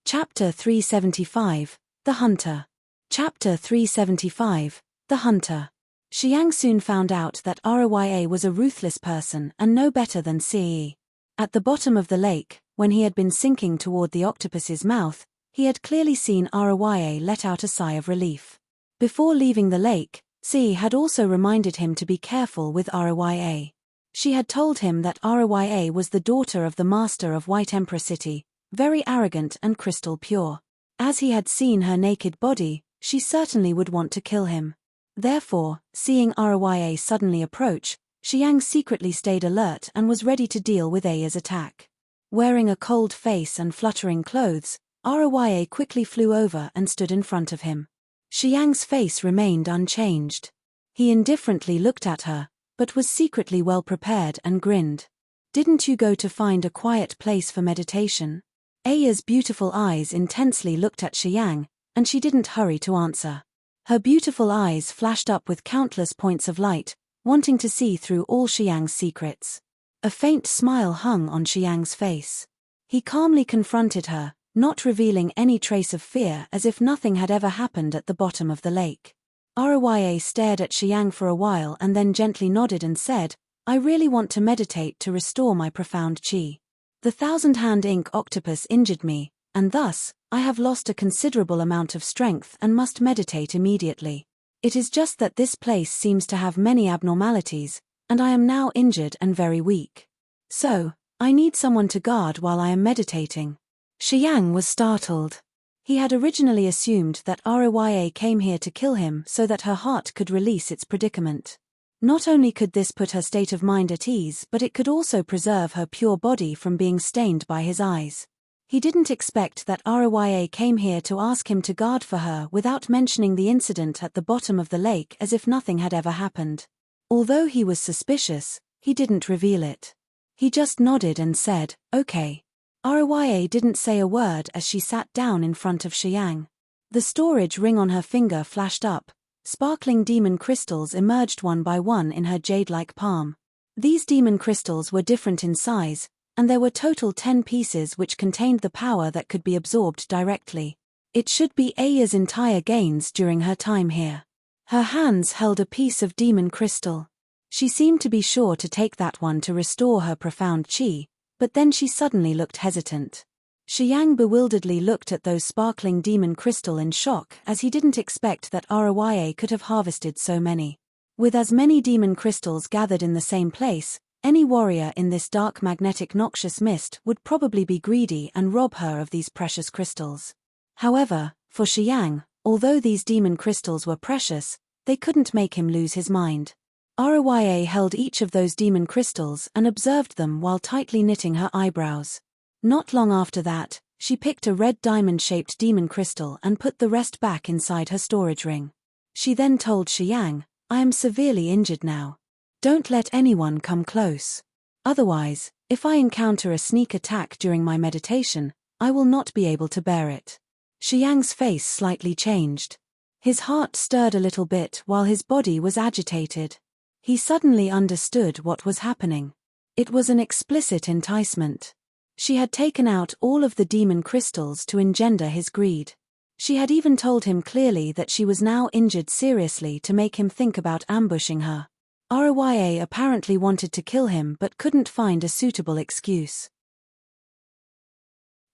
S1: Chapter 375, The Hunter. Chapter 375, The Hunter. Xiang soon found out that Rya was a ruthless person and no better than Ce. At the bottom of the lake, when he had been sinking toward the octopus's mouth, he had clearly seen Rya let out a sigh of relief. Before leaving the lake, Ce had also reminded him to be careful with Rya. She had told him that Rya was the daughter of the master of White Emperor City, very arrogant and crystal pure. As he had seen her naked body, she certainly would want to kill him. Therefore, seeing Rya suddenly approach, Xiang secretly stayed alert and was ready to deal with Aya's attack. Wearing a cold face and fluttering clothes, Rya quickly flew over and stood in front of him. Xiang's face remained unchanged. He indifferently looked at her, but was secretly well prepared and grinned. "Didn't you go to find a quiet place for meditation?" Aya's beautiful eyes intensely looked at Xiang, and she didn't hurry to answer. Her beautiful eyes flashed up with countless points of light, wanting to see through all Xiang's secrets. A faint smile hung on Xiang's face. He calmly confronted her, not revealing any trace of fear, as if nothing had ever happened at the bottom of the lake. Rya stared at Xiang for a while and then gently nodded and said, "I really want to meditate to restore my profound chi. The 1,000-hand ink octopus injured me, and thus, I have lost a considerable amount of strength and must meditate immediately. It is just that this place seems to have many abnormalities, and I am now injured and very weak. So, I need someone to guard while I am meditating." Xiang was startled. He had originally assumed that Rya came here to kill him so that her heart could release its predicament. Not only could this put her state of mind at ease, but it could also preserve her pure body from being stained by his eyes. He didn't expect that Rya came here to ask him to guard for her without mentioning the incident at the bottom of the lake as if nothing had ever happened. Although he was suspicious, he didn't reveal it. He just nodded and said, "Okay." Rya didn't say a word as she sat down in front of Xiang. The storage ring on her finger flashed up. Sparkling demon crystals emerged one by one in her jade-like palm. These demon crystals were different in size, and there were total 10 pieces which contained the power that could be absorbed directly. It should be Aya's entire gains during her time here. Her hands held a piece of demon crystal. She seemed to be sure to take that one to restore her profound chi, but then she suddenly looked hesitant. Xiang bewilderedly looked at those sparkling demon crystal in shock as he didn't expect that Rya could have harvested so many. With as many demon crystals gathered in the same place, any warrior in this dark magnetic noxious mist would probably be greedy and rob her of these precious crystals. However, for Xiang, although these demon crystals were precious, they couldn't make him lose his mind. Rya held each of those demon crystals and observed them while tightly knitting her eyebrows. Not long after that, she picked a red diamond-shaped demon crystal and put the rest back inside her storage ring. She then told Xiang, "I am severely injured now. Don't let anyone come close. Otherwise, if I encounter a sneak attack during my meditation, I will not be able to bear it." Xiang's face slightly changed. His heart stirred a little bit while his body was agitated. He suddenly understood what was happening. It was an explicit enticement. She had taken out all of the demon crystals to engender his greed. She had even told him clearly that she was now injured seriously to make him think about ambushing her. Rya apparently wanted to kill him but couldn't find a suitable excuse.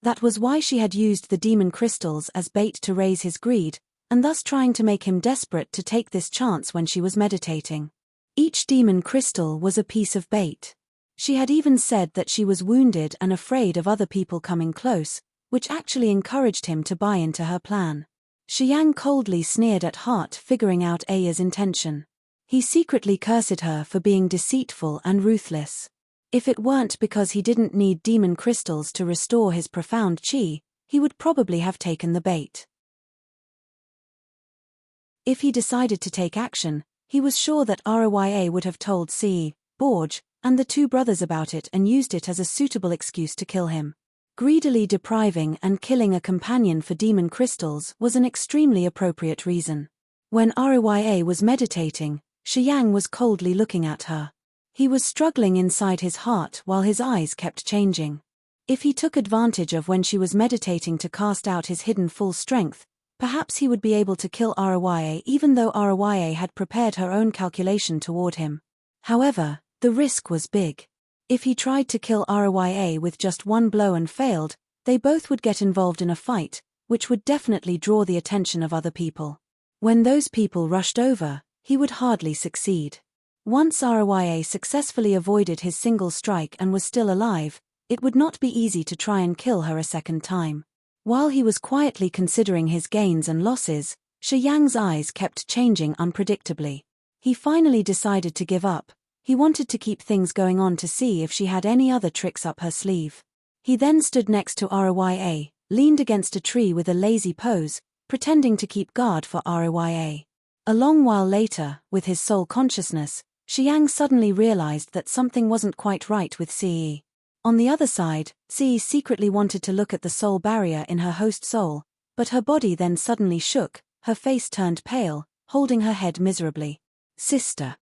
S1: That was why she had used the demon crystals as bait to raise his greed, and thus trying to make him desperate to take this chance when she was meditating. Each demon crystal was a piece of bait. She had even said that she was wounded and afraid of other people coming close, which actually encouraged him to buy into her plan. Xiang coldly sneered at heart, figuring out Aya's intention. He secretly cursed her for being deceitful and ruthless. If it weren't because he didn't need demon crystals to restore his profound chi, he would probably have taken the bait. If he decided to take action, he was sure that Rya would have told Borg and the two brothers about it and used it as a suitable excuse to kill him. Greedily depriving and killing a companion for demon crystals was an extremely appropriate reason. When Rya was meditating, Xiang was coldly looking at her. He was struggling inside his heart while his eyes kept changing. If he took advantage of when she was meditating to cast out his hidden full strength, perhaps he would be able to kill Rya even though Rya had prepared her own calculation toward him. However, the risk was big. If he tried to kill Rya with just one blow and failed, they both would get involved in a fight, which would definitely draw the attention of other people. When those people rushed over, he would hardly succeed. Once Rya successfully avoided his single strike and was still alive, it would not be easy to try and kill her a second time. While he was quietly considering his gains and losses, Xiang's eyes kept changing unpredictably. He finally decided to give up. He wanted to keep things going on to see if she had any other tricks up her sleeve. He then stood next to Rya, leaned against a tree with a lazy pose, pretending to keep guard for Rya. A long while later, with his sole consciousness, Xiang suddenly realized that something wasn't quite right with Ce. On the other side, Ce secretly wanted to look at the soul barrier in her host soul, but her body then suddenly shook, her face turned pale, holding her head miserably. Sister.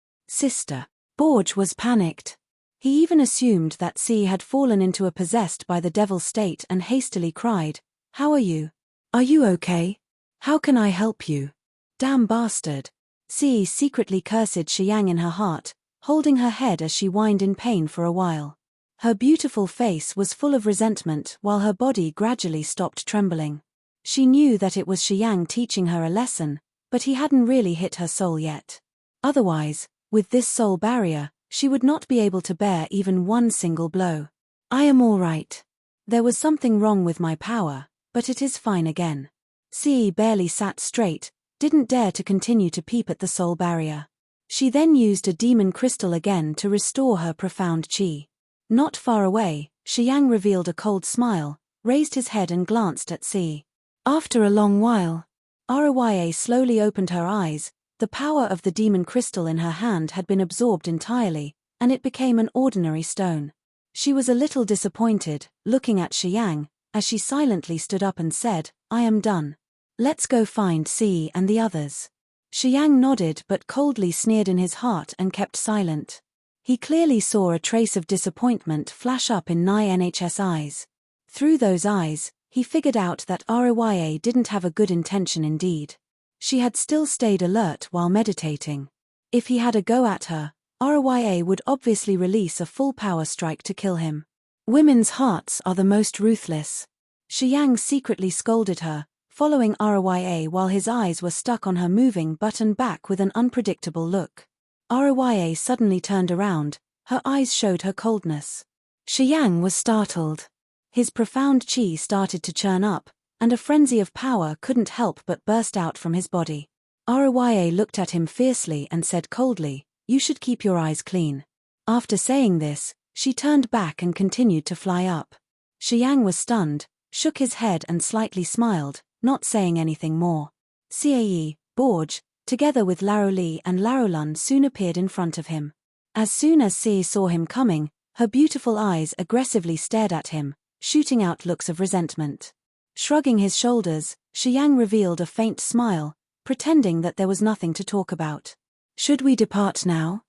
S1: Borg was panicked. He even assumed that Ce had fallen into a possessed by the devil state and hastily cried, "How are you? Are you okay? How can I help you? Damn bastard." Ce secretly cursed Xiang in her heart, holding her head as she whined in pain for a while. Her beautiful face was full of resentment while her body gradually stopped trembling. She knew that it was Xiang teaching her a lesson, but he hadn't really hit her soul yet. Otherwise, with this soul barrier, she would not be able to bear even one single blow. "I am all right. There was something wrong with my power, but it is fine again." Ce barely sat straight, didn't dare to continue to peep at the soul barrier. She then used a demon crystal again to restore her profound chi. Not far away, Xiang revealed a cold smile, raised his head and glanced at Ce. After a long while, Rya slowly opened her eyes. The power of the demon crystal in her hand had been absorbed entirely, and it became an ordinary stone. She was a little disappointed, looking at Xiang, as she silently stood up and said, "I am done. Let's go find Ce and the others." Xiang nodded but coldly sneered in his heart and kept silent. He clearly saw a trace of disappointment flash up in NH's eyes. Through those eyes, he figured out that Rya didn't have a good intention indeed. She had still stayed alert while meditating. If he had a go at her, Rya would obviously release a full power strike to kill him. Women's hearts are the most ruthless. Xiang secretly scolded her, following Rya while his eyes were stuck on her moving button back with an unpredictable look. Rya suddenly turned around, her eyes showed her coldness. Xiang was startled. His profound chi started to churn up, and a frenzy of power couldn't help but burst out from his body. Rya looked at him fiercely and said coldly, "You should keep your eyes clean." After saying this, she turned back and continued to fly up. Xiang was stunned, shook his head and slightly smiled, not saying anything more. Ce, Borg, together with Laroli and Larolun soon appeared in front of him. As soon as Ce saw him coming, her beautiful eyes aggressively stared at him, shooting out looks of resentment. Shrugging his shoulders, Xiang revealed a faint smile, pretending that there was nothing to talk about. "Should we depart now?"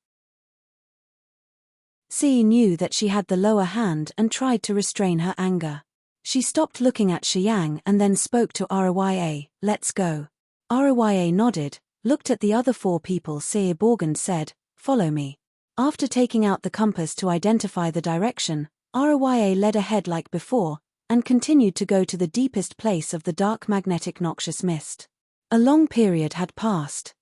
S1: Si knew that she had the lower hand and tried to restrain her anger. She stopped looking at Xiang and then spoke to Rya, "Let's go." Rya nodded, looked at the other 4 people Borg and said, "Follow me." After taking out the compass to identify the direction, Rya led ahead like before, and continued to go to the deepest place of the dark magnetic noxious mist. A long period had passed.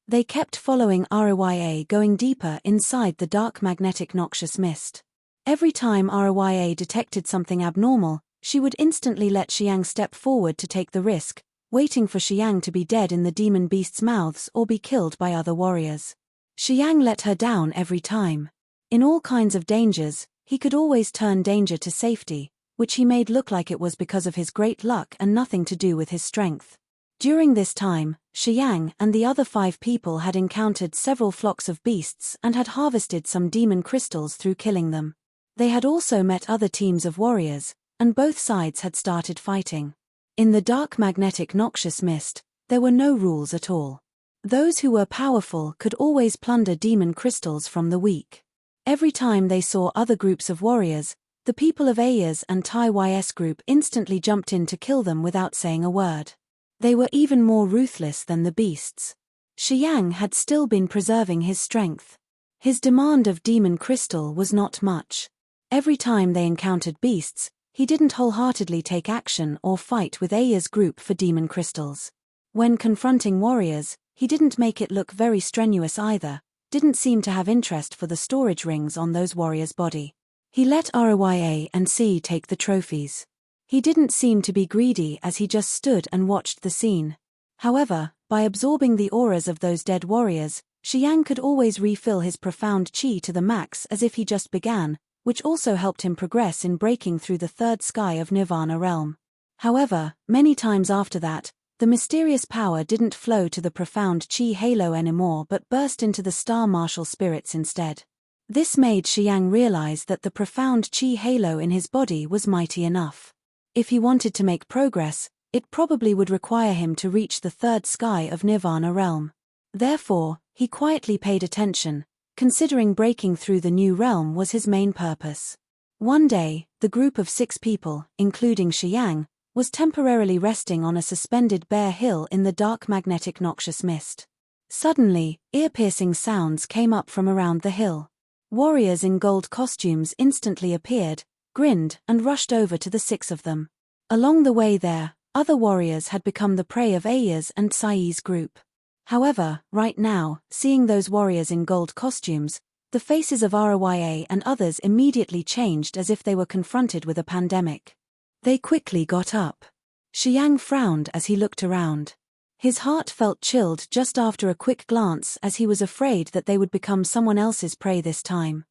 S1: They kept following Rya, going deeper inside the dark magnetic noxious mist. Every time Rya detected something abnormal, she would instantly let Xiang step forward to take the risk, waiting for Xiang to be dead in the demon beasts' mouths or be killed by other warriors. Xiang let her down every time. In all kinds of dangers, he could always turn danger to safety, which he made look like it was because of his great luck and nothing to do with his strength. During this time, Xiang and the other 5 people had encountered several flocks of beasts and had harvested some demon crystals through killing them. They had also met other teams of warriors, and both sides had started fighting. In the dark magnetic noxious mist, there were no rules at all. Those who were powerful could always plunder demon crystals from the weak. Every time they saw other groups of warriors, the people of Aya's and Tai-Ys group instantly jumped in to kill them without saying a word. They were even more ruthless than the beasts. Xiang had still been preserving his strength. His demand of demon crystal was not much. Every time they encountered beasts, he didn't wholeheartedly take action or fight with Aya's group for demon crystals. When confronting warriors, he didn't make it look very strenuous either, didn't seem to have interest for the storage rings on those warriors' body. He let Rya and Si take the trophies. He didn't seem to be greedy as he just stood and watched the scene. However, by absorbing the auras of those dead warriors, Xiang could always refill his profound chi to the max as if he just began, which also helped him progress in breaking through the 3rd sky of Nirvana realm. However, many times after that, the mysterious power didn't flow to the profound chi halo anymore but burst into the star martial spirits instead. This made Xiang realize that the profound chi halo in his body was mighty enough. If he wanted to make progress, it probably would require him to reach the 3rd sky of Nirvana realm. Therefore, he quietly paid attention, considering breaking through the new realm was his main purpose. One day, the group of 6 people, including Xiang, was temporarily resting on a suspended bare hill in the dark magnetic noxious mist. Suddenly, ear-piercing sounds came up from around the hill. Warriors in gold costumes instantly appeared, grinned, and rushed over to the 6 of them. Along the way there, other warriors had become the prey of Aya's and Si's group. However, right now, seeing those warriors in gold costumes, the faces of Rya and others immediately changed as if they were confronted with a pandemic. They quickly got up. Xiang frowned as he looked around. His heart felt chilled just after a quick glance as he was afraid that they would become someone else's prey this time.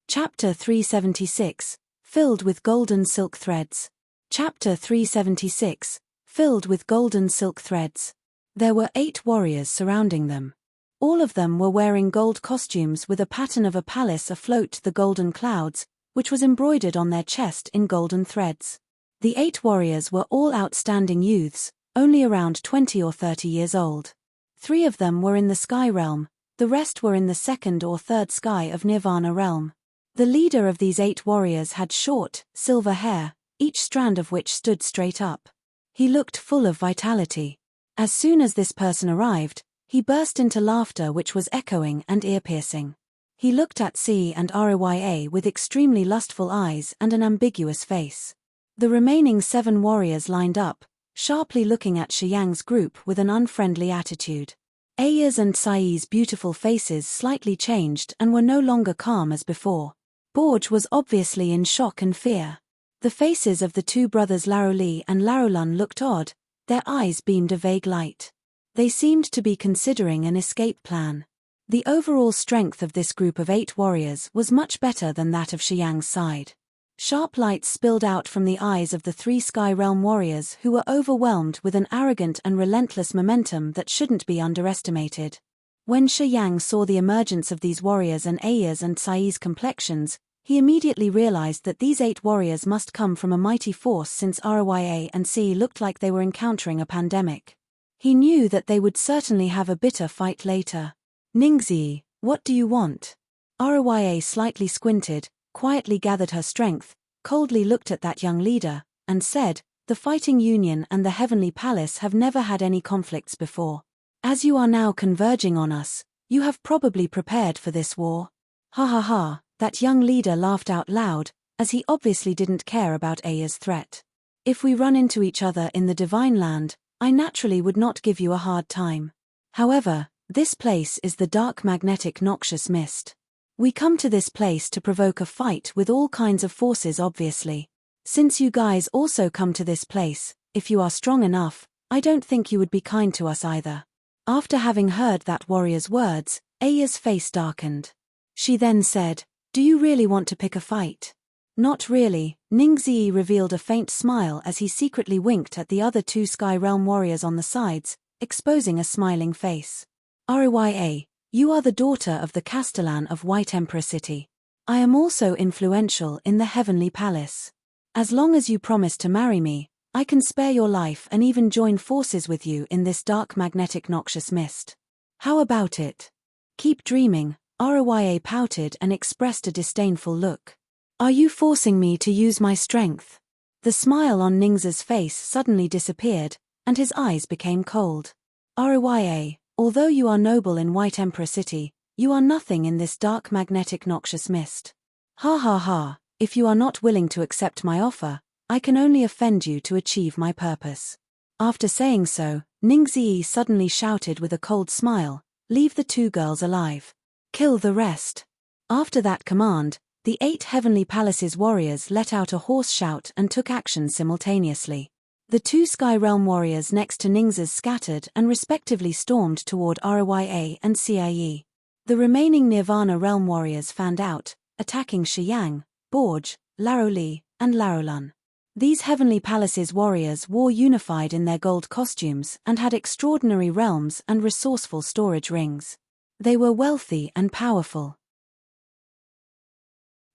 S1: Chapter 376, Filled with Golden Silk Threads. Chapter 376, Filled with Golden Silk Threads. There were 8 warriors surrounding them. All of them were wearing gold costumes with a pattern of a palace afloat the golden clouds, which was embroidered on their chest in golden threads. The 8 warriors were all outstanding youths, only around 20 or 30 years old. 3 of them were in the sky realm, the rest were in the 2nd or 3rd sky of Nirvana realm. The leader of these 8 warriors had short, silver hair, each strand of which stood straight up. He looked full of vitality. As soon as this person arrived, he burst into laughter which was echoing and ear-piercing. He looked at Si and Rya with extremely lustful eyes and an ambiguous face. The remaining 7 warriors lined up, sharply looking at Xiang's group with an unfriendly attitude. Aya's and Si's beautiful faces slightly changed and were no longer calm as before. Borge was obviously in shock and fear. The faces of the 2 brothers Laroli and Larolun looked odd, their eyes beamed a vague light. They seemed to be considering an escape plan. The overall strength of this group of 8 warriors was much better than that of Xiang's side. Sharp lights spilled out from the eyes of the 3 Sky Realm warriors who were overwhelmed with an arrogant and relentless momentum that shouldn't be underestimated. When Xiang saw the emergence of these warriors and Aya's and Si's complexions, he immediately realized that these 8 warriors must come from a mighty force since Rya and Si looked like they were encountering a pandemic. He knew that they would certainly have a bitter fight later. Ningzi, what do you want? Rya slightly squinted, quietly gathered her strength, coldly looked at that young leader, and said, the Fighting Union and the Heavenly Palace have never had any conflicts before. As you are now converging on us, you have probably prepared for this war. Ha ha ha, that young leader laughed out loud, as he obviously didn't care about Aya's threat. If we run into each other in the Divine Land, I naturally would not give you a hard time. However, this place is the dark magnetic noxious mist. We come to this place to provoke a fight with all kinds of forces obviously. Since you guys also come to this place, if you are strong enough, I don't think you would be kind to us either. After having heard that warrior's words, Aya's face darkened. She then said, do you really want to pick a fight? Not really. Ningzi revealed a faint smile as he secretly winked at the other two Sky Realm warriors on the sides, exposing a smiling face. Rya, you are the daughter of the Castellan of White Emperor City. I am also influential in the Heavenly Palace. As long as you promise to marry me, I can spare your life and even join forces with you in this dark magnetic noxious mist. How about it? Keep dreaming. Rya pouted and expressed a disdainful look. Are you forcing me to use my strength? The smile on Ningzi's face suddenly disappeared, and his eyes became cold. Rya, although you are noble in White Emperor City, you are nothing in this dark magnetic noxious mist. Ha ha ha, if you are not willing to accept my offer, I can only offend you to achieve my purpose. After saying so, Ningzi suddenly shouted with a cold smile, leave the two girls alive. Kill the rest. After that command, the 8 Heavenly Palace's warriors let out a hoarse shout and took action simultaneously. The 2 Sky Realm warriors next to Ningzi's scattered and respectively stormed toward Rya and Cie. The remaining Nirvana Realm warriors fanned out, attacking Shiyang, Borj, Laroli, and Larolun. These Heavenly Palace's warriors wore unified in their gold costumes and had extraordinary realms and resourceful storage rings. They were wealthy and powerful.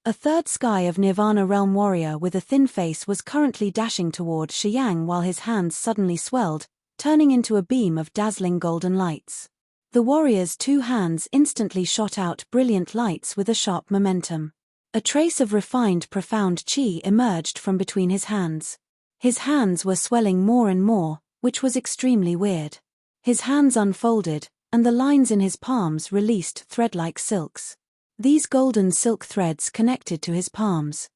S1: A third Sky of Nirvana Realm warrior with a thin face was currently dashing toward Shiyang while his hands suddenly swelled, turning into a beam of dazzling golden lights. The warrior's 2 hands instantly shot out brilliant lights with a sharp momentum. A trace of refined profound chi emerged from between his hands. His hands were swelling more and more, which was extremely weird. His hands unfolded, and the lines in his palms released thread-like silks. These golden silk threads connected to his palms.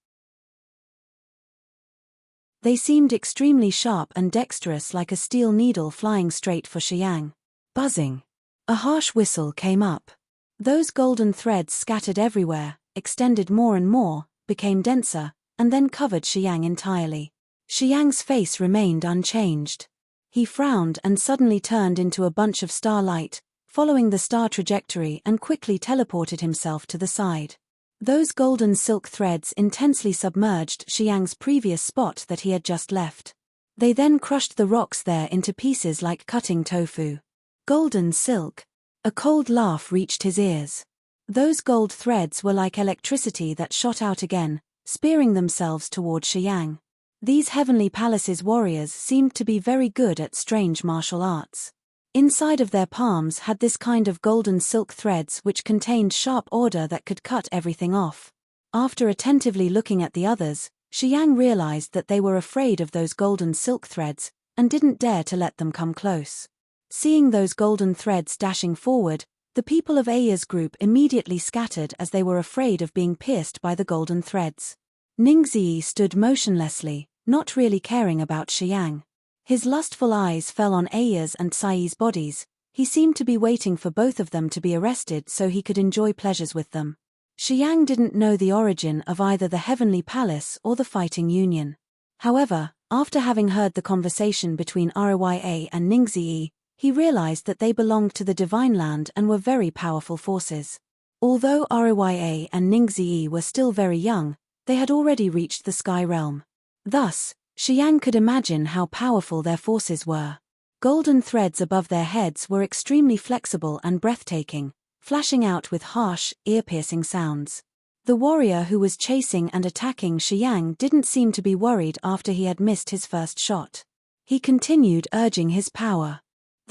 S1: They seemed extremely sharp and dexterous, like a steel needle flying straight for Shiyang. Buzzing. A harsh whistle came up. Those golden threads scattered everywhere, extended more and more, became denser, and then covered Shiyang entirely. Shiyang's face remained unchanged. He frowned and suddenly turned into a bunch of starlight, following the star trajectory, and quickly teleported himself to the side. Those golden silk threads intensely submerged Shiyang's previous spot that he had just left. They then crushed the rocks there into pieces like cutting tofu. Golden silk. A cold laugh reached his ears. Those gold threads were like electricity that shot out again, spearing themselves toward Shiyang. These Heavenly Palace's warriors seemed to be very good at strange martial arts. Inside of their palms had this kind of golden silk threads which contained sharp order that could cut everything off. After attentively looking at the others, Shiyang realized that they were afraid of those golden silk threads, and didn't dare to let them come close. Seeing those golden threads dashing forward, the people of Aya's group immediately scattered as they were afraid of being pierced by the golden threads. Ningzi stood motionlessly, not really caring about Shiyang. His lustful eyes fell on Aya's and Cie's bodies. He seemed to be waiting for both of them to be arrested so he could enjoy pleasures with them. Shiyang didn't know the origin of either the Heavenly Palace or the Fighting Union. However, after having heard the conversation between Rya and Ningzi, he realized that they belonged to the Divine Land and were very powerful forces. Although Rya and Ningzi were still very young, they had already reached the Sky Realm. Thus, Shiyang could imagine how powerful their forces were. Golden threads above their heads were extremely flexible and breathtaking, flashing out with harsh, ear-piercing sounds. The warrior who was chasing and attacking Shiyang didn't seem to be worried after he had missed his first shot. He continued urging his power.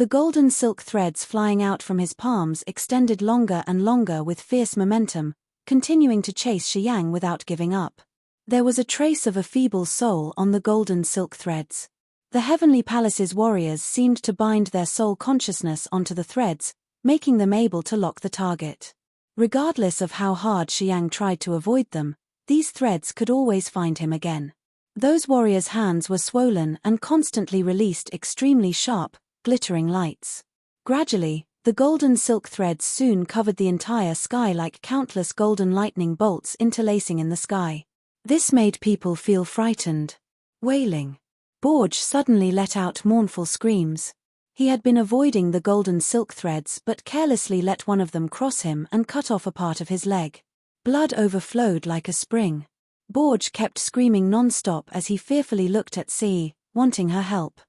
S1: The golden silk threads flying out from his palms extended longer and longer with fierce momentum, continuing to chase Xiang without giving up. There was a trace of a feeble soul on the golden silk threads. The Heavenly Palace's warriors seemed to bind their soul consciousness onto the threads, making them able to lock the target. Regardless of how hard Xiang tried to avoid them, these threads could always find him again. Those warriors' hands were swollen and constantly released extremely sharp, glittering lights. Gradually, the golden silk threads soon covered the entire sky like countless golden lightning bolts interlacing in the sky. This made people feel frightened. Wailing. Borge suddenly let out mournful screams. He had been avoiding the golden silk threads but carelessly let one of them cross him and cut off a part of his leg. Blood overflowed like a spring. Borge kept screaming non-stop as he fearfully looked at Tsai, wanting her help.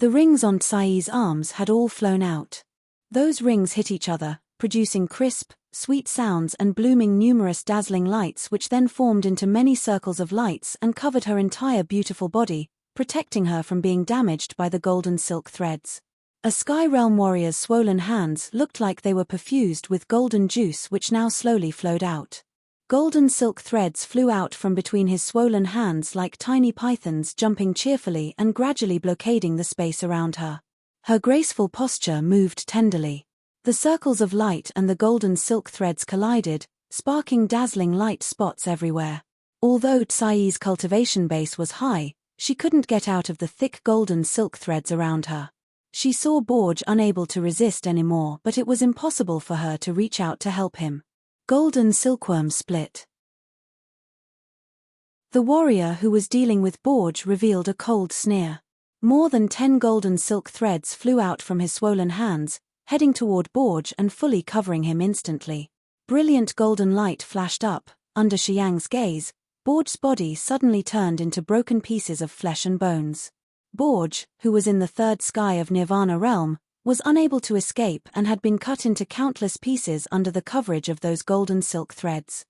S1: The rings on Tsai's arms had all flown out. Those rings hit each other, producing crisp, sweet sounds and blooming numerous dazzling lights which then formed into many circles of lights and covered her entire beautiful body, protecting her from being damaged by the golden silk threads. A Sky Realm warrior's swollen hands looked like they were perfused with golden juice which now slowly flowed out. Golden silk threads flew out from between his swollen hands like tiny pythons jumping cheerfully and gradually blockading the space around her. Her graceful posture moved tenderly. The circles of light and the golden silk threads collided, sparking dazzling light spots everywhere. Although Tsai's cultivation base was high, she couldn't get out of the thick golden silk threads around her. She saw Borge unable to resist anymore, but it was impossible for her to reach out to help him. Golden silkworm split. The warrior who was dealing with Borge revealed a cold sneer. More than 10 golden silk threads flew out from his swollen hands, heading toward Borge and fully covering him instantly. Brilliant golden light flashed up. Under Xiang's gaze, Borge's body suddenly turned into broken pieces of flesh and bones. Borge, who was in the third sky of Nirvana realm, was unable to escape and had been cut into countless pieces under the coverage of those golden silk threads.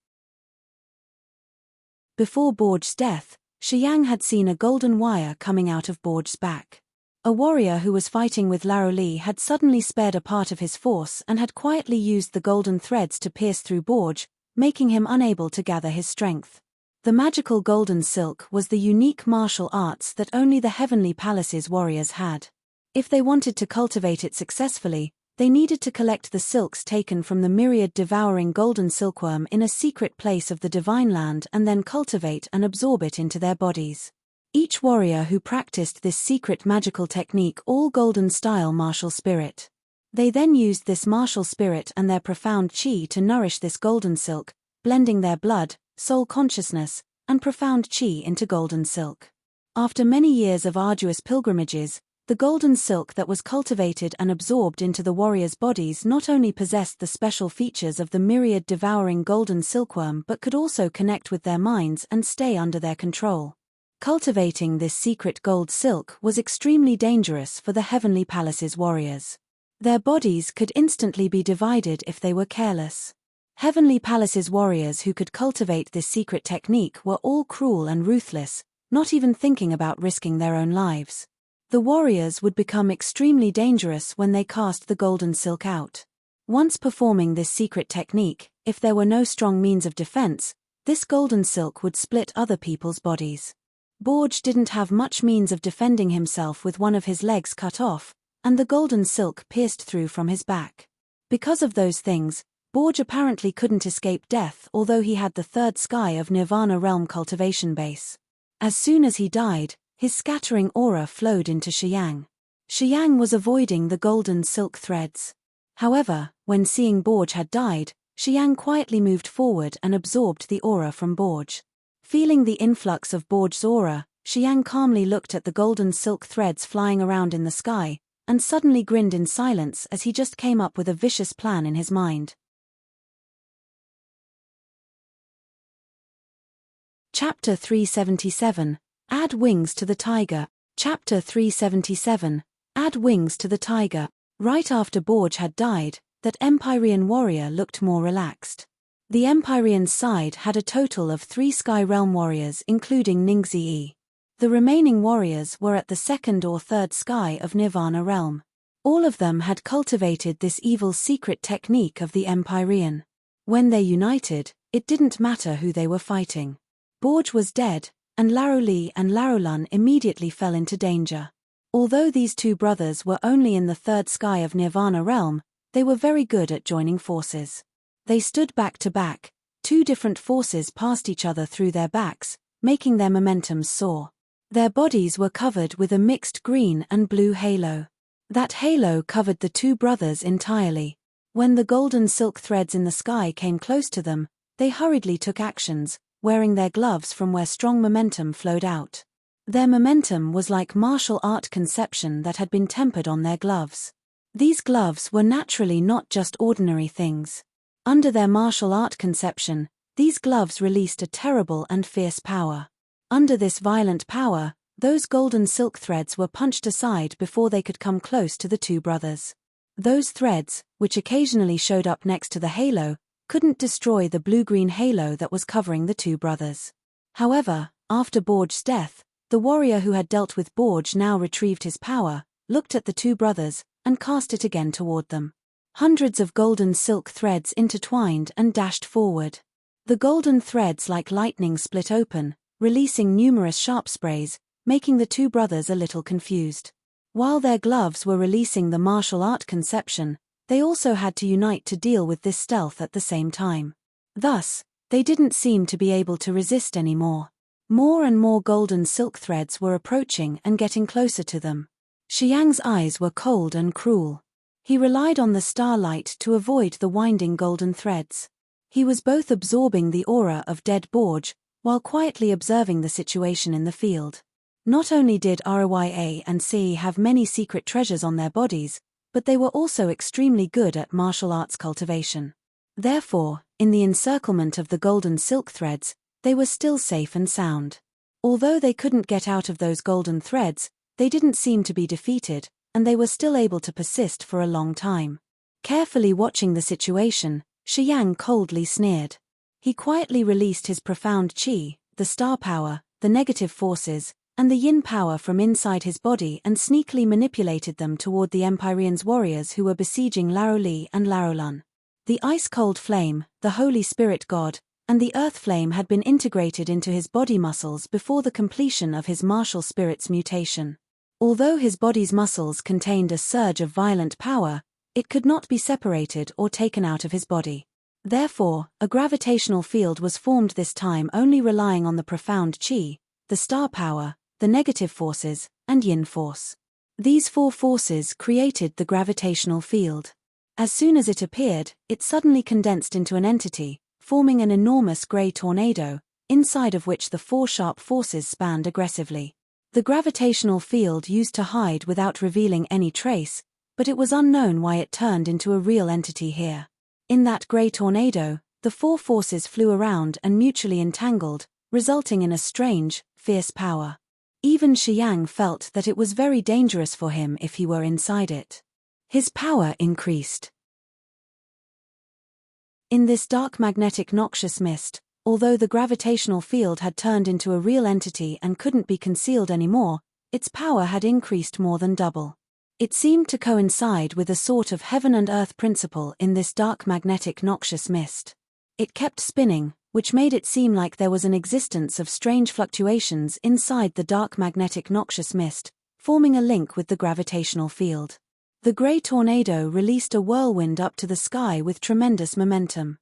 S1: Before Borge's death, Xiang had seen a golden wire coming out of Borge's back. A warrior who was fighting with Laroli had suddenly spared a part of his force and had quietly used the golden threads to pierce through Borge, making him unable to gather his strength. The magical golden silk was the unique martial arts that only the Heavenly Palace's warriors had. If they wanted to cultivate it successfully, they needed to collect the silks taken from the myriad devouring golden silkworm in a secret place of the Divine Land and then cultivate and absorb it into their bodies. Each warrior who practiced this secret magical technique all golden-style martial spirit. They then used this martial spirit and their profound chi to nourish this golden silk, blending their blood, soul consciousness, and profound chi into golden silk. After many years of arduous pilgrimages, the golden silk that was cultivated and absorbed into the warriors' bodies not only possessed the special features of the myriad devouring golden silkworm but could also connect with their minds and stay under their control. Cultivating this secret gold silk was extremely dangerous for the Heavenly Palace's warriors. Their bodies could instantly be divided if they were careless. Heavenly Palace's warriors who could cultivate this secret technique were all cruel and ruthless, not even thinking about risking their own lives. The warriors would become extremely dangerous when they cast the golden silk out. Once performing this secret technique, if there were no strong means of defense, this golden silk would split other people's bodies. Borge didn't have much means of defending himself with one of his legs cut off, and the golden silk pierced through from his back. Because of those things, Borge apparently couldn't escape death although he had the third sky of Nirvana realm cultivation base. As soon as he died, his scattering aura flowed into Xiang. Xiang was avoiding the golden silk threads. However, when seeing Borge had died, Xiang quietly moved forward and absorbed the aura from Borge. Feeling the influx of Borge's aura, Xiang calmly looked at the golden silk threads flying around in the sky, and suddenly grinned in silence as he just came up with a vicious plan in his mind. Chapter 377, Add Wings to the Tiger. Chapter 377, Add Wings to the Tiger. Right after Borge had died, that Empyrean warrior looked more relaxed. The Empyrean side had a total of 3 Sky Realm warriors including Ningzi. The remaining warriors were at the second or third sky of Nirvana realm. All of them had cultivated this evil secret technique of the Empyrean. When they united, it didn't matter who they were fighting. Borge was dead, and Laroli and Larolun immediately fell into danger. Although these two brothers were only in the third sky of Nirvana realm, they were very good at joining forces. They stood back to back, two different forces passed each other through their backs, making their momentum soar. Their bodies were covered with a mixed green and blue halo. That halo covered the two brothers entirely. When the golden silk threads in the sky came close to them, they hurriedly took actions, wearing their gloves from where strong momentum flowed out. Their momentum was like martial art conception that had been tempered on their gloves. These gloves were naturally not just ordinary things. Under their martial art conception, these gloves released a terrible and fierce power. Under this violent power, those golden silk threads were punched aside before they could come close to the two brothers. Those threads, which occasionally showed up next to the halo, couldn't destroy the blue-green halo that was covering the two brothers. However, after Borge's death, the warrior who had dealt with Borge now retrieved his power, looked at the two brothers, and cast it again toward them. Hundreds of golden silk threads intertwined and dashed forward. The golden threads like lightning split open, releasing numerous sharp sprays, making the two brothers a little confused. While their gloves were releasing the martial art conception, they also had to unite to deal with this stealth at the same time. Thus, they didn't seem to be able to resist anymore. More and more golden silk threads were approaching and getting closer to them. Xiang's eyes were cold and cruel. He relied on the starlight to avoid the winding golden threads. He was both absorbing the aura of dead Borge, while quietly observing the situation in the field. Not only did Rya and Ce have many secret treasures on their bodies, but they were also extremely good at martial arts cultivation. Therefore, in the encirclement of the golden silk threads, they were still safe and sound. Although they couldn't get out of those golden threads, they didn't seem to be defeated, and they were still able to persist for a long time. Carefully watching the situation, Xiang coldly sneered. He quietly released his profound qi, the star power, the negative forces, and the yin power from inside his body and sneakily manipulated them toward the Empyrean's warriors who were besieging Laroli and Larolun. The ice-cold flame, the Holy Spirit God, and the earth flame had been integrated into his body muscles before the completion of his martial spirit's mutation. Although his body's muscles contained a surge of violent power, it could not be separated or taken out of his body. Therefore, a gravitational field was formed this time only relying on the profound qi, the star power, the negative forces, and yin force. These four forces created the gravitational field. As soon as it appeared, it suddenly condensed into an entity, forming an enormous grey tornado, inside of which the four sharp forces spanned aggressively. The gravitational field used to hide without revealing any trace, but it was unknown why it turned into a real entity here. In that grey tornado, the four forces flew around and mutually entangled, resulting in a strange, fierce power. Even Xiang felt that it was very dangerous for him if he were inside it. His power increased. In this dark magnetic noxious mist, although the gravitational field had turned into a real entity and couldn't be concealed anymore, its power had increased more than double. It seemed to coincide with a sort of heaven and earth principle in this dark magnetic noxious mist. It kept spinning, which made it seem like there was an existence of strange fluctuations inside the dark magnetic noxious mist, forming a link with the gravitational field. The grey tornado released a whirlwind up to the sky with tremendous momentum.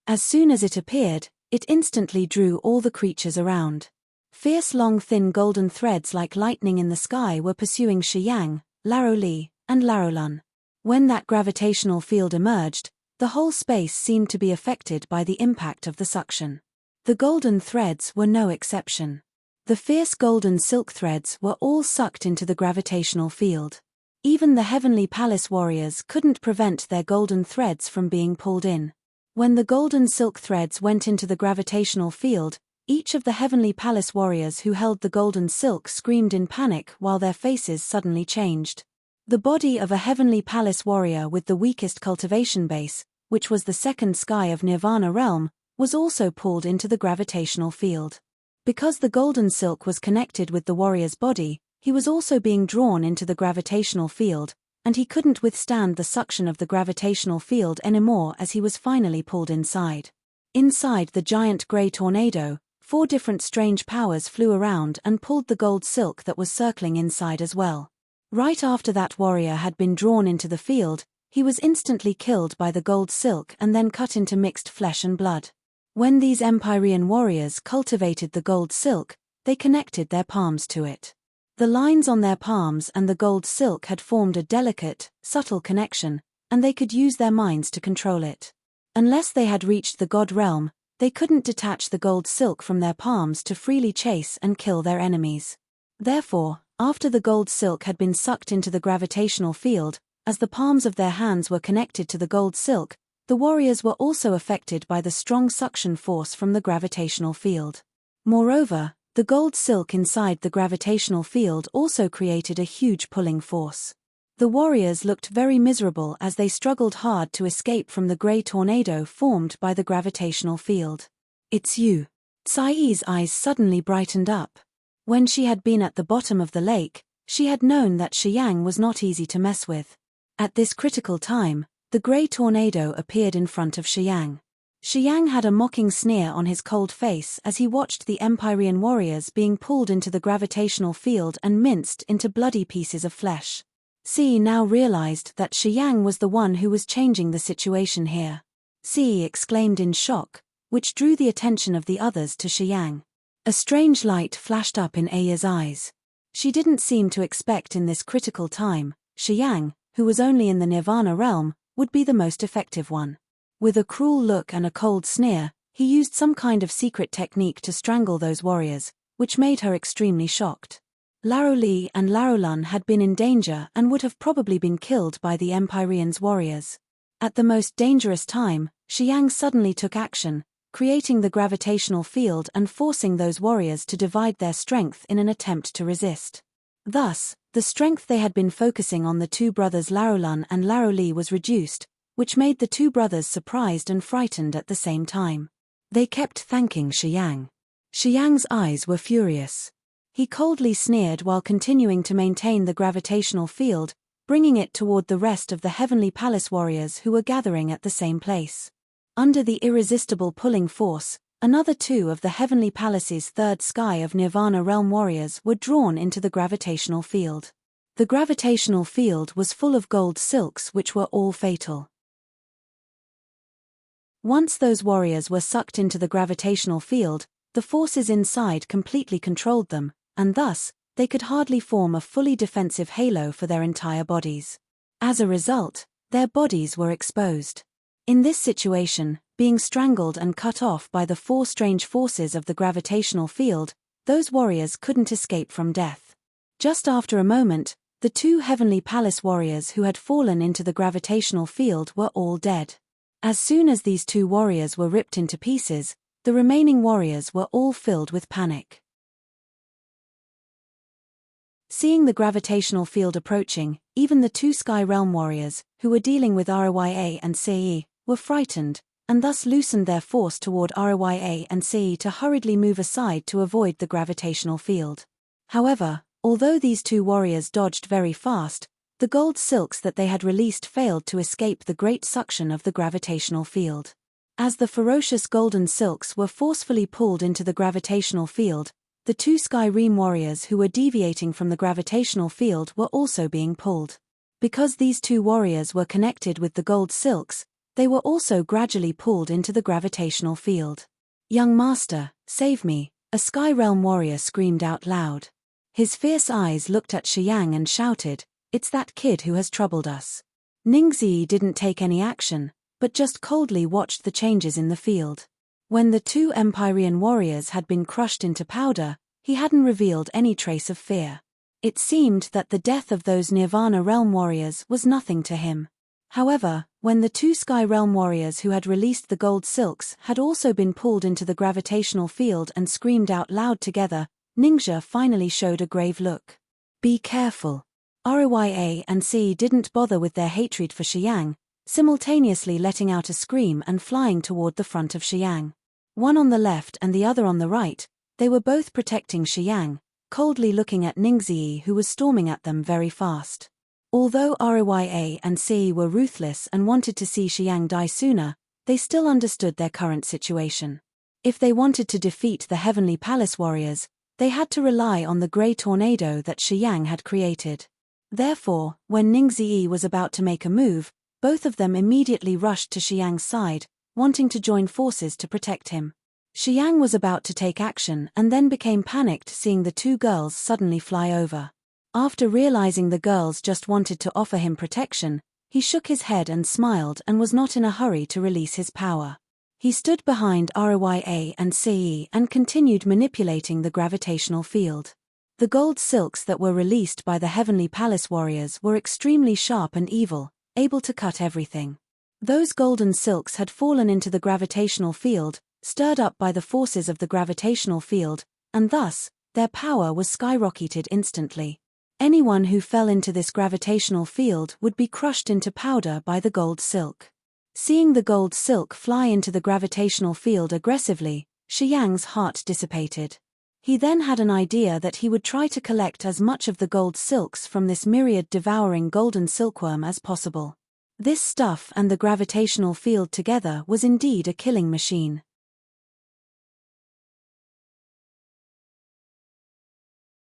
S1: As soon as it appeared, it instantly drew all the creatures around. Fierce long thin golden threads like lightning in the sky were pursuing Xiang, Laroli, and Larolun. When that gravitational field emerged, the whole space seemed to be affected by the impact of the suction. The golden threads were no exception. The fierce golden silk threads were all sucked into the gravitational field. Even the Heavenly Palace warriors couldn't prevent their golden threads from being pulled in. When the golden silk threads went into the gravitational field, each of the Heavenly Palace warriors who held the golden silk screamed in panic while their faces suddenly changed. The body of a Heavenly Palace warrior with the weakest cultivation base, which was the second sky of Nirvana realm, was also pulled into the gravitational field. Because the golden silk was connected with the warrior's body, He was also being drawn into the gravitational field, and he couldn't withstand the suction of the gravitational field anymore as he was finally pulled inside. Inside the giant grey tornado, 4 different strange powers flew around and pulled the gold silk that was circling inside as well. Right after that warrior had been drawn into the field, he was instantly killed by the gold silk and then cut into mixed flesh and blood. When these Empyrean warriors cultivated the gold silk, they connected their palms to it. The lines on their palms and the gold silk had formed a delicate, subtle connection, and they could use their minds to control it. Unless they had reached the god realm, they couldn't detach the gold silk from their palms to freely chase and kill their enemies. Therefore, after the gold silk had been sucked into the gravitational field, as the palms of their hands were connected to the gold silk, the warriors were also affected by the strong suction force from the gravitational field. Moreover, the gold silk inside the gravitational field also created a huge pulling force. The warriors looked very miserable as they struggled hard to escape from the grey tornado formed by the gravitational field. "It's you." Tsai's eyes suddenly brightened up. When she had been at the bottom of the lake, she had known that Xiang was not easy to mess with. At this critical time, the grey tornado appeared in front of Xiang. Xiang had a mocking sneer on his cold face as he watched the Empyrean warriors being pulled into the gravitational field and minced into bloody pieces of flesh. Xi now realized that Xiang was the one who was changing the situation here. Xi exclaimed in shock, which drew the attention of the others to Xiang. A strange light flashed up in Aya's eyes. She didn't seem to expect in this critical time, Xiang, who was only in the Nirvana realm, would be the most effective one. With a cruel look and a cold sneer, he used some kind of secret technique to strangle those warriors, which made her extremely shocked. Laro Li and Laro Lun had been in danger and would have probably been killed by the Empyrean's warriors. At the most dangerous time, Xiang suddenly took action, creating the gravitational field and forcing those warriors to divide their strength in an attempt to resist. Thus, the strength they had been focusing on the 2 brothers Laro Lun and Laro Li was reduced, which made the 2 brothers surprised and frightened at the same time. They kept thanking Xiang. Xiang's eyes were furious. He coldly sneered while continuing to maintain the gravitational field, bringing it toward the rest of the Heavenly Palace warriors who were gathering at the same place. Under the irresistible pulling force, another 2 of the Heavenly Palace's 3rd sky of Nirvana realm warriors were drawn into the gravitational field. The gravitational field was full of gold silks which were all fatal. Once those warriors were sucked into the gravitational field, the forces inside completely controlled them, and thus, they could hardly form a fully defensive halo for their entire bodies. As a result, their bodies were exposed. In this situation, being strangled and cut off by the 4 strange forces of the gravitational field, those warriors couldn't escape from death. Just after a moment, the 2 Heavenly Palace warriors who had fallen into the gravitational field were all dead. As soon as these 2 warriors were ripped into pieces, the remaining warriors were all filled with panic. Seeing the gravitational field approaching, even the 2 Sky Realm warriors, who were dealing with Rya and Sei, were frightened, and thus loosened their force toward Rya and Sei to hurriedly move aside to avoid the gravitational field. However, although these 2 warriors dodged very fast, the gold silks that they had released failed to escape the great suction of the gravitational field. As the ferocious golden silks were forcefully pulled into the gravitational field, the 2 Sky Realm warriors who were deviating from the gravitational field were also being pulled. Because these 2 warriors were connected with the gold silks, they were also gradually pulled into the gravitational field. "Young master, save me," a Sky Realm warrior screamed out loud. His fierce eyes looked at Xiang and shouted, "It's that kid who has troubled us." Ningzi didn't take any action, but just coldly watched the changes in the field. When the 2 Empyrean warriors had been crushed into powder, he hadn't revealed any trace of fear. It seemed that the death of those Nirvana realm warriors was nothing to him. However, when the 2 Sky Realm warriors who had released the gold silks had also been pulled into the gravitational field and screamed out loud together, Ningxia finally showed a grave look. "Be careful." Rya and Sei didn't bother with their hatred for Xiang, simultaneously letting out a scream and flying toward the front of Xiang. One on the left and the other on the right, they were both protecting Xiang, coldly looking at Ningzi, who was storming at them very fast. Although Rya and Sei were ruthless and wanted to see Xiang die sooner, they still understood their current situation. If they wanted to defeat the Heavenly Palace warriors, they had to rely on the grey tornado that Xiang had created. Therefore, when Ningzi was about to make a move, both of them immediately rushed to Xiang's side, wanting to join forces to protect him. Xiang was about to take action and then became panicked seeing the two girls suddenly fly over. After realizing the girls just wanted to offer him protection, he shook his head and smiled and was not in a hurry to release his power. He stood behind Rya and Sei and continued manipulating the gravitational field. The gold silks that were released by the Heavenly Palace warriors were extremely sharp and evil, able to cut everything. Those golden silks had fallen into the gravitational field, stirred up by the forces of the gravitational field, and thus, their power was skyrocketed instantly. Anyone who fell into this gravitational field would be crushed into powder by the gold silk. Seeing the gold silk fly into the gravitational field aggressively, Xiang's heart dissipated. He then had an idea that he would try to collect as much of the gold silks from this myriad devouring golden silkworm as possible. This stuff and the gravitational field together was indeed a killing machine.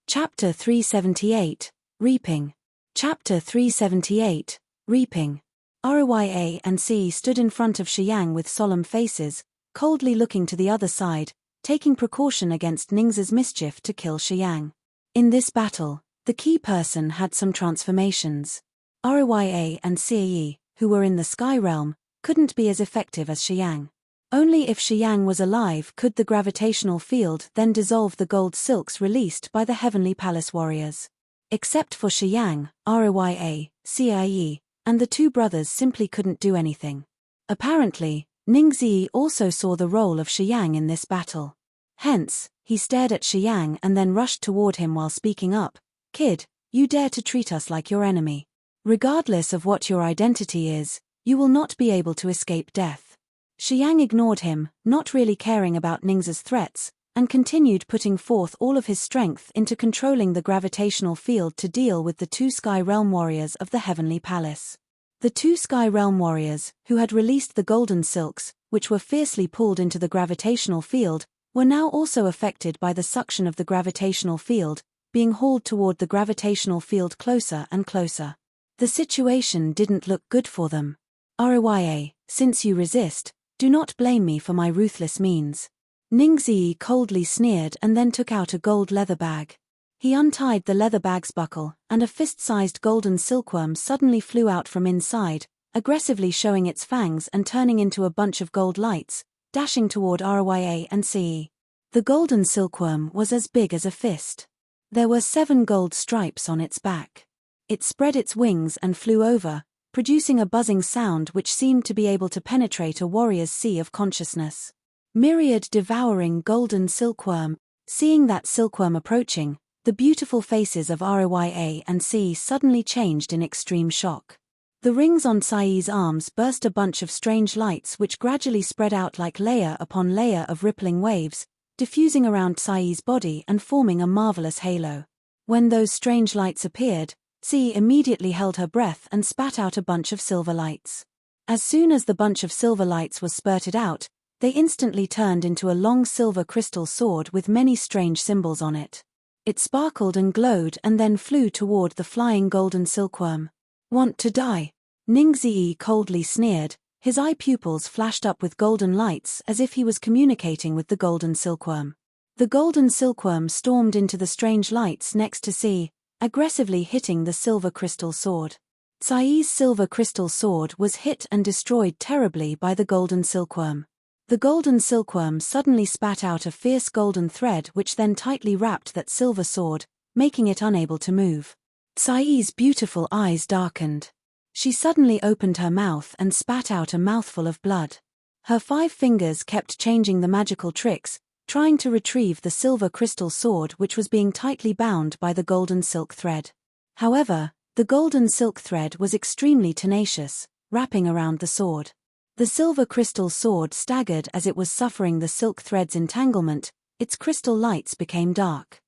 S1: Chapter 378, Reaping. Chapter 378, Reaping. Rya and Sei stood in front of Xiang with solemn faces, coldly looking to the other side, taking precaution against Ningzi's mischief to kill Xiang. In this battle, the key person had some transformations. Rya and Sei, who were in the sky realm, couldn't be as effective as Xiang. Only if Xiang was alive could the gravitational field then dissolve the gold silks released by the Heavenly Palace warriors. Except for Xiang, Rya, Sei, and the two brothers simply couldn't do anything. Apparently, Ningzi also saw the role of Xiang in this battle. Hence, he stared at Xiang and then rushed toward him while speaking up, "Kid, you dare to treat us like your enemy. Regardless of what your identity is, you will not be able to escape death." Xiang ignored him, not really caring about Ningzi's threats, and continued putting forth all of his strength into controlling the gravitational field to deal with the two Sky Realm warriors of the Heavenly Palace. The two Sky Realm warriors, who had released the golden silks, which were fiercely pulled into the gravitational field, were now also affected by the suction of the gravitational field, being hauled toward the gravitational field closer and closer. The situation didn't look good for them. Rya, since you resist, do not blame me for my ruthless means. Ningzi coldly sneered and then took out a gold leather bag. He untied the leather bag's buckle, and a fist-sized golden silkworm suddenly flew out from inside, aggressively showing its fangs and turning into a bunch of gold lights, dashing toward Rya and Sei. The golden silkworm was as big as a fist. There were 7 gold stripes on its back. It spread its wings and flew over, producing a buzzing sound which seemed to be able to penetrate a warrior's sea of consciousness. Myriad devouring golden silkworm. Seeing that silkworm approaching, the beautiful faces of Rya and Sei suddenly changed in extreme shock. The rings on Sei's arms burst a bunch of strange lights which gradually spread out like layer upon layer of rippling waves, diffusing around Sei's body and forming a marvelous halo. When those strange lights appeared, Sei immediately held her breath and spat out a bunch of silver lights. As soon as the bunch of silver lights was spurted out, they instantly turned into a long silver crystal sword with many strange symbols on it. It sparkled and glowed and then flew toward the flying golden silkworm. "Want to die?" Ningzi coldly sneered, his eye pupils flashed up with golden lights as if he was communicating with the golden silkworm. The golden silkworm stormed into the strange lights next to Sei, aggressively hitting the silver crystal sword. Sei's silver crystal sword was hit and destroyed terribly by the golden silkworm. The golden silkworm suddenly spat out a fierce golden thread which then tightly wrapped that silver sword, making it unable to move. Sei's beautiful eyes darkened. She suddenly opened her mouth and spat out a mouthful of blood. Her 5 fingers kept changing the magical tricks, trying to retrieve the silver crystal sword which was being tightly bound by the golden silk thread. However, the golden silk thread was extremely tenacious, wrapping around the sword. The silver crystal sword staggered as it was suffering the silk thread's entanglement, its crystal lights became dark.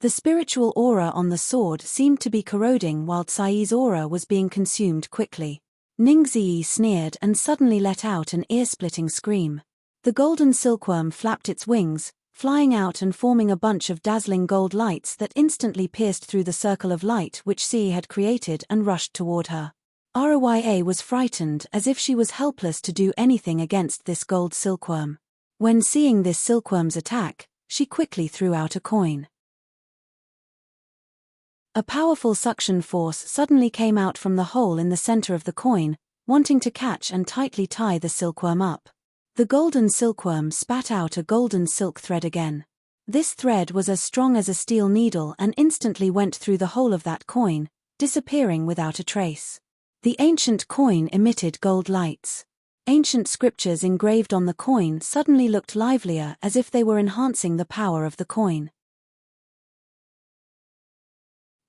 S1: The spiritual aura on the sword seemed to be corroding while Tsai's aura was being consumed quickly. Ningzi sneered and suddenly let out an ear-splitting scream. The golden silkworm flapped its wings, flying out and forming a bunch of dazzling gold lights that instantly pierced through the circle of light which Tsai had created and rushed toward her. Rya was frightened as if she was helpless to do anything against this gold silkworm. When seeing this silkworm's attack, she quickly threw out a coin. A powerful suction force suddenly came out from the hole in the center of the coin, wanting to catch and tightly tie the silkworm up. The golden silkworm spat out a golden silk thread again. This thread was as strong as a steel needle and instantly went through the hole of that coin, disappearing without a trace. The ancient coin emitted gold lights. Ancient scriptures engraved on the coin suddenly looked livelier as if they were enhancing the power of the coin.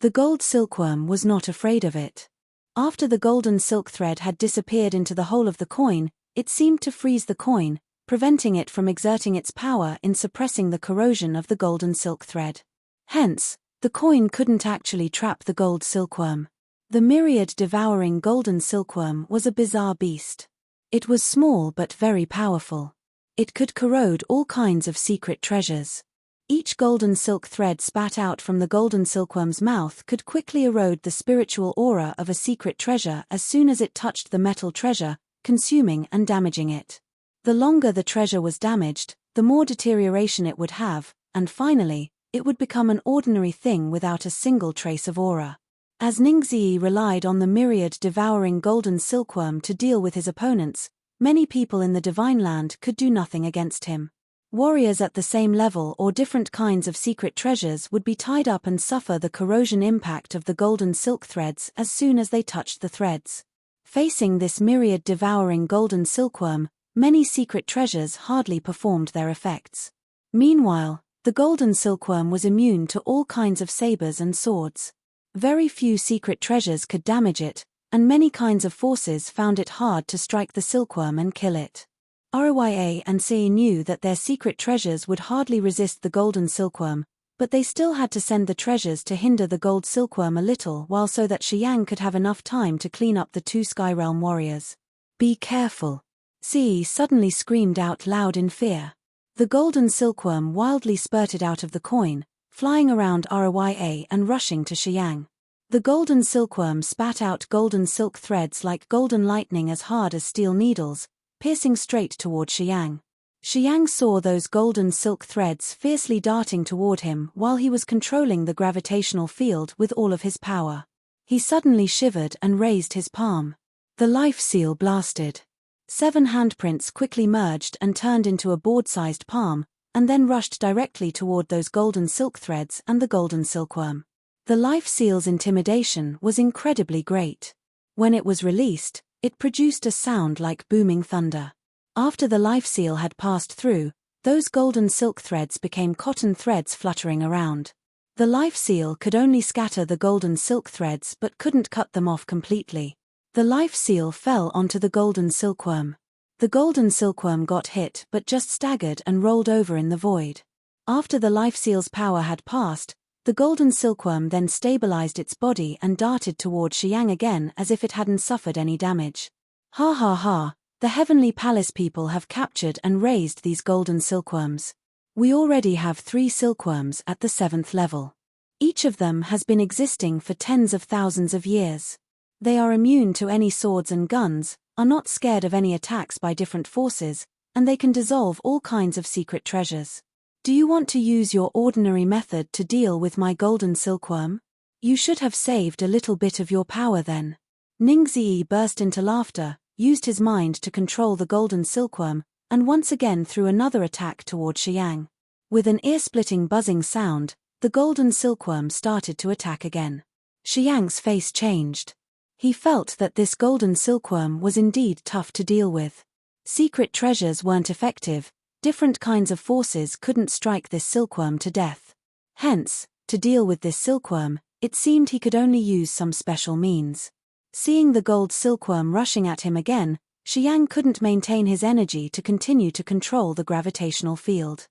S1: The gold silkworm was not afraid of it. After the golden silk thread had disappeared into the hole of the coin, it seemed to freeze the coin, preventing it from exerting its power in suppressing the corrosion of the golden silk thread. Hence, the coin couldn't actually trap the gold silkworm. The myriad devouring golden silkworm was a bizarre beast. It was small but very powerful. It could corrode all kinds of secret treasures. Each golden silk thread spat out from the golden silkworm's mouth could quickly erode the spiritual aura of a secret treasure as soon as it touched the metal treasure, consuming and damaging it. The longer the treasure was damaged, the more deterioration it would have, and finally, it would become an ordinary thing without a single trace of aura. As Ningzi relied on the myriad devouring golden silkworm to deal with his opponents, many people in the Divine Land could do nothing against him. Warriors at the same level or different kinds of secret treasures would be tied up and suffer the corrosion impact of the golden silk threads as soon as they touched the threads. Facing this myriad devouring golden silkworm, many secret treasures hardly performed their effects. Meanwhile, the golden silkworm was immune to all kinds of sabers and swords. Very few secret treasures could damage it, and many kinds of forces found it hard to strike the silkworm and kill it. Rya and Tsai knew that their secret treasures would hardly resist the golden silkworm, but they still had to send the treasures to hinder the gold silkworm a little while so that Shiyang could have enough time to clean up the two Skyrealm warriors. "Be careful!" Tsai suddenly screamed out loud in fear. The golden silkworm wildly spurted out of the coin, flying around Rya and rushing to Shiyang. The golden silkworm spat out golden silk threads like golden lightning as hard as steel needles, piercing straight toward Shiyang. Shiyang saw those golden silk threads fiercely darting toward him while he was controlling the gravitational field with all of his power. He suddenly shivered and raised his palm. The life seal blasted. 7 handprints quickly merged and turned into a board-sized palm, and then rushed directly toward those golden silk threads and the golden silkworm. The life seal's intimidation was incredibly great. When it was released, it produced a sound like booming thunder. After the life seal had passed through, those golden silk threads became cotton threads fluttering around. The life seal could only scatter the golden silk threads but couldn't cut them off completely. The life seal fell onto the golden silkworm. The golden silkworm got hit but just staggered and rolled over in the void. After the life seal's power had passed, the golden silkworm then stabilized its body and darted toward Shiyang again as if it hadn't suffered any damage. "Ha ha ha, the Heavenly Palace people have captured and raised these golden silkworms. We already have 3 silkworms at the 7th level. Each of them has been existing for tens of thousands of years. They are immune to any swords and guns, are not scared of any attacks by different forces, and they can dissolve all kinds of secret treasures. Do you want to use your ordinary method to deal with my golden silkworm? You should have saved a little bit of your power then." Ningzi burst into laughter, used his mind to control the golden silkworm, and once again threw another attack toward Shiyang. With an ear-splitting buzzing sound, the golden silkworm started to attack again. Shiyang's face changed. He felt that this golden silkworm was indeed tough to deal with. Secret treasures weren't effective, different kinds of forces couldn't strike this silkworm to death. Hence, to deal with this silkworm, it seemed he could only use some special means. Seeing the gold silkworm rushing at him again, Shiyang couldn't maintain his energy to continue to control the gravitational field.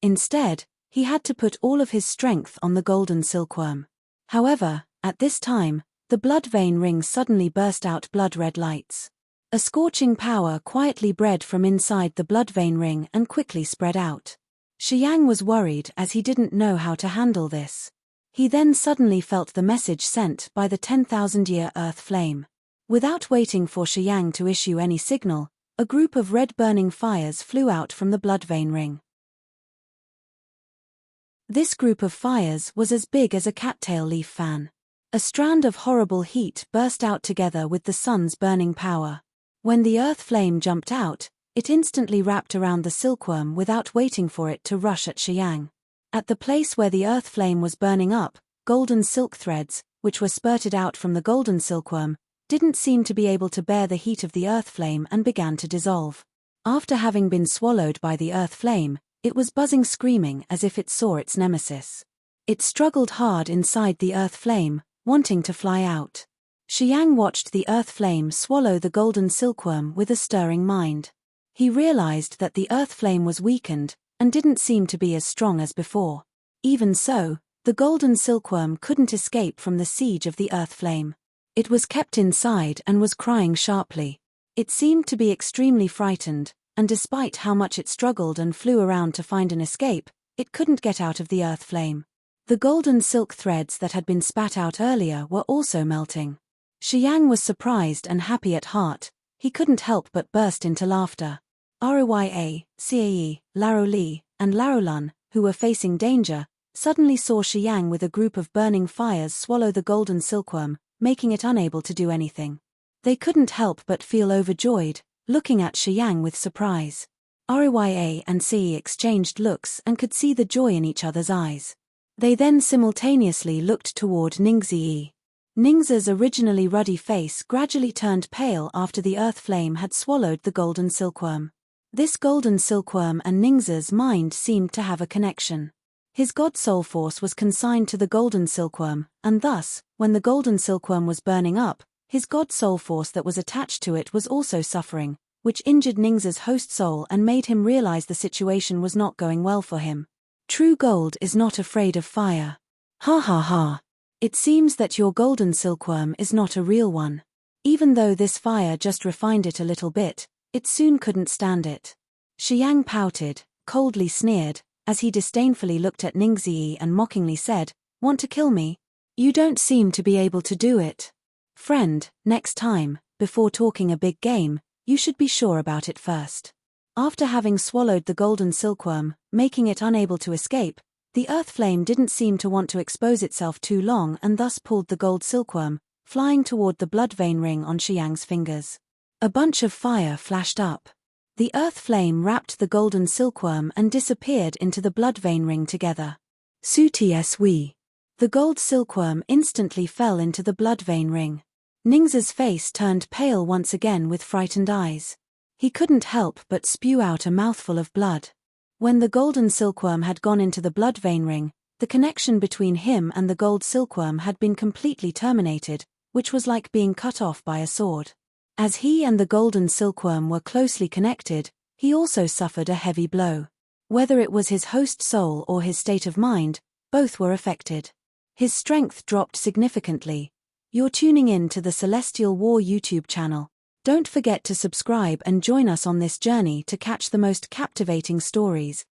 S1: Instead, He had to put all of his strength on the golden silkworm. However, at this time, the blood vein ring suddenly burst out blood-red lights. A scorching power quietly bred from inside the blood vein ring and quickly spread out. Xiang was worried as he didn't know how to handle this. He then suddenly felt the message sent by the 10,000-year earth flame. Without waiting for Xiang to issue any signal, a group of red burning fires flew out from the blood vein ring. This group of fires was as big as a cattail leaf fan. A strand of horrible heat burst out together with the sun's burning power. When the earth flame jumped out, it instantly wrapped around the silkworm without waiting for it to rush at Xiang. At the place where the earth flame was burning up, golden silk threads, which were spurted out from the golden silkworm, didn't seem to be able to bear the heat of the earth flame and began to dissolve. After having been swallowed by the earth flame, it was buzzing, screaming as if it saw its nemesis. It struggled hard inside the earth flame, wanting to fly out. Xiang watched the earth flame swallow the golden silkworm with a stirring mind. He realized that the earth flame was weakened, and didn't seem to be as strong as before. Even so, the golden silkworm couldn't escape from the siege of the earth flame. It was kept inside and was crying sharply. It seemed to be extremely frightened, and despite how much it struggled and flew around to find an escape, it couldn't get out of the earth flame. The golden silk threads that had been spat out earlier were also melting. Xiang was surprised and happy at heart. He couldn't help but burst into laughter. Rya, Cae, Laro Li, and Laro Lun, who were facing danger, suddenly saw Xiang with a group of burning fires swallow the golden silkworm, making it unable to do anything. They couldn't help but feel overjoyed, looking at Xiang with surprise. Rya and Cae exchanged looks and could see the joy in each other's eyes. They then simultaneously looked toward Ningzi. Ningzi's originally ruddy face gradually turned pale after the earth flame had swallowed the golden silkworm. This golden silkworm and Ningzi's mind seemed to have a connection. His god soul force was consigned to the golden silkworm, and thus, when the golden silkworm was burning up, his god soul force that was attached to it was also suffering, which injured Ningzi's host soul and made him realize the situation was not going well for him. True gold is not afraid of fire. Ha ha ha. It seems that your golden silkworm is not a real one. Even though this fire just refined it a little bit, it soon couldn't stand it. Xiang pouted, coldly sneered, as he disdainfully looked at Ningzi and mockingly said, "Want to kill me? You don't seem to be able to do it. Friend, next time, before talking a big game, you should be sure about it first." After having swallowed the golden silkworm, making it unable to escape, the earth flame didn't seem to want to expose itself too long and thus pulled the gold silkworm, flying toward the blood vein ring on Xiang's fingers. A bunch of fire flashed up. The earth flame wrapped the golden silkworm and disappeared into the blood vein ring together. Suti. The gold silkworm instantly fell into the blood vein ring. Ningzi's face turned pale once again with frightened eyes. He couldn't help but spew out a mouthful of blood. When the golden silkworm had gone into the blood vein ring, the connection between him and the gold silkworm had been completely terminated, which was like being cut off by a sword. As he and the golden silkworm were closely connected, he also suffered a heavy blow. Whether it was his host soul or his state of mind, both were affected. His strength dropped significantly. You're tuning in to the Celestial War YouTube channel. Don't forget to subscribe and join us on this journey to catch the most captivating stories.